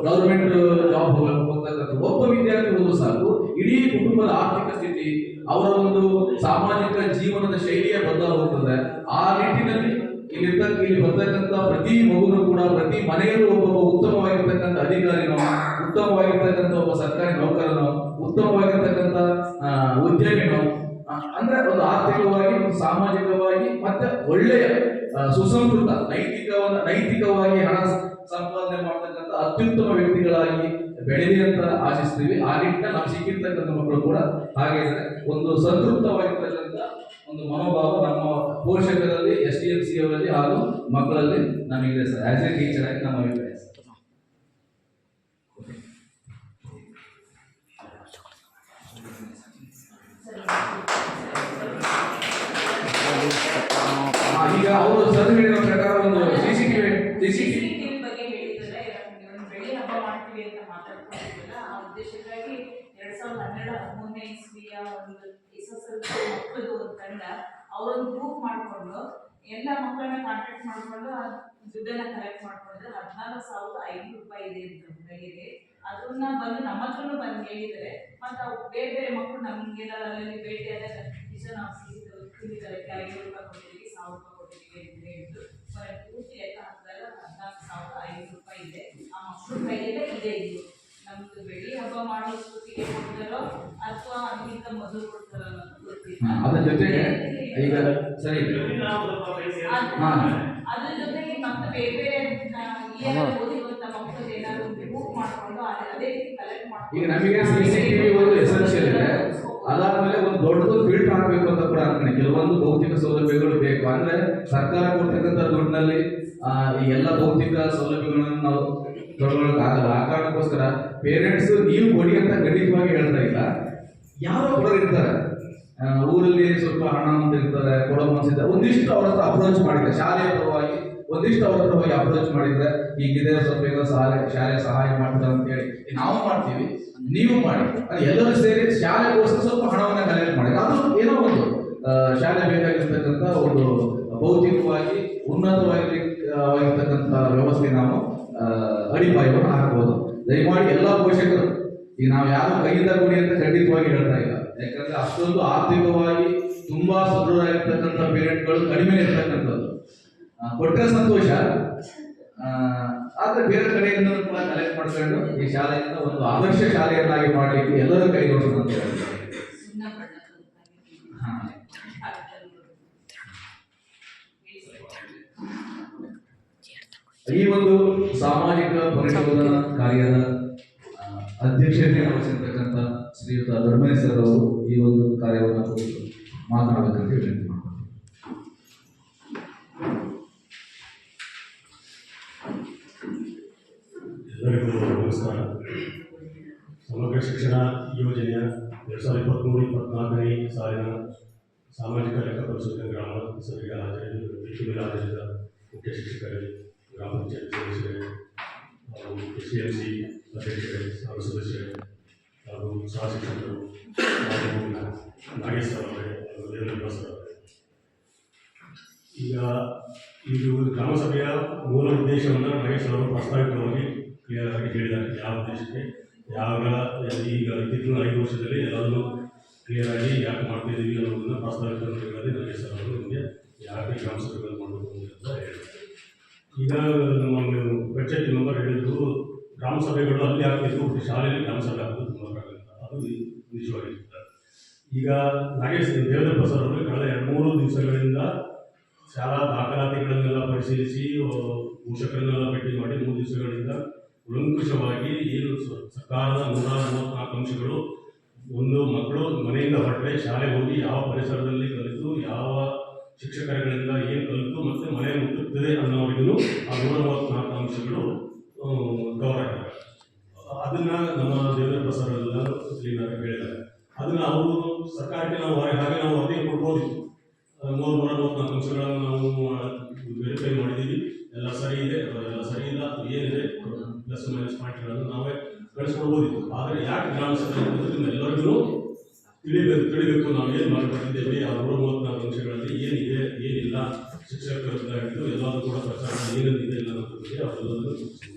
ಗವರ್ಮೆಂಟ್ ಜಾಬ್ ಹೋಗ್ತಕ್ಕಂಥದ್ದು, ಒಬ್ಬ ವಿದ್ಯಾರ್ಥಿ ಒಂದು ಸಾಕು, ಇಡೀ ಕುಟುಂಬದ ಆರ್ಥಿಕ ಸ್ಥಿತಿ, ಅವರ ಒಂದು ಸಾಮಾಜಿಕ ಜೀವನದ ಶೈಲಿಯ ಬದಲಾಗುತ್ತದೆ. ಆ ನಿಟ್ಟಿನಲ್ಲಿ ಇಲ್ಲಿ ಬರ್ತಕ್ಕಂಥ ಪ್ರತಿ ಮಗುನು ಕೂಡ, ಪ್ರತಿ ಮನೆಯಲ್ಲೂ ಒಬ್ಬೊಬ್ಬ ಉತ್ತಮವಾಗಿರ್ತಕ್ಕಂಥ ಅಧಿಕಾರಿನೋ, ಉತ್ತಮವಾಗಿರ್ತಕ್ಕಂಥ ಒಬ್ಬ ಸರ್ಕಾರಿ ನೌಕರನೋ, ಉತ್ತಮವಾಗಿರ್ತಕ್ಕಂಥ ಉದ್ಯಮಿನೋ, ಅಂದ್ರೆ ಒಂದು ಆರ್ಥಿಕವಾಗಿ, ಒಂದು ಸಾಮಾಜಿಕವಾಗಿ, ಮತ್ತೆ ಒಳ್ಳೆಯ ಸುಸಂಸ್ಕೃತ ನೈತಿಕವಾಗಿ ಹಣ ಸಂಪಾದನೆ ಮಾಡ್ತಕ್ಕಂಥ ಅತ್ಯುತ್ತಮ ವ್ಯಕ್ತಿಗಳಾಗಿ ಬೆಳೆದಿ ಅಂತ ಆಶಿಸ್ತೀವಿ. ಆ ನಿಟ್ಟಿನಲ್ಲಿ ನಾವು ಸಿಕ್ಕಿರ್ತಕ್ಕಂಥ ಮಕ್ಕಳು ಕೂಡ ಹಾಗೆ ಒಂದು ಸಂತೃಪ್ತವಾಗಿರ್ತಕ್ಕಂಥ ಒಂದು ಮನೋಭಾವ ನಮ್ಮ ಪೋಷಕರಲ್ಲಿ, SDLC ಅವರಲ್ಲಿ ಹಾಗೂ ಮಕ್ಕಳಲ್ಲಿ ನಮಗಿದೆ ಸರ್. ಆಸ್ ಎ ಟೀಚರ್ ಆಗಿ ನಮ್ಮ ಅಭಿಪ್ರಾಯ ಸರ್. ಈಗ ಅವರು ಸರ್ ಹೇಳಿರೋ ಪ್ರಕಾರ ಒಂದು CCTV ಬಗ್ಗೆ ಹೇಳಿದ್ರೆ ಒಂದು ಬೆಳ್ಳಿ ಹಬ್ಬ ಮಾಡ್ತೀವಿ ಅಂತ ಮಾತಾಡ್ಕೊಂಡಿದ್ವಲ್ಲ, ಆ ಉದ್ದೇಶಕ್ಕಾಗಿ 2012-13 ಇಸ್ವಿಯ ಒಂದು SSLC ಮಕ್ಕಳದು ಒಂದು ತಂಡ ಅವರೊಂದು ಗ್ರೂಪ್ ಮಾಡಿಕೊಂಡು ಎಲ್ಲ ಮಕ್ಕಳನ್ನ ಕಾಂಟ್ಯಾಕ್ಟ್ ಮಾಡಿಕೊಂಡು ದುಡ್ಡನ್ನ ಕಲೆಕ್ಟ್ ಮಾಡ್ಕೊಂಡು 14,500 ರೂಪಾಯಿ ಇದೆ ಅಂತ ಬೆಳಿಗ್ಗೆ ಅದನ್ನ ಬಂದು ನಮ್ಮ ಹತ್ರನೂ ಬಂದು ಹೇಳಿದ್ದಾರೆ. ಮತ್ತು ಅವು ಬೇರೆ ಬೇರೆ ಮಕ್ಕಳು ನಮಗೆಲ್ಲರಲ್ಲಿ ಭೇಟಿಯಾದಾಗ ಟೀಚರ್ ನಾವು ಕ್ಲಿನಿಕಲಕ್ಕೆ 500 ರೂಪಾಯಿ ಕೊಟ್ಟಿದ್ದೀವಿ, 1000 ರೂಪಾಯಿ ಕೊಟ್ಟಿದ್ದೀವಿ ಅಂತ ಹೇಳಿದ್ರು. ಪೂರ್ತಿ ಲೆಕ್ಕ ಹಾಕಿದಾಗ 14,500 ರೂಪಾಯಿ ಇದೆ. ಆ ಮಕ್ಕಳು ಕೈಯಲ್ಲೇ ಇದೆ. ಇದು ನಮ್ದು ಬೆಳ್ಳಿ ಹಬ್ಬ ಮಾಡೋಷ್ಟೊತ್ತಿಗೆ ಕೊಡ್ತಾರೋ ಅಥವಾ ಅದಕ್ಕಿಂತ ಮೊದಲು ಕೊಡ್ತಾರೋ ಅನ್ನೋದು ಗೊತ್ತಿಲ್ಲ. ಅದ್ರ ಜೊತೆಗೆ ಈಗ ಸರಿ ಅದ್ರ ಜೊತೆಗೆ ಮತ್ತೆ ಬೇರೆ ಬೇರೆ ಓದಿರುವಂತ ಮಕ್ಕಳು ಏನಾದ್ರು ಬುಕ್ ಮಾಡ್ಕೊಂಡು ಅದೇ ರೀತಿ ಕಲೆಕ್ಟ್ ಮಾಡ್ಕೊಂಡು ಈಗ ನಮಗೆ CCTV ಒಂದು ಎಸೆನ್ಷಿಯಲ್ ಇದೆ. ಅದಾದ್ಮೇಲೆ ಒಂದು ದೊಡ್ಡದು ಫೀಲ್ಡ್ ಹಾಕಬೇಕು ಅಂತ ಕೂಡ ಅನ್ಕೊಂಡು ಕೆಲವೊಂದು ಭೌತಿಕ ಸೌಲಭ್ಯಗಳು ಬೇಕು. ಅಂದ್ರೆ ಸರ್ಕಾರ ಕೊಡ್ತಕ್ಕಂಥ ದುಡ್ಡಿನಲ್ಲಿ ಈ ಎಲ್ಲ ಭೌತಿಕ ಸೌಲಭ್ಯಗಳನ್ನು ನಾವು ತೊಗೊಳಕ್ಕಾಗಲ್ಲ. ಆ ಕಾರಣಕ್ಕೋಸ್ಕರ ಪೇರೆಂಟ್ಸ್ ನೀವು ಕೊಡಿ ಅಂತ ಖಂಡಿತವಾಗಿ ಹೇಳ್ತಾ ಇಲ್ಲ. ಯಾರೋ ಕೊಡೋರು ಇರ್ತಾರೆ, ಊರಲ್ಲಿ ಸ್ವಲ್ಪ ಹಣ ಅಂತ ಇರ್ತಾರೆ, ಕೊಡೋ ಮನಸ್ಸಿದೆ, ಒಂದಿಷ್ಟು ಅವ್ರ ಹತ್ರ ಅಪ್ರೋಚ್ ಮಾಡಿದ್ರೆ, ಶಾಲೆಯ ಪರವಾಗಿ ಒಂದಿಷ್ಟು ಅವ್ರ ಹತ್ರ ಹೋಗಿ ಅಪ್ರೋಚ್ ಮಾಡಿದ್ರೆ ಹೀಗಿದೆ ಸ್ವಲ್ಪ ಏನೋ ಶಾಲೆ ಸಹಾಯ ಮಾಡ್ತಾರೆ ಅಂತ ಹೇಳಿ ನಾವು ಮಾಡ್ತೀವಿ, ನೀವು ಮಾಡಿ. ಅದು ಎಲ್ಲರೂ ಸೇರಿ ಶಾಲೆಗೋಸ್ಕರ ಸ್ವಲ್ಪ ಹಣವನ್ನ ಕಲೆಕ್ಟ್ ಮಾಡಿ. ಅದು ಏನೋ ಒಂದು ಶಾಲೆ ಬೇಕಾಗಿರ್ತಕ್ಕಂಥ ಒಂದು ಭೌತಿಕವಾಗಿ ಉನ್ನತವಾಗಿರ್ತಕ್ಕಂಥ ವ್ಯವಸ್ಥೆ ನಾವು ಅಡಿಪಾಯವನ್ನು ಹಾಕಬಹುದು. ದಯಮಾಡಿ ಎಲ್ಲ ಪೋಷಕರು, ಈಗ ನಾವು ಯಾರು ಕೈಯಿಂದ ಕೊಡಿ ಅಂತ ಖಂಡಿತವಾಗಿ ಹೇಳ್ತಾ ಇಲ್ಲ. ಯಾಕಂದ್ರೆ ಅಷ್ಟೊಂದು ಆರ್ಥಿಕವಾಗಿ ತುಂಬಾ ಸದೃಢರಾಗಿರ್ತಕ್ಕಂಥ ಪೇರೆಂಟ್ಗಳು ಕಡಿಮೆ ಇರ್ತಕ್ಕಂಥದ್ದು. ಕೊಟ್ಟರೆ ಸಂತೋಷ, ಆದ್ರೆ ಬೇರೆ ಕಡೆಯಿಂದ ಕೂಡ ಕಲೆಕ್ಟ್ ಮಾಡ್ಕೊಂಡು ಈ ಶಾಲೆಯಿಂದ ಒಂದು ಆದರ್ಶ ಶಾಲೆಯನ್ನಾಗಿ ಮಾಡಲಿಕ್ಕೆ ಎಲ್ಲರೂ ಕೈ ಜೋಡಿಸೋಣ ಅಂತ ಹೇಳ್ತಾರೆ. ಈ ಒಂದು ಸಾಮಾಜಿಕ ಪರಿಶೋಧನಾ ಕಾರ್ಯದ ಅಧ್ಯಕ್ಷತೆ ವಹಿಸಿರ್ತಕ್ಕಂಥ ಶ್ರೀಯುತ ಧರ್ಮೇಶ್ ಸರ್ ಅವರು ಈ ಒಂದು ಕಾರ್ಯವನ್ನು ಕುರಿತು ಮಾತನಾಡಬೇಕಂತ ವಿನಂತಿ ಮಾಡ್ತಾರೆ. ಎಲ್ಲರಿಗೂ ನಮಸ್ಕಾರ. ಸಮಗ್ರ ಶಿಕ್ಷಣ ಯೋಜನೆಯ 2023-24ನೇ ಸಾಲಿನ ಸಾಮಾಜಿಕ ಲೆಕ್ಕ ಪರಿಶೋಧನೆ ಗ್ರಾಮ ಸಭೆಗೆ ಹಾಜರಿದ್ದ ಮುಖ್ಯ ಶಿಕ್ಷಕರೇ, ಗ್ರಾಮ ಪಂಚಾಯತ್ ಸದಸ್ಯರೇ, ಹಾಗೂ SCMC ಅಧ್ಯಕ್ಷರೇ, ಹಾಗೂ ಸದಸ್ಯರೇ, ಹಾಗೂ ಸಹ ಶಿಕ್ಷಕರು, ಹಾಗೂ ನಾಗೇಶ್ ಸರ್ ಅವರೇ, ಹಾಗೂ ದೇವೇಂದ್ರ ಸರ್ ಅವರೇ, ಈಗ ಇದು ಗ್ರಾಮ ಸಭೆಯ ಮೂಲ ಉದ್ದೇಶವನ್ನು ನಾಗೇಶ್ ಅವರು ಪ್ರಾಸ್ತಾವಿಕವಾಗಿ ಕ್ಲಿಯರ್ ಆಗಿ ಹೇಳಿದ್ದಾರೆ. ಯಾವ ಉದ್ದೇಶಕ್ಕೆ ಈಗ ಇತ್ತೀಚಿನ 5 ವರ್ಷದಲ್ಲಿ ಎಲ್ಲರೂ ಕ್ಲಿಯರ್ ಆಗಿ ಯಾಕೆ ಮಾಡ್ತಾ ಇದ್ದೀವಿ ಅನ್ನೋದನ್ನು ಪ್ರಾಸ್ತಾವಿಕವಾಗಿ ಹೇಳಿದರೆ ನಾಗೇಶ್ ಸರ್ ಅವರು ನಿಮಗೆ ಯಾಕೆ ಗ್ರಾಮ ಸಭೆಗಳನ್ನು ಮಾಡಬೇಕು ಅಂತ ಹೇಳಿದ್ದಾರೆ. ಈಗ ನಮ್ಮ ಪಂಚಾಯತಿ ಮೆಂಬರ್ ಹೇಳಿದ್ರು ಗ್ರಾಮ ಸಭೆಗಳು ಅಲ್ಲಿ ಆಗ್ತಿದ್ರು, ಶಾಲೆಯಲ್ಲಿ ಗ್ರಾಮ ಸಭೆ ಆಗೋದು ತುಂಬ ಕಡಿಮೆ ಅಂತ. ಅದು ನಿಜವಾಗಿರುತ್ತೆ. ಈಗ ನಾಗೇಶ್ ದೇವೇಂದ್ರ ಸರ್ ಅವರು ಕಳೆದ 2-3 ದಿವಸಗಳಿಂದ ಶಾಲಾ ದಾಖಲಾತಿಗಳನ್ನೆಲ್ಲ ಪರಿಶೀಲಿಸಿ ಪೋಷಕರನ್ನೆಲ್ಲ ಭೇಟಿ ಮಾಡಿ 3 ದಿವಸಗಳಿಂದ ಕೂಲಂಕುಷವಾಗಿ ಏನು ಸರ್ಕಾರದ 134 ಅಂಶಗಳು, ಒಂದು ಮಕ್ಕಳು ಮನೆಯಿಂದ ಹೊರಟರೆ ಶಾಲೆಗೆ ಹೋಗಿ ಯಾವ ಪರಿಸರದಲ್ಲಿ ಕಲಿತು ಯಾವ ಶಿಕ್ಷಕರುಗಳಿಂದ ಏನು ಕಲಿತು ಮತ್ತು ಮನೆ ಮುಟ್ಟುತ್ತದೆ ಅನ್ನೋರಿಗೂ ಆ 134 ಅಂಶಗಳು ಕವರ್ ಆಗಿದ್ದಾರೆ. ಅದನ್ನು ನಮ್ಮ ದೇವೇಂದ್ರ ಸರ್ ಎಲ್ಲ ಕ್ಲೀನಾಗಿ ಹೇಳಿದ್ದಾರೆ. ಅದನ್ನು ಅವರು ಸರ್ಕಾರಕ್ಕೆ ನಾವು ಹಾಗೆ ನಾವು ವರದಿ ಕೊಡ್ಬೋದಿತ್ತು. 134 ಅಂಶಗಳನ್ನು ನಾವು ವೆರಿಫೈ ಮಾಡಿದ್ದೀವಿ, ಎಲ್ಲ ಸರಿ ಇದೆ, ಎಲ್ಲ ಸರಿ ಇಲ್ಲ, ಏನಿದೆ ಪ್ಲಸ್ ಮೈನಸ್ ಪಾಯಿಂಟ್ಗಳನ್ನು ನಾವೇ ಕಳಿಸ್ಕೊಡ್ಬೋದಿತ್ತು. ಆದರೆ ಯಾಕೆ ಗ್ರಾಮ ಸಭೆ ಎಲ್ಲರಿಗೂ ತಿಳಿಬೇಕು ನಾವು ಏನು ಮಾಡಿಕೊಂಡಿದ್ದೇವೆ, ಆ 134 ಅಂಶಗಳಲ್ಲಿ ಏನಿದೆ ಏನಿಲ್ಲ, ಶಿಕ್ಷಕರಿದ್ದು ಎಲ್ಲರೂ ಕೂಡ ಪ್ರಚಾರ ಏನೇನಿದೆ ಇಲ್ಲ ಅನ್ನೋದ್ರ ಬಗ್ಗೆ ಅವರೆಲ್ಲರೂ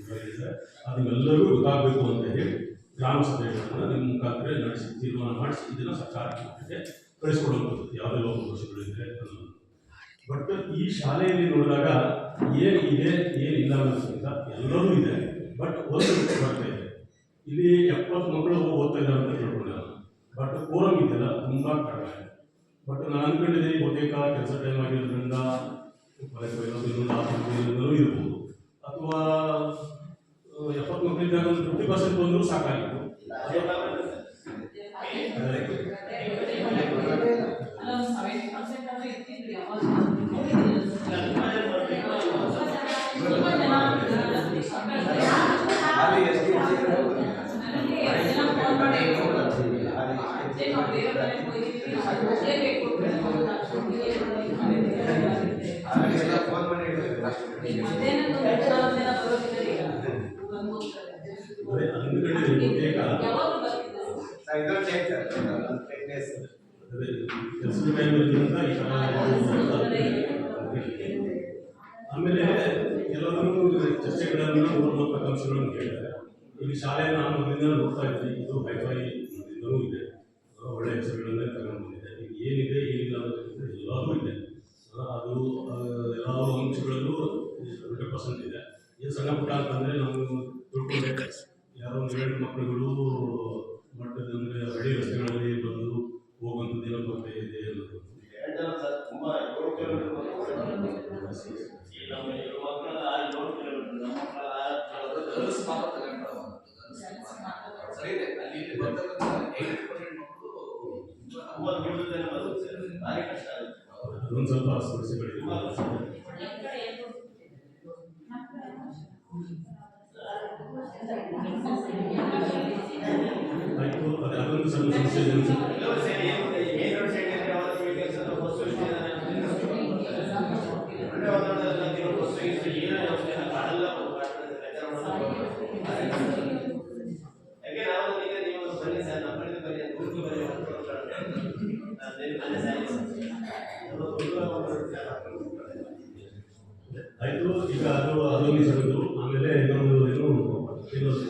ಹೇಳಿದ್ದಾರೆ. ಅದನ್ನೆಲ್ಲರಿಗೂ ಗೊತ್ತಾಗಬೇಕು ಅಂತ ಹೇಳಿ ಗ್ರಾಮ ಸಭೆಗಳನ್ನು ನಿಮ್ಮ ಮುಖಾಂತರ ನಡೆಸಿ ತೀರ್ಮಾನ ಮಾಡಿಸಿ ಇದನ್ನು ಸರ್ಕಾರಕ್ಕೆ ಕಳಿಸ್ಕೊಡುವಂಥದ್ದು ಯಾವುದೇ ಲೋಪದೋಷಗಳಿದೆ ಅನ್ನೋದು. ಬಟ್ ಈ ಶಾಲೆಯಲ್ಲಿ ನೋಡಿದಾಗ ಏನಿದೆ ಏನಿಲ್ಲ ಅನ್ನೋದಕ್ಕಿಂತ ಎಲ್ಲರೂ ಇದೆ. ಬಟ್ ಒಂದು ಬರ್ತಾ ಇದೆ, ಇಲ್ಲಿ 70 ಮಕ್ಕಳು ಓದ್ತಾ ಇದ್ದಾರೆ ಅಂತ ತಿಳ್ಕೊಂಡೆ ನಾನು. ಬಟ್ ಕೋರಮ್ ಇದೆಯಲ್ಲ ತುಂಬ ಕಡಿಮೆ. ಬಟ್ ನಾನು ಅಂದ್ಕೊಂಡಿದ್ದೀನಿ ಬಹುತೇಕ ಕೆಲಸ ಟೈಮ್ ಆಗಿರೋದ್ರಿಂದ ಇನ್ನೊಂದು ಇರ್ಬೋದು, ಅಥವಾ 70 ಮಕ್ಕಳಿದ್ದಾಗ ಒಂದು 50% ಬಂದರೂ ಸಾಕಾಗಿತ್ತು. ಕೆಲಸದ ಟೈಮಲ್ಲಿಂದ ಈ ಥರ ಆಮೇಲೆ ಕೆಲವರು ಚರ್ಚೆಗಳನ್ನು 134 ಅಂಶಗಳನ್ನು ಕೇಳಿದ್ದಾರೆ. ಇಲ್ಲಿ ಶಾಲೆಯನ್ನು ನಾನು ಮೊದಲಿಂದ ನೋಡ್ತಾ ಇದ್ದೀನಿ. ಇದು ಹೈಫೈ ಮೊದಲಿಂದಲೂ ಇದೆ, ಒಳ್ಳೆಯ ಹೆಸರುಗಳನ್ನೇ ತಗೊಂಡು ಬಂದಿದೆ. ಈಗ ಏನಿದೆ ಏನಿಲ್ಲ ಅನ್ನೋದಕ್ಕಿಂತ ಎಲ್ಲವೂ ಇದೆ. ಅದು ಯಾವ ಅಂಶಗಳಲ್ಲೂ 100% ಇದೆ. ಇದು ಸಣ್ಣ ಪುಟ್ಟ ಅಂತಂದರೆ ನಾವು ತಿಳ್ಕೊಂಡೆ, ಯಾರೋ 7 ಮಕ್ಕಳುಗಳು ಮಟ್ಟದ ಅಂದರೆ ಹಳ್ಳಿ ರಸ್ತೆಗಳಲ್ಲಿ ಬಂದು ಹೋಗುವಂಥದ್ದು ಏನೋ ಕೊರತೆ ಇದೆ ಅನ್ನೋದು. ಅದೊಂದು ಸ್ವಲ್ಪ ಸಮಸ್ಯೆಗಳಿದೆ. ಆಯಿತು, ಅದೊಂದು ಸ್ವಲ್ಪ ಸಮಸ್ಯೆ ಇದೆ ಅನ್ಸುತ್ತೆ. ಆಯಿತು, ಈಗ ಅದೊಂದು ಸರಿದು. ಆಮೇಲೆ ಇನ್ನೊಂದು ಏನು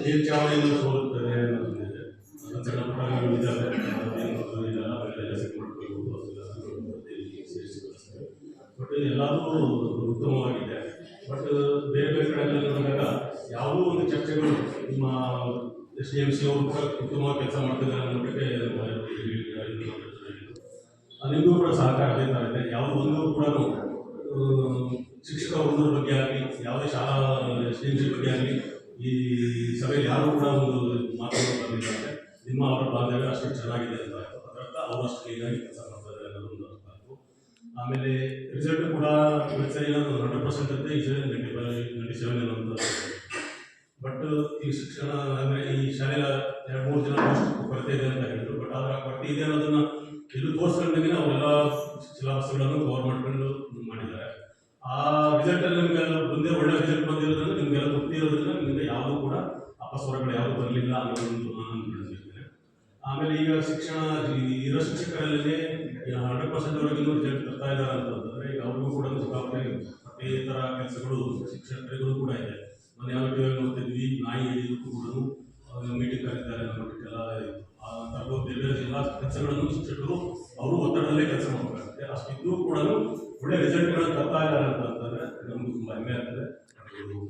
ಮೇಲ್ಚಾವಣಿಯನ್ನು ಸೋಲುತ್ತದೆ ಅನ್ನೋದೊಂದಿದೆ. ಅದೊಂದು ಸಣ್ಣ ಪುಟ್ಟ ಇದ್ದಾವೆ, ಇದೆಲ್ಲ ಬೆಳೆಲ್ಲ ಸೆಟ್ ಮಾಡ್ಕೊಳ್ಬೋದು, ಸೇರಿಸಿಕೊಳ್ಳಿಸ್ತೇವೆ. ಬಟ್ ಎಲ್ಲದೂ ಉತ್ತಮವಾಗಿದೆ. ಬಟ್ ಬೇರೆ ಬೇರೆ ಕಡೆಯಲ್ಲಿ ನೋಡಿದಾಗ ಯಾವುದೋ ಒಂದು ಚರ್ಚೆಗಳು ನಿಮ್ಮ SDMC ಅವರು ಕೂಡ ಉತ್ತಮವಾಗಿ ಕೆಲಸ ಮಾಡ್ತಿದ್ದಾರೆ ಅನ್ನೋದಕ್ಕೆ ನಿಮಗೂ ಕೂಡ ಸಹಕಾರ ಬೇಕಾ ಇದೆ. ಯಾವುದೋ ಒಂದು ಕೂಡ ಶಿಕ್ಷಕ ವೃಂದದ ಬಗ್ಗೆ ಆಗಲಿ, ಯಾವುದೇ ಶಾಲಾ SDMC ಬಗ್ಗೆ ಆಗಲಿ ಈ ಸಭೆಯಲ್ಲಿ ಯಾರು ಕೂಡ ಒಂದು ಮಾತಾಡೋದಾಗಿದ್ದಾರೆ. ನಿಮ್ಮ ಅವರ ಬಾಂಧವ್ಯ ಅಷ್ಟು ಚೆನ್ನಾಗಿದೆ ಅಂತ ಅದರರ್ಥ ಅವರಷ್ಟು ಕ್ಲೀನಾಗಿ ಕೆಲಸ ಮಾಡ್ತಾರೆ ಅನ್ನೋದೊಂದು ಅರ್ಥ ಆಯಿತು. ಆಮೇಲೆ ರಿಸಲ್ಟ್ ಕೂಡ ಸರಿ 100% ಅಂತ ಈ ಸರಿ 97 ಅನ್ನೋದು. ಬಟ್ ಈ ಶಿಕ್ಷಣ ಅಂದರೆ ಈ ಶಾಲೆಯ 2-3 ಜನ ಅಷ್ಟು ಕೊರತೆ ಇದೆ ಅಂತ ಹೇಳಿದ್ರು. ಬಟ್ ಆದರೆ ಆ ಕೊರತೆ ಇದೆ ಅನ್ನೋದನ್ನು ಇದು ತೋರಿಸ್ಕೊಂಡಾಗ ಅವರೆಲ್ಲ ಸಿಲೆಬಸ್ಗಳನ್ನು ಕವರ್ ಮಾಡ್ಕೊಂಡು ಮಾಡಿದ್ದಾರೆ. ಆ ರಿಸಲ್ಟಲ್ಲಿ ನಿಮಗೆಲ್ಲ ಮುಂದೆ ಒಳ್ಳೆ ರಿಸಲ್ಟ್ ಬಂದಿರೋದ್ರಿಂದ ನಿಮಗೆಲ್ಲ ತೃಪ್ತಿ ಇರೋದ್ರಿಂದ ನಿಮಗೆ ಯಾವುದೂ ಕೂಡ ಅಪಸ್ವರಗಳು ಯಾವುದೂ ಬರಲಿಲ್ಲ ಅನ್ನೋದೊಂದು ನಾನು ಬೆಳೆಸಿದ್ದೇನೆ. ಆಮೇಲೆ ಈಗ ಶಿಕ್ಷಣ ಇರೋ ಶಿಕ್ಷಕರಲ್ಲೇ 100% ವರೆಗೂ ರಿಸಲ್ಟ್ ತರ್ತಾ ಇದ್ದಾರೆ ಅಂತಂದರೆ ಈಗ ಅವ್ರಿಗೂ ಕೂಡ ಜವಾಬ್ದಾರಿ ಅದೇ ಥರ ಕೆಲಸಗಳು ಶಿಕ್ಷಕರಿಗೂ ಕೂಡ ಇದೆ. ನಾನು ಯಾವ ಟಿವಿಯಲ್ಲಿ ನೋಡ್ತಿದ್ವಿ, ನಾಯಿ ಹಿಡಿಯೋಕ್ಕೂ ಕೂಡ ಮೀಟಿಂಗ್ ಕರೀತಾರೆ ಅನ್ನೋದಕ್ಕೆಲ್ಲ ತಗೋ ಬೇರೆ ಬೇರೆ ಎಲ್ಲ ಕೆಲಸಗಳನ್ನು ಶಿಕ್ಷಕರು ಅವರು ಒತ್ತಡದಲ್ಲೇ ಕೆಲಸ ಮಾಡಬೇಕಾಗುತ್ತೆ. ಅಷ್ಟಿದ್ರೂ ಕೂಡ ಒಳ್ಳೆ ರಿಸಲ್ಟ್ಗಳನ್ನು ತರ್ತಾ ಇದ್ದಾರೆ ಅಂತಂದರೆ ನಮಗೂ ತುಂಬ ಹೆಮ್ಮೆ ಆಗ್ತದೆ.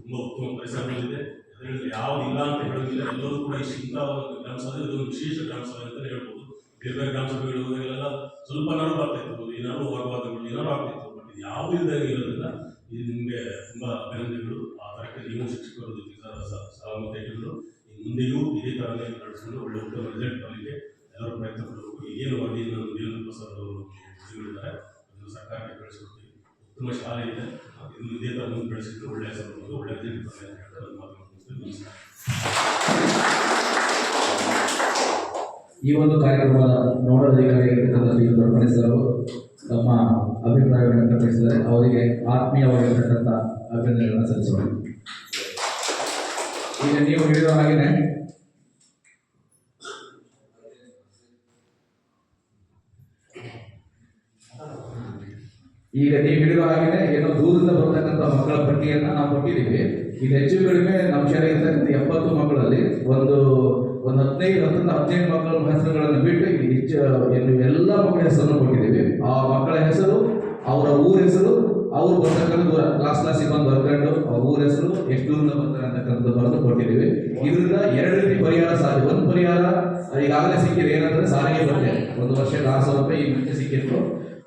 ತುಂಬ ಉತ್ತಮ ಪರಿಸರಗಳಿದೆ, ಅದರಲ್ಲಿ ಯಾವುದು ಇಲ್ಲ ಅಂತ ಹೇಳೋದಿಲ್ಲ. ಎಲ್ಲರೂ ಕೂಡ ಇಂಥ ಗ್ರಾಮ ಸಭೆ ಇದೊಂದು ವಿಶೇಷ ಗ್ರಾಮ ಸಭೆ ಅಂತಲೇ ಹೇಳ್ಬೋದು. ಬೇರೆ ಬೇರೆ ಗ್ರಾಮ ಸಭೆಗಳು ಹೋದಾಗೆಲ್ಲ ಸ್ವಲ್ಪ ನಾರು ಬರ್ತಾಯಿತ್ತು, ಏನಾದ್ರು ವಾಗ್ವಾದಗಳು ಏನಾದ್ರು ಆಗ್ತಿತ್ತು. ಬಟ್ ಇದು ಯಾವುದೂ ಇದ್ದಾಗ ಇರೋದ್ರಿಂದ ಇದು ನಿಮಗೆ ತುಂಬ ಅಭಿನಂದನೆಗಳು. ಆ ಥರಕ್ಕೆ ನೀವು ಶಿಕ್ಷಕರ ಜೊತೆ ಸಹಮತ ಇಟ್ಟಿದ್ರು. ಮುಂದೆಯೂ ಇದೇ ಥರನೇ ನಡೆಸಿಕೊಂಡು ಒಳ್ಳೆ ಉತ್ತಮ ರಿಸಲ್ಟ್ ಬರಲಿಕ್ಕೆ ಎಲ್ಲರೂ ಪ್ರಯತ್ನ ಪಡಬೇಕು. ಏನು ವರದಿಯನ್ನು ದೇವೇಂದ್ರ ಸರ್ ಅವರು ಹೇಳಿದ್ದಾರೆ ಅದನ್ನು ಸರ್ಕಾರಕ್ಕೆ ಕಳಿಸ್ಕೊಡ್ತೀವಿ. ಉತ್ತಮ ಶಾಲೆ ಇದೆ, ಇದನ್ನು ಇದೇ ಥರ ಮುಂದೆ ಬೆಳೆಸಿದ್ರು ಒಳ್ಳೆಯ ಹೆಸರು ಒಳ್ಳೆಯ ರಿಸಲ್ಟ್ ಬರಲಿ ಅಂತ ಹೇಳ್ತಾರೆ. ಮಾತನಾಡ್ತೀನಿ. ಈ ಒಂದು ಕಾರ್ಯಕ್ರಮದ ನೋಡಲ್ ಅಧಿಕಾರಿಯಾಗಿರ್ತಕ್ಕಂಥ ಶ್ರೀಯುತ ಪರಿಸರ ತಮ್ಮ ಅಭಿಪ್ರಾಯವನ್ನು ವ್ಯಕ್ತಪಡಿಸಿದರೆ ಅವರಿಗೆ ಆತ್ಮೀಯವಾಗಿರ್ತಕ್ಕಂಥ ಅಭಿನಂದನೆಗಳನ್ನು ಸಲ್ಲಿಸೋಣ. ಈಗ ನೀವು ಹೇಳಿದ ಹಾಗೆಯೇ ಏನೋ ದೂರದಿಂದ ಬರ್ತಕ್ಕಂಥ ಮಕ್ಕಳ ಪಟ್ಟಿಯನ್ನು ನಾವು ಕೊಟ್ಟಿದ್ದೀವಿ. ಇದು ಹೆಚ್ಚು ಕಡಿಮೆ ನಮ್ಮ ಶಾಲೆಗೆ ಇರ್ತಕ್ಕಂಥ 70 ಮಕ್ಕಳಲ್ಲಿ ಒಂದು 15 ಮಕ್ಕಳ ಹೆಸರುಗಳನ್ನು ಬಿಟ್ಟು ಎಲ್ಲ ಮಕ್ಕಳ ಹೆಸರನ್ನು ಕೊಟ್ಟಿದ್ದೀವಿ. ಆ ಮಕ್ಕಳ ಹೆಸರು, ಅವರ ಊರ ಹೆಸರು, ಅವ್ರು ಬರ್ತಕ್ಕಂಥ ಕ್ಲಾಸಿಗೆ ಬಂದು ಬರ್ಕೊಂಡು ಅವ್ರ ಊರ ಹೆಸರು ಎಷ್ಟು ದೂರದಿಂದ ಬರ್ತಾರೆ ಅಂತಕ್ಕಂಥದ್ದು ಬರೆದು ಕೊಟ್ಟಿದ್ದೀವಿ. ಇದರಿಂದ 2 ರೀತಿ ಪರಿಹಾರ ಸಾಧ್ಯ. ಒಂದು ಪರಿಹಾರ ಈಗಾಗಲೇ ಸಿಕ್ಕಿದೆ, ಏನಂದ್ರೆ ಸಾರಿಗೆ ಬಟ್ಟೆ 1 ವರ್ಷಕ್ಕೆ 6,000 ರೂಪಾಯಿ ಈ ಮುಂಚೆ ಸಿಕ್ಕಿತ್ತು.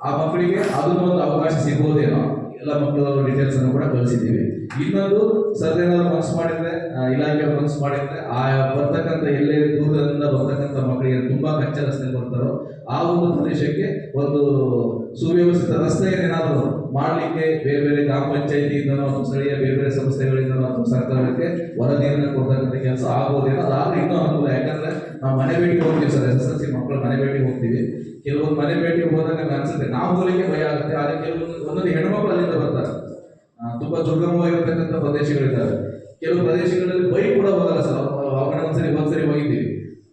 ಆ ಮಕ್ಕಳಿಗೆ ಅದನ್ನು ಒಂದು ಅವಕಾಶ ಸಿಗ್ಬೋದೇನೋ, ಎಲ್ಲ ಮಕ್ಕಳ ಡೀಟೇಲ್ಸ್ ಅನ್ನು ಕೂಡ ಕಳಿಸಿದ್ದೀವಿ. ಇನ್ನೊಂದು ಸರ್ದೇನಾದ್ರು ಮನಸ್ಸು ಮಾಡಿದ್ರೆ, ಇಲಾಖೆಯವರು ಮನಸ್ಸು ಮಾಡಿದ್ರೆ ಆ ಬರ್ತಕ್ಕಂಥ ಎಲ್ಲೇ ದೂರದಿಂದ ಬರ್ತಕ್ಕಂಥ ಮಕ್ಕಳಿಗೆ ತುಂಬಾ ಕಚ್ಚಾ ರಸ್ತೆ ಬರ್ತಾರೋ ಆ ಒಂದು ಪ್ರದೇಶಕ್ಕೆ ಒಂದು ಸುವ್ಯವಸ್ಥಿತ ರಸ್ತೆ ಏನಾದರೂ ಮಾಡಲಿಕ್ಕೆ ಬೇರೆ ಬೇರೆ ಗ್ರಾಮ ಪಂಚಾಯತಿಯಿಂದನೋ ಅಥವಾ ಸ್ಥಳೀಯ ಬೇರೆ ಬೇರೆ ಸಂಸ್ಥೆಗಳಿಂದನೋ ಅಥವಾ ಸರ್ಕಾರಕ್ಕೆ ವರದಿಯನ್ನು ಕೊಡ್ತಕ್ಕಂಥ ಕೆಲಸ ಆಗ್ಬೋದೇನೋ. ಅದಾದ್ರೆ ಇನ್ನೂ ಅನುಕೂಲ. ಯಾಕಂದ್ರೆ ನಾವು ಮನೆ ಭೇಟಿಗೆ ಹೋಗ್ತೀವಿ ಸರ್, SSLC ಮಕ್ಕಳು ಮನೆ ಭೇಟಿಗೆ ಹೋಗ್ತೀವಿ. ಕೆಲವೊಂದು ಮನೆ ಭೇಟಿಗೆ ಹೋದಾಗ ಅನ್ಸುತ್ತೆ ನಾವು ಹೋಗ್ಲಿಕ್ಕೆ ಭಯ ಆಗುತ್ತೆ. ಆದರೆ ಒಂದೊಂದು ಹೆಣ್ಮಕ್ಳು ಅಲ್ಲಿಂದ ಬರ್ತಾರೆ. ತುಂಬಾ ದುರ್ಗಮವಾಗಿರ್ತಕ್ಕಂಥ ಪ್ರದೇಶಗಳಿದ್ದಾವೆ. ಕೆಲವು ಪ್ರದೇಶಗಳಲ್ಲಿ ಬೈಕ್ ಕೂಡ ಹೋಗಲ್ಲ ಸರ್. ಅವಾಗ ಒಂದ್ಸರಿ ಹೋಗಿದ್ದೀವಿ,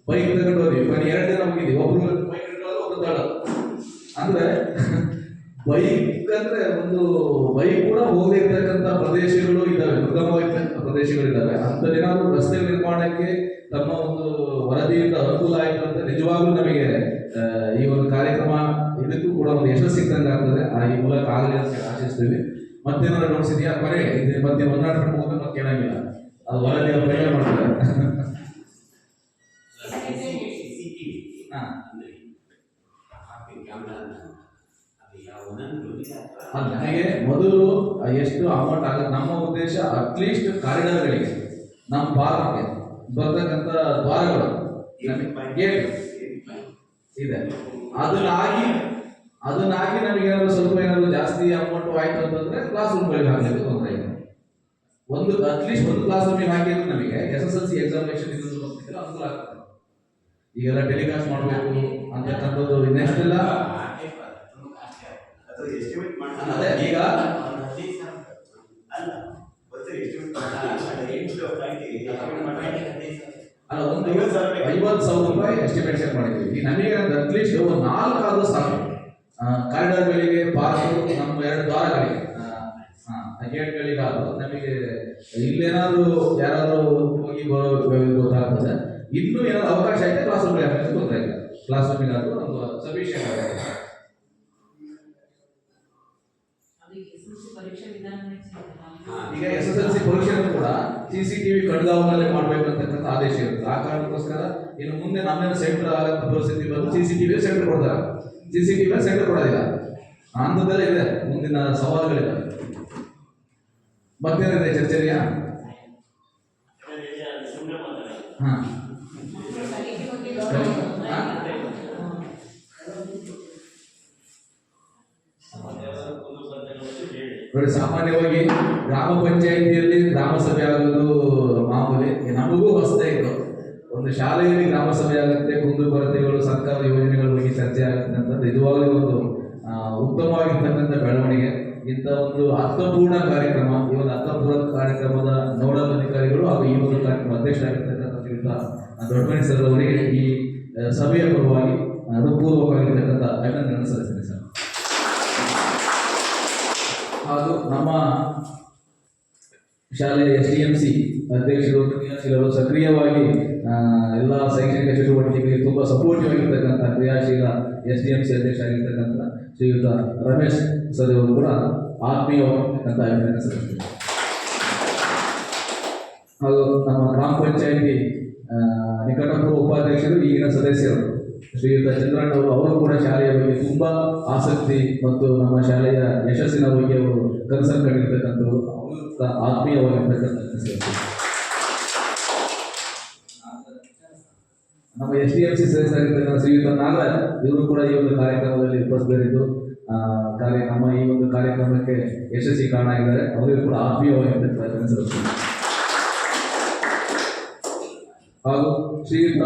ಬೈಕ್ ತಗೊಂಡು ಹೋದ್ವಿ. 2 ಜನ ಹೋಗಿದ್ದೀವಿ, ಒಬ್ರು ಬೈಕ್ ಇಟ್ಕೊಳ್ಳೋದು, ಒಬ್ರು ತಗೊಳ್ಳೋದು. ಅಂದ್ರೆ ಬೈಕ್ ಅಂದ್ರೆ ಒಂದು ಬೈಕ್ ಕೂಡ ಹೋಗದೇ ಇರ್ತಕ್ಕಂಥ ಪ್ರದೇಶಗಳು ಇದ್ದಾವೆ, ದುರ್ಗಮವಾಗಿರ್ತಕ್ಕಂಥ ಪ್ರದೇಶಗಳಿದ್ದಾವೆ. ಅಂಥದ್ದೇನಾದ್ರೂ ರಸ್ತೆ ನಿರ್ಮಾಣಕ್ಕೆ ತಮ್ಮ ಒಂದು ವರದಿಯಿಂದ ಅನುಕೂಲ ಆಯಿತು ಅಂತ ನಿಜವಾಗ್ಲೂ ನಮಗೆ ಈ ಒಂದು ಕಾರ್ಯಕ್ರಮ ಇದಕ್ಕೂ ಕೂಡ ಒಂದು ಯಶಸ್ಸು ಸಿಕ್ಕಂಗೆ ಆಗ್ತದೆ. ಈ ಮೂಲಕ ಆಗಲಿ ಅಂತ ಆಶಿಸ್ತೀವಿ. ಮತ್ತೇನಾದ್ರು ನೋಡ್ಸಿದ್ಯಾ ಕೊನೆ ಮತ್ತೆ ಹೊನ್ನಾಟ ಮುಗಿದ ಮತ್ತೆ ಕೇಳಂಗಿಲ್ಲ, ಅದು ವರದಿ ಅವ್ರು ಪ್ರಯೋಗ ಮಾಡ್ತಾರೆ. ನನಗೆ ಮೊದಲು ಎಷ್ಟು ಅಮೌಂಟ್ ಆಗುತ್ತೆ, ನಮ್ಮ ಉದ್ದೇಶ ಅಟ್ಲೀಸ್ಟ್ ಕಾರಿಡಾರ್ಗಳಿಗೆ, ನಮ್ಮ ಪಾರ್ಕ್ಗೆ ಬರ್ತಕ್ಕಂಥ ದ್ವಾರಗಳು, ಗೇಟ್ ಇದೆ, ಅದನ್ನಾಗಿ ನಮಗೇನಾದ್ರು ಸ್ವಲ್ಪ ಏನಾದ್ರು ಜಾಸ್ತಿ ಅಮೌಂಟ್ ಆಯ್ತು ಅಂತಂದ್ರೆ ಕ್ಲಾಸ್ ರೂಮ್ಗಳಿಗೆ ಹಾಕಲಿಕ್ಕೆ ತೊಂದರೆ ಇಲ್ಲ. ಅಟ್ಲೀಸ್ಟ್ ಒಂದು ಕ್ಲಾಸ್ ರೂಮಿಗೆ ಹಾಕಿದ್ರೆ ನಮಗೆ SSLC ಎಕ್ಸಾಮಿನೇಷನ್ ಇನ್ನೊಂದು ಅನುಕೂಲ ಆಗ್ತದೆ. ಈಗೆಲ್ಲ ಟೆಲಿಕಾಸ್ಟ್ ಮಾಡಬೇಕು ಅಂತಕ್ಕಂಥದ್ದು ಇನ್ನೆಷ್ಟೆಲ್ಲ ಅದೇ ಈಗ ಅಲ್ಲ ಒಂದು 50,000 ರೂಪಾಯಿ ಎಸ್ಟಿಮೇಷನ್ ಮಾಡಿದ್ವಿ. ಈಗ ನಮಗೆ ಅಟ್ಲೀಸ್ಟ್ ಒಂದು 4 ಆದ್ರೂ ಸಾಕು. ಕಾರಿಡಾರ್ಗಳಿಗೆ, ಪಾರ್ಕ್, ನಮ್ಮ 2 ದ್ವಾರಗಳಿಗೆ, ಗೇಟ್ಗಳಿಗಾದ್ರು ನಮಗೆ ಇಲ್ಲೇನಾದ್ರು ಯಾರಾದ್ರೂ ಹೋಗಿ ಬರೋ ಗೊತ್ತಾಗ್ತದೆ. ಇನ್ನೂ ಏನಾದ್ರು ಅವಕಾಶ ಐತೆ ಕ್ಲಾಸ್ ರೂಮ್ಗೆ ಹಾಕಲಿಕ್ಕೆ ತೊಂದರೆ ಇಲ್ಲ. ಕ್ಲಾಸ್ ರೂಮಿಗಾದ್ರೂ ಒಂದು ಸಫಿಷಿಯಂಟ್ ಆಗುತ್ತೆ. ಈಗ SSLC ಪರೀಕ್ಷೆ ಕೂಡ CCTV ಕಣ್ಗಾವಲಲ್ಲಿ ಮಾಡ್ಬೇಕಂತಕ್ಕಂಥ ಆದೇಶ ಇರುತ್ತೆ. ಆ ಕಾರಣಕ್ಕೋಸ್ಕರ ಇನ್ನು ಮುಂದೆ ನಮ್ಮೇಲೆ ಸೆಂಟರ್ ಆಗಂತ ಪರಿಸ್ಥಿತಿ ಬಂದು CCTV ಸೆಂಟರ್ ಕೊಡ್ತಾರೆ. CCTV ಸೆಂಟರ್ ಕೊಡೋದಿಲ್ಲ. ಅಂಥದ್ದೆಲ್ಲ ಇದೆ, ಮುಂದಿನ ಸವಾಲುಗಳಿದೆ. ಮತ್ತೇನಿದೆ ಚರ್ಚೆಯ? ನೋಡಿ, ಸಾಮಾನ್ಯವಾಗಿ ಗ್ರಾಮ ಪಂಚಾಯಿತಿಯಲ್ಲಿ ಗ್ರಾಮ ಸಭೆ ಆಗೋದು ಮಾಮೂಲಿ. ನಮಗೂ ಹೊಸದೇ ಇತ್ತು. ಒಂದು ಶಾಲೆಯಲ್ಲಿ ಗ್ರಾಮ ಸಭೆ ಆಗುತ್ತೆ, ಕುಂದುಕೊರತೆಗಳು, ಸರ್ಕಾರದ ಯೋಜನೆಗಳ ಬಗ್ಗೆ ಚರ್ಚೆ ಆಗುತ್ತೆ ಅಂತ ನಿಜವಾಗ್ಲೂ ಒಂದು ಉತ್ತಮವಾಗಿರ್ತಕ್ಕಂಥ ಬೆಳವಣಿಗೆ. ಇಂಥ ಒಂದು ಅರ್ಥಪೂರ್ಣ ಕಾರ್ಯಕ್ರಮ, ಈ ಒಂದು ಅರ್ಥಪೂರ್ಣ ಕಾರ್ಯಕ್ರಮದ ನೋಡಲ್ ಅಧಿಕಾರಿಗಳು ಹಾಗೂ ಈ ಒಂದು ಕಾರ್ಯಕ್ರಮ ಅಧ್ಯಕ್ಷರಾಗಿರ್ತಕ್ಕಂಥ ದೊಡ್ಡಮನಿ ಸರ್ ಅವರಿಗೆ ಈ ಸಭೆಯ ಪರವಾಗಿ ಹೃತ್ಪೂರ್ವಕವಾಗಿರ್ತಕ್ಕಂಥ ಅಭಿನಂದನೆ ಸಲ್ಲಿಸ್ತೀನಿ ಸರ್. ಹಾಗೂ ನಮ್ಮ ಶಾಲೆಯ SDMC ಅಧ್ಯಕ್ಷರು, ಕ್ರಿಯಾಶೀಲರು, ಸಕ್ರಿಯವಾಗಿ ಎಲ್ಲ ಶೈಕ್ಷಣಿಕ ಚಟುವಟಿಕೆಗಳಿಗೆ ತುಂಬ ಸಪೋರ್ಟಿವ್ ಆಗಿರ್ತಕ್ಕಂಥ ಕ್ರಿಯಾಶೀಲ SDMC ಅಧ್ಯಕ್ಷ ಆಗಿರ್ತಕ್ಕಂಥ ಶ್ರೀಯುತ ರಮೇಶ್ ಸರ್ ಅವರು ಕೂಡ ಆತ್ಮೀಯವಾಗಿರ್ತಕ್ಕಂಥ ಅಭಿನಂದನೆ ಸಲ್ಲಿಸ್ತಾರೆ. ಹಾಗೂ ನಮ್ಮ ಗ್ರಾಮ ಪಂಚಾಯಿತಿ ನಿಕಟಪೂರ್ವ ಉಪಾಧ್ಯಕ್ಷರು, ಈಗಿನ ಸದಸ್ಯರು ಶ್ರೀಯುತ ಚಂದ್ರಣ್ಣ ಅವರು ಕೂಡ ಶಾಲೆಯ ಬಗ್ಗೆ ತುಂಬ ಆಸಕ್ತಿ ಮತ್ತು ನಮ್ಮ ಶಾಲೆಯ ಯಶಸ್ಸಿನ ಬಗ್ಗೆ ಅವರು ಕನಸನ್ನು ಕಂಡಿರ್ತಕ್ಕಂಥವ್ರು, ಅವರು ಆತ್ಮೀಯವಾಗಿರ್ತಕ್ಕಂಥ ನಮ್ಮ SDMC ಸದಸ್ಯರಾಗಿರ್ತಕ್ಕಂಥ ಶ್ರೀಯುತ ನಾಗರಾಜ್ ಇವರು ಕೂಡ ಈ ಒಂದು ಕಾರ್ಯಕ್ರಮದಲ್ಲಿ ಉಪಸ್ಥಿತರಿದ್ದು ನಮ್ಮ ಈ ಒಂದು ಕಾರ್ಯಕ್ರಮಕ್ಕೆ ಯಶಸ್ವಿ ಕಾರಣ ಆಗಿದ್ದಾರೆ. ಅವರಿಗೂ ಕೂಡ ಆತ್ಮೀಯವಾಗಿರ್ತಕ್ಕಂಥ ಹಾಗೂ ಶ್ರೀಯುತ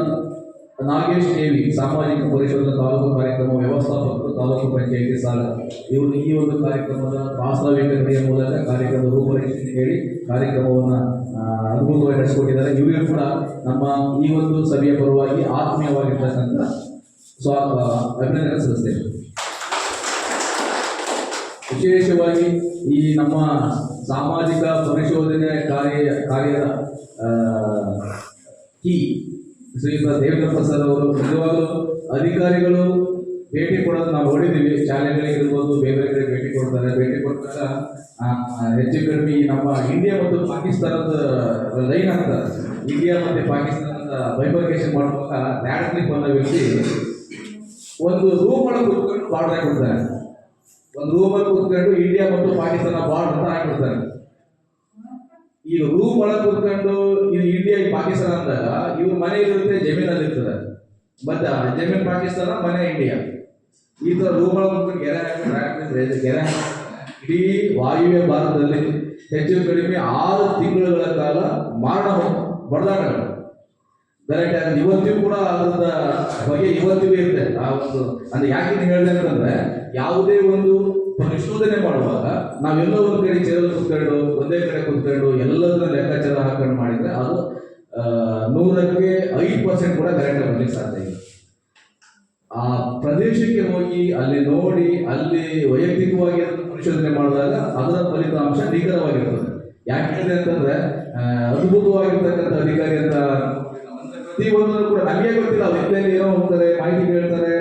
ನಾಗೇಶ್ ದೇವಿ, ಸಾಮಾಜಿಕ ಪರಿಶೋಧನಾ ತಾಲೂಕು ಕಾರ್ಯಕ್ರಮ ವ್ಯವಸ್ಥಾಪಕರು, ತಾಲೂಕು ಪಂಚಾಯಿತಿ ಸಾಗರ. ಇವರು ಈ ಒಂದು ಕಾರ್ಯಕ್ರಮದ ವಾಸ್ತವಿಕತೆಯ ಮೂಲಕ ಕಾರ್ಯಕ್ರಮದ ರೂಪರೇಷೆ ಹೇಳಿ ಕಾರ್ಯಕ್ರಮವನ್ನು ಅದ್ಭುತವಾಗಿ ನಡೆಸಿಕೊಟ್ಟಿದ್ದಾರೆ. ಇವರಿಗೂ ಕೂಡ ನಮ್ಮ ಈ ಒಂದು ಸಭೆಯ ಪರವಾಗಿ ಆತ್ಮೀಯವಾಗಿರ್ತಕ್ಕಂಥ ಅಭಿನಂದನೆ ಸಲ್ಲಿಸ್ತೇವೆ. ವಿಶೇಷವಾಗಿ ಈ ನಮ್ಮ ಸಾಮಾಜಿಕ ಪರಿಶೋಧನೆ ಕಾರ್ಯದ ಶ್ರೀಯುತ ದೇವೇಂದ್ರಪ್ಪ ಸರ್ ಅವರು ನಿಜವಾಗಲೂ ಅಧಿಕಾರಿಗಳು ಭೇಟಿ ಕೊಡೋದು ನಾವು ನೋಡಿದ್ದೀವಿ. ಶಾಲೆಗಳಿಗೆ ಇರ್ಬೋದು, ಬೇರೆ ಕಡೆ ಭೇಟಿ ಕೊಡ್ತಾರೆ. ಭೇಟಿ ಕೊಟ್ಟಾಗ ಹೆಚ್ಚು ಕಡಿಮೆ ನಮ್ಮ ಇಂಡಿಯಾ ಮತ್ತು ಪಾಕಿಸ್ತಾನದ ಲೈನ್ ಆಗ್ತಾರೆ. ಇಂಡಿಯಾ ಮತ್ತು ಪಾಕಿಸ್ತಾನದ ಬೈಫರ್ಕೇಶನ್ ಮಾಡುವಾಗ ಲ್ಯಾಂಡ್ ಬಂದ ವ್ಯಕ್ತಿ ಒಂದು ರೂಮ್ ಒಳಗೆ ಕೂತ್ಕೊಂಡು ಬಾರ್ಡರ್ ಹಾಕಿಬಿಡ್ತಾರೆ. ಒಂದು ರೂಮಲ್ಲಿ ಕೂತ್ಕೊಂಡು ಇಂಡಿಯಾ ಮತ್ತು ಪಾಕಿಸ್ತಾನ ಬಾರ್ಡರ್ ಅಂತ ಹಾಕಿಬಿಡ್ತಾರೆ. ಈಗ ರೂಮ್ ಒಳಗೆ ಕೂತ್ಕೊಂಡು ಇದು ಇಂಡಿಯಾ ಪಾಕಿಸ್ತಾನ ಅಂದಾಗ ಇವ್ರ ಮನೆ ಇರುತ್ತೆ, ಜಮೀನಲ್ಲಿ ಇರ್ತದೆ. ಮತ್ತೆ ಜಮೀನ್ ಪಾಕಿಸ್ತಾನ, ಮನೆ ಇಂಡಿಯಾ. ಈ ತರ ರೂಮ್ ಒಳಗೆ ಕೂತ್ಕೊಂಡು ಗೆರೆ ಇಡೀ ವಾಯುವ್ಯ ಭಾರತದಲ್ಲಿ ಹೆಚ್ಚು ಕಡಿಮೆ 6 ತಿಂಗಳುಗಳ ಕಾಲ ಮಾರಣ ಬಡದಾಟಗಳು ಕರೆಕ್ಟ್. ಇವತ್ತಿಗೂ ಕೂಡ ಅದರ ಬಗ್ಗೆ ಇವತ್ತಿಗೂ ಇರುತ್ತೆ. ಆ ಒಂದು ಅಂದ್ರೆ ಯಾಕೆ ಹೇಳಿದೆ ಅಂತಂದ್ರೆ, ಯಾವುದೇ ಒಂದು ಪರಿಶೋಧನೆ ಮಾಡುವಾಗ ನಾವೆಲ್ಲೋ ಒಂದು ಕಡೆ ಚೇರಲ್ಲಿ ಕೂತ್ಕೊಂಡು ಒಂದೇ ಕಡೆ ಕೂತ್ಕೊಂಡು ಎಲ್ಲದನ್ನ ಲೆಕ್ಕಾಚಾರ ಹಾಕೊಂಡು ಮಾಡಿದ್ರೆ ಅದು 100ಕ್ಕೆ 5% ಕೂಡ ಕರೆಕ್ಟ್ ಬರ್ಲಿಕ್ಕೆ ಸಾಧ್ಯ ಇಲ್ಲ. ಆ ಪ್ರದೇಶಕ್ಕೆ ಹೋಗಿ ಅಲ್ಲಿ ನೋಡಿ ಅಲ್ಲಿ ವೈಯಕ್ತಿಕವಾಗಿ ಪರಿಶೋಧನೆ ಮಾಡಿದಾಗ ಅದರ ಫಲಿತಾಂಶ ನಿಖರವಾಗಿರ್ತದೆ. ಯಾಕೆ ಹೇಳಿದೆ ಅಂತಂದ್ರೆ ಅದ್ಭುತವಾಗಿರ್ತಕ್ಕಂಥ ಅಧಿಕಾರಿ ಅಂತ ಪ್ರತಿಯೊಂದು ಕೂಡ ನಮಗೆ ಗೊತ್ತಿಲ್ಲ. ವಿದ್ಯೆಯಲ್ಲಿ ಏನೋ ಹೋಗ್ತಾರೆ, ಮಾಹಿತಿ ಕೇಳ್ತಾರೆ,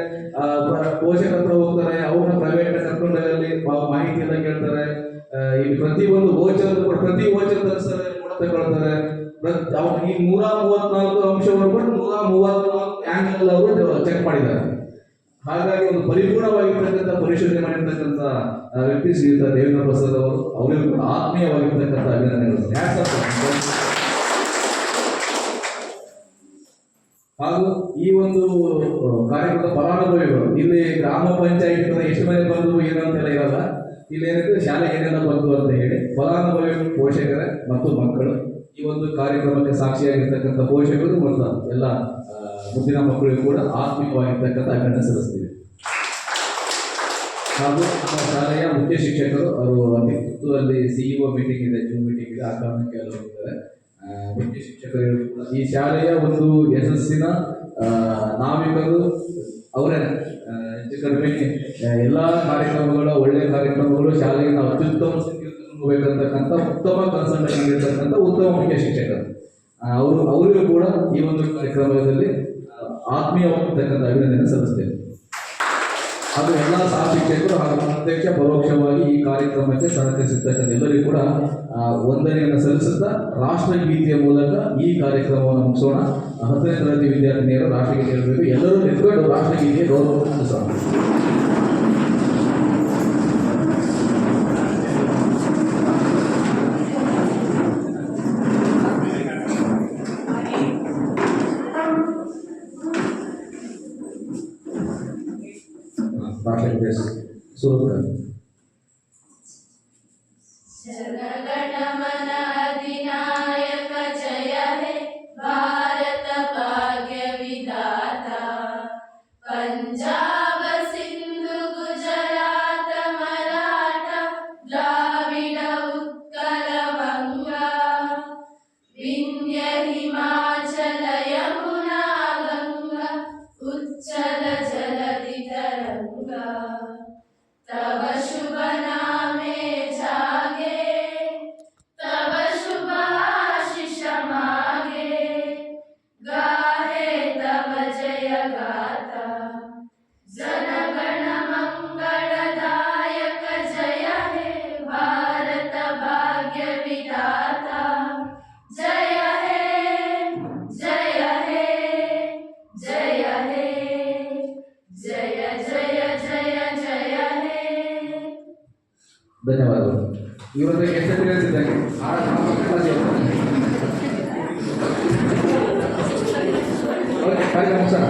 ಪೋಷಕರ ಹತ್ರ ಹೋಗ್ತಾರೆ, ಅವ್ರನ್ನ ಪ್ರೈವೇಟ್ ಕರ್ಕೊಂಡಲ್ಲಿ ಮಾಹಿತಿ ಎಲ್ಲ ಕೇಳ್ತಾರೆ. ಈ ಪ್ರತಿಯೊಂದು ಗೋಚರ ಕೂಡ ಪ್ರತಿ ಗೋಚರ ತರಿಸ್ತಾರೆ, ಕೂಡ ತಗೊಳ್ತಾರೆ. ಈ 134 ಅಂಶವನ್ನು ಕೂಡ 134 ಆಂಗಲ್ ಅವರು ಚೆಕ್ ಮಾಡಿದ್ದಾರೆ. ಹಾಗಾಗಿ ಒಂದು ಪರಿಪೂರ್ಣವಾಗಿರ್ತಕ್ಕಂಥ ಪರಿಶೋಧನೆ ಮಾಡಿರ್ತಕ್ಕಂಥ ವ್ಯಕ್ತಿ ಶ್ರೀಯುತ ದೇವೇಂದ್ರ ಪ್ರಸಾದ್ ಅವರು, ಅವರಿಗೂ ಕೂಡ ಆತ್ಮೀಯವಾಗಿರ್ತಕ್ಕಂಥ ಅಭಿನಂದನೆಗಳು. ಹಾಗೂ ಈ ಒಂದು ಕಾರ್ಯಕ್ರಮದ ಫಲಾನುಭವಿಗಳು ಇಲ್ಲಿ ಗ್ರಾಮ ಪಂಚಾಯತ್ ಎಷ್ಟು ಮನೆ ಬಂದು ಏನು ಅಂತೆಲ್ಲ ಇರಲ್ಲ. ಇಲ್ಲಿ ಏನಿದೆ ಶಾಲೆ ಏನೆಲ್ಲ ಬಂತು ಅಂತ ಹೇಳಿ ಫಲಾನುಭವಿಗಳು, ಪೋಷಕರೇ ಮತ್ತು ಮಕ್ಕಳು, ಈ ಒಂದು ಕಾರ್ಯಕ್ರಮಕ್ಕೆ ಸಾಕ್ಷಿಯಾಗಿರ್ತಕ್ಕಂಥ ಪೋಷಕರು ಮತ್ತು ಎಲ್ಲ ಮುದ್ದಿನ ಮಕ್ಕಳಿಗೂ ಕೂಡ ಆತ್ಮೀಯವಾಗಿರ್ತಕ್ಕಂಥ ಅಭಿನಂದನೆ ಸಲ್ಲಿಸ್ತೀವಿ. ಹಾಗೂ ನಮ್ಮ ಶಾಲೆಯ ಮುಖ್ಯ ಶಿಕ್ಷಕರು ಅವರು ಅಲ್ಲಿ ಸಿಇಒ ಮೀಟಿಂಗ್ ಇದೆ, ಜೂಮ್ ಮೀಟಿಂಗ್ ಇದೆ, ಆ ಕಾರಣಕ್ಕೆ ಎಲ್ಲ ಹೋಗ್ತಾರೆ. ಮುಖ್ಯ ಶಿಕ್ಷಕರು ಕೂಡ ಈ ಶಾಲೆಯ ಒಂದು ಯಶಸ್ಸಿನ ನಾವಿಕರು ಅವರೇ. ಹೆಚ್ಚು ಕಡಿಮೆ ಎಲ್ಲ ಕಾರ್ಯಕ್ರಮಗಳು, ಒಳ್ಳೆಯ ಕಾರ್ಯಕ್ರಮಗಳು ಶಾಲೆಯನ್ನು ಅತ್ಯುತ್ತಮ ಸ್ಥಿತಿಯಲ್ಲಿ ಹೋಗಬೇಕಂತಕ್ಕಂಥ ಉತ್ತಮ ಕನ್ಸಲ್ಟೆಂಟ್ ಇರ್ತಕ್ಕಂಥ ಉತ್ತಮ ಮುಖ್ಯ ಶಿಕ್ಷಕರು ಅವರಿಗೂ ಕೂಡ ಈ ಒಂದು ಕಾರ್ಯಕ್ರಮದಲ್ಲಿ ಆತ್ಮೀಯವಾಗಿರ್ತಕ್ಕಂಥ ಅಭಿನಂದನೆ ಸಲ್ಲಿಸ್ತೇವೆ. ಹಾಗೂ ಎಲ್ಲ ಸಹ ಶಿಕ್ಷಕರು ಹಾಗೂ ಪ್ರತ್ಯಕ್ಷ ಪರೋಕ್ಷವಾಗಿ ಈ ಕಾರ್ಯಕ್ರಮಕ್ಕೆ ಸಹಕರಿಸಿರ್ತಕ್ಕಂಥ ಎಲ್ಲರಿಗೂ ಕೂಡ ವಂದನೆಯನ್ನು ಸಲ್ಲಿಸುತ್ತಾ ರಾಷ್ಟ್ರಗೀತೆಯ ಮೂಲಕ ಈ ಕಾರ್ಯಕ್ರಮವನ್ನು ಮುಗಿಸೋಣ. 10ನೇ ತರಗತಿ ವಿದ್ಯಾರ್ಥಿನಿಯರು ರಾಷ್ಟ್ರಗೀತೆ ಹೇಳಬೇಕು. ಎಲ್ಲರೂ ನಿಂತ್ಕೊಂಡು ರಾಷ್ಟ್ರಗೀತೆಗೆ ಗೌರವ ಸಲ್ಲಿಸೋಣ. राष्ट्रगीते शुरू करें. जनगणमन अधिनायक जय हे भारत भाग्य विधाता, पंजाब सिंधु गुजरात मराठा द्राविड उत्कल बंगा, विंध्य हिमाचल यमुना गंगा उच्चल जलधि तरंगा, तब शुभ नामे जागे, तब शुभ आशीष मागे, गाहे तब जय गाथा, जनगण मंगलदायक जय हे भारत भाग्य विधाता, जय हे जय हे जय हे जय जय जय जय हे. ಧನ್ಯವಾದಗಳು. ಇವತ್ತು ಎಷ್ಟು ತಿಳಿಸಿದ್ದಾಗೆ ಕಾರ್ಯಕ್ರಮ ಸರ್.